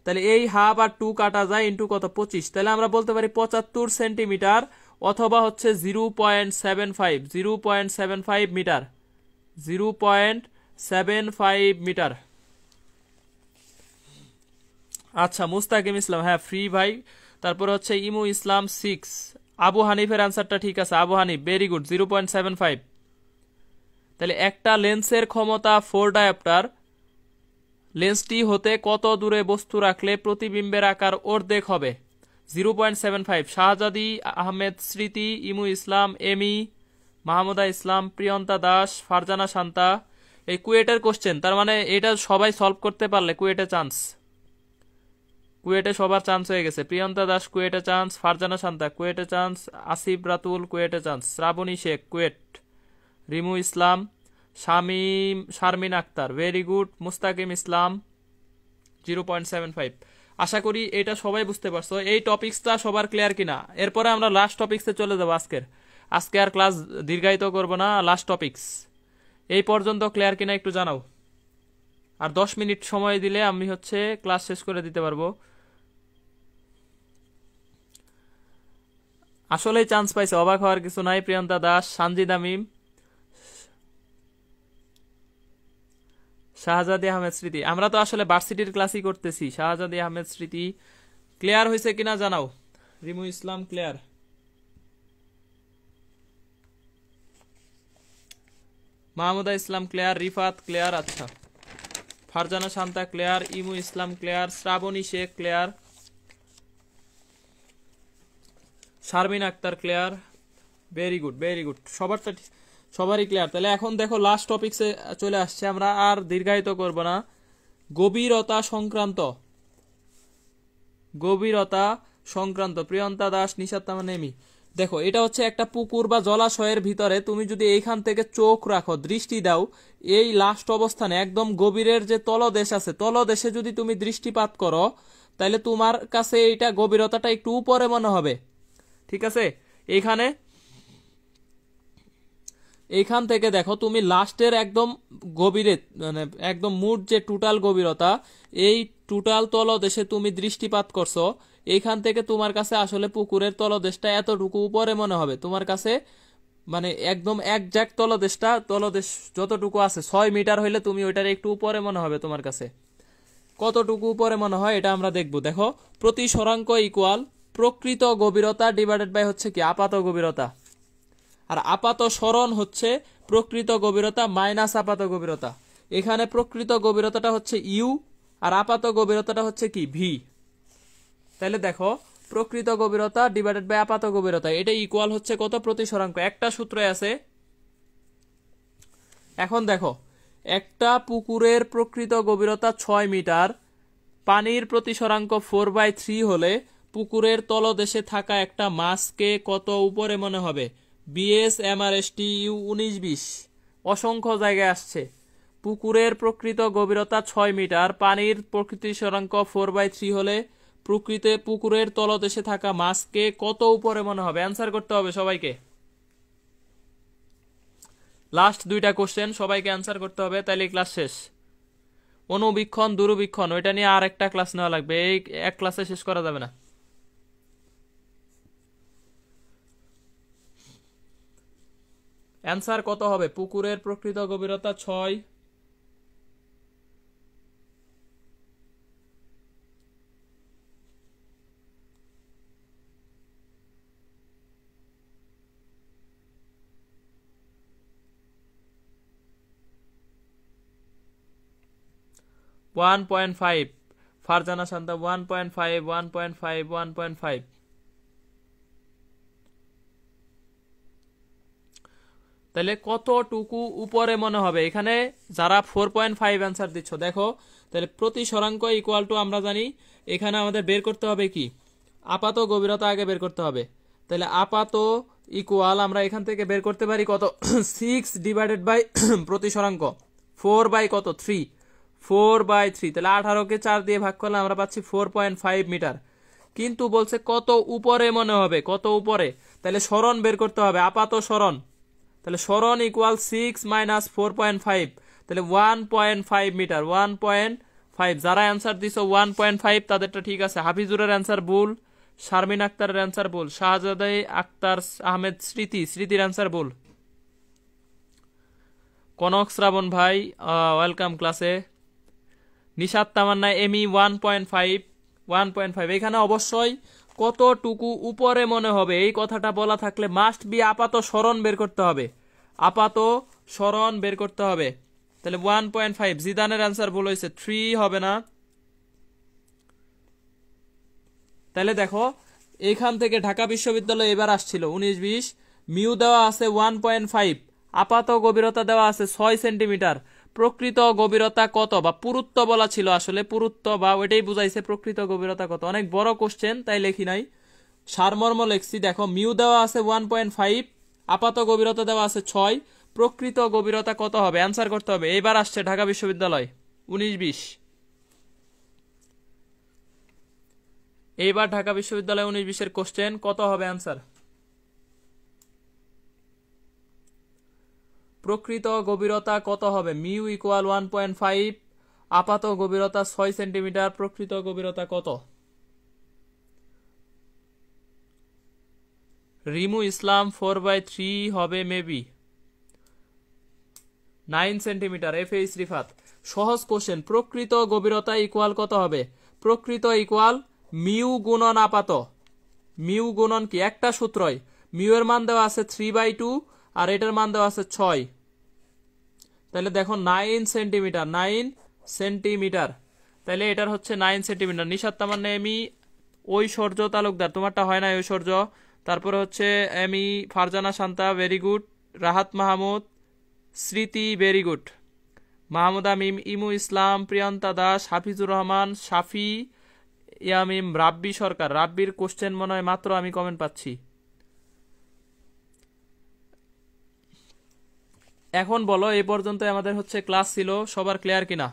তাহলে এই হাফ আর 2 কাটা যায় ইন্টু কত 25, তাহলে আমরা বলতে পারি 75 সেন্টিমিটার, অথবা হচ্ছে 0.75 মিটার, 0.75 মিটার। আচ্ছা, মুস্তাকিম ইসলাম হ্যাঁ ফ্রি ভাই। তারপর হচ্ছে ইমু ইসলাম 6, আবু হানিফের অ্যান্সারটা ঠিক আছে, আবু হানিফ ভেরি গুড 0.75। তাহলে একটা লেন্সের ক্ষমতা 4 ডায়াপ্টার, লেন্সটি হতে কত দূরে বস্তু রাখলে প্রতিবিম্বের আকার অর্ধেক হবে, 0.75। শাহজাদি আহমেদ স্মৃতি, ইমু ইসলাম এমি, মাহমুদা ইসলাম, প্রিয়ন্তা দাস, ফারজানা শান্তা। এই কুয়েটের কোশ্চেন, তার মানে এটা সবাই সলভ করতে পারলে কুয়েটে চান্স, কুয়েটে সবার চান্স হয়ে গেছে। প্রিয়ন্তা দাস কুয়েটে চান্স, ফারজানা শান্তা কুয়েটে চান্স, আসিফ রাতুল কুয়েটে chance, Srabani Sheikh KUET, Rimu Islam, Sharmin Akter very good, Mustakim Islam 0.75। আশা করি এটা সবাই বুঝতে পারছো। এই টপিক্সটা সবার ক্লিয়ার কিনা? এরপরে আমরা লাস্ট টপিক্সে চলে যাবো। আজকে আর ক্লাস দীর্ঘায়িত করব না, লাস্ট টপিক্স। এই পর্যন্ত ক্লিয়ার কিনা একটু জানাও, আর 10 মিনিট সময় দিলে আমি হচ্ছে ক্লাস শেষ করে দিতে পারবো। আসলেই চান্স পাইছে, অবাক হওয়ার কিছু নাই। প্রিয়ন্তা দাস, সানজিদা মিম, শাহজাদি আহমেদ স্মৃতি। আমরা তো আসলে ভার্সিটির ক্লাসই করতেছি। শাহজাদি আহমেদ স্মৃতি ক্লিয়ার হয়েছে কিনা জানাও। Rimu Islam clear, Mahmuda Islam clear, Rifat clear, আচ্ছা Farzana Shanta clear, Imu Islam clear, Srabani Sheikh clear, Sharmin Akter clear, very good very good, সবারই ক্লিয়ার। তাহলে এখন দেখো লাস্ট টপিক্সে চলে আসছে, আমরা আর দীর্ঘায়িত করব না। গভীরতা সংক্রান্ত প্রিয়ন্তা দাস, নিশাত তামানেমি। দেখো এটা হচ্ছে একটা পুকুর বা জলাশয়ের ভিতরে তুমি যদি এইখান থেকে চোখ রাখো, দৃষ্টি দাও, এই লাস্ট অবস্থানে একদম গভীরের যে তলদেশ আছে, তলদেশে যদি তুমি দৃষ্টিপাত করো, তাহলে তোমার কাছে এইটা গভীরতাটা একটু উপরে মনে হবে। ঠিক আছে, এইখান থেকে দেখো তুমি লাস্টের একদম গভীরে, মানে একদম মুট যে টোটাল গভীরতা, এই টোটাল তলদেশে তুমি দৃষ্টিপাত করছো, এইখান থেকে তোমার কাছে আসলে পুকুরের তলদেশটা এতটুকু উপরে মনে হবে তোমার কাছে, মানে একদম একজ্যাক্ট তলদেশ যতটুকু আছে 6 মিটার হইলে তুমি ওইটার একটু উপরে মনে হবে তোমার কাছে। কতটুকু উপরে মনে হয় এটা আমরা দেখব। দেখো, প্রতিসরাঙ্ক ইকুয়াল প্রকৃত গভীরতা ডিভাইডেড বাই হচ্ছে কি আপাত গভীরতা, আর আপাত সরণ হচ্ছে প্রকৃত গভীরতা মাইনাস আপাত গভীরতা। এখানে প্রকৃত গভীরতাটা হচ্ছে ইউ আর আপাত গভীরতাটা হচ্ছে কি ভি। তাহলে দেখো, প্রকৃত গভীরতা ডিভাইডেড বাই আপাত গভীরতা, এটা ইকুয়াল হচ্ছে কত? প্রতিসরাঙ্ক। একটা সূত্রে আছে। এখন দেখো, একটা পুকুরের প্রকৃত গভীরতা 6 মিটার, পানির প্রতিসরাঙ্ক 4/3 হলে পুকুরের তলদেশে থাকা একটা মাছকে কত উপরে মনে হবে? বিএস এমআরএসটি ইউ 19-20 অসংখ্য জায়গায় আসছে। পুকুরের প্রকৃত গভীরতা 6 মিটার, পানির প্রতিসরাঙ্ক 4/3 হলে পুকুরের তলদেশে থাকা মাছকে কত উপরে মনে হবে? অ্যান্সার করতে হবে সবাইকে। লাস্ট 2টা কোশ্চেন, সবাইকে অ্যান্সার করতে হবে, তাইলে ক্লাস শেষ। অনুবীক্ষণ দূরবীক্ষণ ওইটা নিয়ে আর একটা ক্লাস নেওয়া লাগবে, এই এক ক্লাসে শেষ করা যাবে না। অ্যান্সার কত হবে? পুকুরের প্রকৃত গভীরতা 6, (1.5) ফারজানা শান্তা 1.5 1.5 1.5। তাহলে কতটুকু উপরে মনে হবে? এখানে যারা 4.5 অ্যান্সার দিচ্ছ দেখো, তাহলে প্রতিসরাঙ্ক ইকুয়াল টু আমরা জানি এখানে আমাদের বের করতে হবে কি আপাত গভীরতা আগে বের করতে হবে। তাহলে আপাত ইকুয়াল আমরা এখান থেকে বের করতে পারি কত? 6 ডিভাইডেড বাই প্রতিসরাঙ্ক 4/3 4/3, তাহলে 18কে 4 দিয়ে ভাগ করলে আমরা পাচ্ছি 4.5 মিটার। কিন্তু বলছে কত উপরে মনে হবে, কত উপরে? তাহলে সরণ বের করতে হবে, আপাত সরণ। তাহলে সরণ ইকুয়াল 6 মাইনাস 4.5, তাহলে 1.5 মিটার। 1.5, যারা অ্যান্সার দিছো 1.5 তাদেরটা ঠিক আছে। হাফিজুরের অ্যান্সার ভুল, শারমিন আক্তারের অ্যান্সার ভুল, শাহজাদে আক্তার আহমেদ স্মৃতির অ্যান্সার ভুল। কনক শ্রাবণ ভাই ওয়েলকাম ক্লাসে। নিশাত তামান্না এমি 1.5 এখানে অবশ্যই কতটুকু উপরে মনে হবে এই কথাটা বলা থাকলে মাস্ট বি আপাত সরণ বের করতে হবে, আপাত সরণ বের করতে হবে। তাহলে 1.5, জিদানের অ্যান্সার ভুল হয়েছে, 3 হবে না। তাহলে দেখো, এখান থেকে ঢাকা বিশ্ববিদ্যালয় এবার আসছিল 19-20, মিউ দেওয়া আছে 1.5, আপাত গভীরতা দেওয়া আছে 6 সেন্টিমিটার। প্রকৃত গভীরতা কত, বা পুরুত্ব বলা ছিল, আসলে পুরুত্ব বা ওইটাই বুঝাইছে প্রকৃত গভীরতা কত। অনেক বড় কোশ্চেন তাই লেখি নাই, সারমর্ম লেখছি। দেখো, মিউ দেওয়া আছে 1.5, আপাত গভীরতা দেওয়া আছে 6, প্রকৃত গভীরতা কত হবে? অ্যান্সার করতে হবে। এইবার আসছে ঢাকা বিশ্ববিদ্যালয় 19-20, এইবার ঢাকা বিশ্ববিদ্যালয় 19-20 কোশ্চেন কত হবে অ্যান্সার? প্রকৃত গভীরতা কত হবে? মিউ ইকুয়াল 1.5, আপাত গভীরতা 6 সেন্টিমিটার, প্রকৃত গভীরতা কত? রিমু ইসলাম 4/3 হবে maybe 9 centimetre. F H Rifat, সহজ কোশ্চেন। প্রকৃত গভীরতা ইকুয়াল কত হবে? প্রকৃত ইকুয়াল মিউ গুণন আপাত। মিউ গুণন কি? একটা সূত্রই, মিউ এর মান দেওয়া আছে 3/2 আর এটার মান দেওয়া আছে 6। তাহলে দেখো 9 সেন্টিমিটার, 9 সেন্টিমিটার, তাহলে এটার হচ্ছে 9 সেন্টিমিটার। নিশাত তামান্না এমি ঐশ্বর্য তালুকদার, তোমারটা হয় না ঐশ্বর্য। তারপরে হচ্ছে এমি ফারজানা শান্তা ভেরি গুড, রাহাত মাহমুদ স্মৃতি ভেরি গুড, মাহমুদ আমিম, ইমু ইসলাম, প্রিয়ন্তা দাস, হাফিজুর রহমান, শাফি ইয়ামিম, রাব্বি সরকার। রাব্বির কোশ্চেন মনে হয় মাত্র আমি কমেন্ট পাচ্ছি। এখন বলো, এই পর্যন্ত আমাদের হচ্ছে ক্লাস ছিল, সবার ক্লিয়ার কিনা?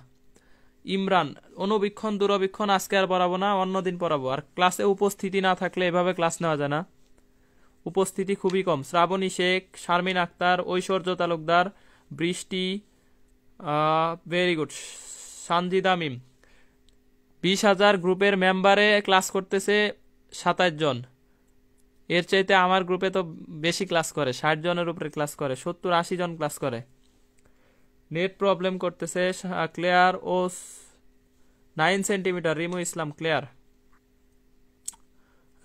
ইমরান, অনুবীক্ষণ দূরবীক্ষণ আজকে আর পড়াবো না, অন্যদিন পড়াবো। আর ক্লাসে উপস্থিতি না থাকলে এভাবে ক্লাস নেওয়া যায় না, উপস্থিতি খুবই কম। শ্রাবণী শেখ, শারমিন আক্তার, ঐশ্বর্য তালুকদার, বৃষ্টি, ভেরি গুড, সানজিদা মিম। 20,000 গ্রুপের মেম্বারে ক্লাস করতেছে 27 জন। এর চাইতে আমার গ্রুপে তো বেশি ক্লাস করে, 60 জনের উপরে ক্লাস করে, 70-80 জন ক্লাস করে। নেট প্রবলেম করতেছে। ক্লিয়ার ও 9 centimetre, Rimu Islam clear,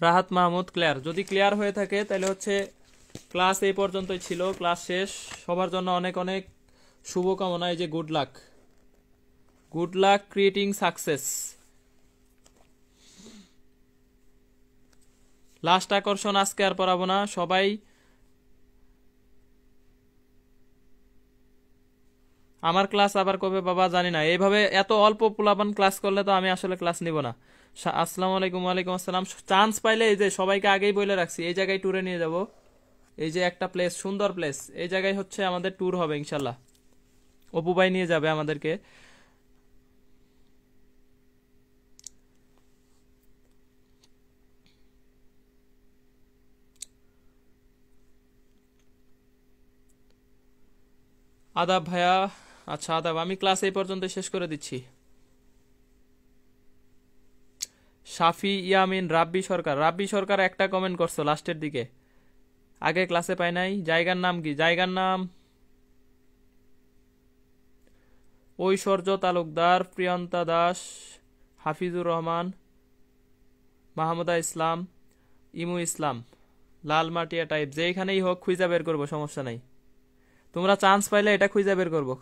Rahat Mahmud clear. যদি ক্লিয়ার হয়ে থাকে তাহলে হচ্ছে ক্লাস এই পর্যন্তই ছিল, ক্লাস শেষ। সবার জন্য অনেক অনেক শুভকামনা। এই যে good luck, good luck creating success. Last আকর্ষণ, আজকে আর পড়াবো না। সবাই আমার ক্লাস আবার কবে বাবা জানি না। এইভাবে এত অল্প পোলাপান ক্লাস করলে তো আমি আসলে ক্লাস নিব না। আসসালামু আলাইকুম। ওয়ালাইকুম আসসালাম। চান্স পাইলে এই যে সবাইকে আগেই বলে রাখছি, এই জায়গায় ট্যুরে নিয়ে যাব। এই যে একটা প্লেস, সুন্দর প্লেস, এই জায়গায় হচ্ছে আমাদের ট্যুর হবে ইনশাল্লাহ। অপু ভাই নিয়ে যাবে আমাদেরকে। আদাব ভাইয়া। আচ্ছা আদাব, আমি ক্লাস এই পর্যন্ত শেষ করে দিচ্ছি। শাফি ইয়ামিন, রাব্বি সরকার। রাব্বি সরকার একটা কমেন্ট করছো লাস্টের দিকে, আগে ক্লাসে পাই নাই। জায়গার নাম কি? জায়গার নাম ঐশ্বর্য তালুকদার, প্রিয়ন্তা দাস, হাফিজুর রহমান, মাহমুদা ইসলাম, ইমু ইসলাম, লালমাটিয়া টাইপ। যেখানেই হোক খুঁজা বের করবো, সমস্যা নাই। তোমরা চান্স পাইলে এটা খুঁজা বের করবো।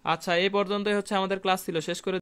আচ্ছা, এই পর্যন্তই হচ্ছে আমাদের ক্লাস ছিল, শেষ করে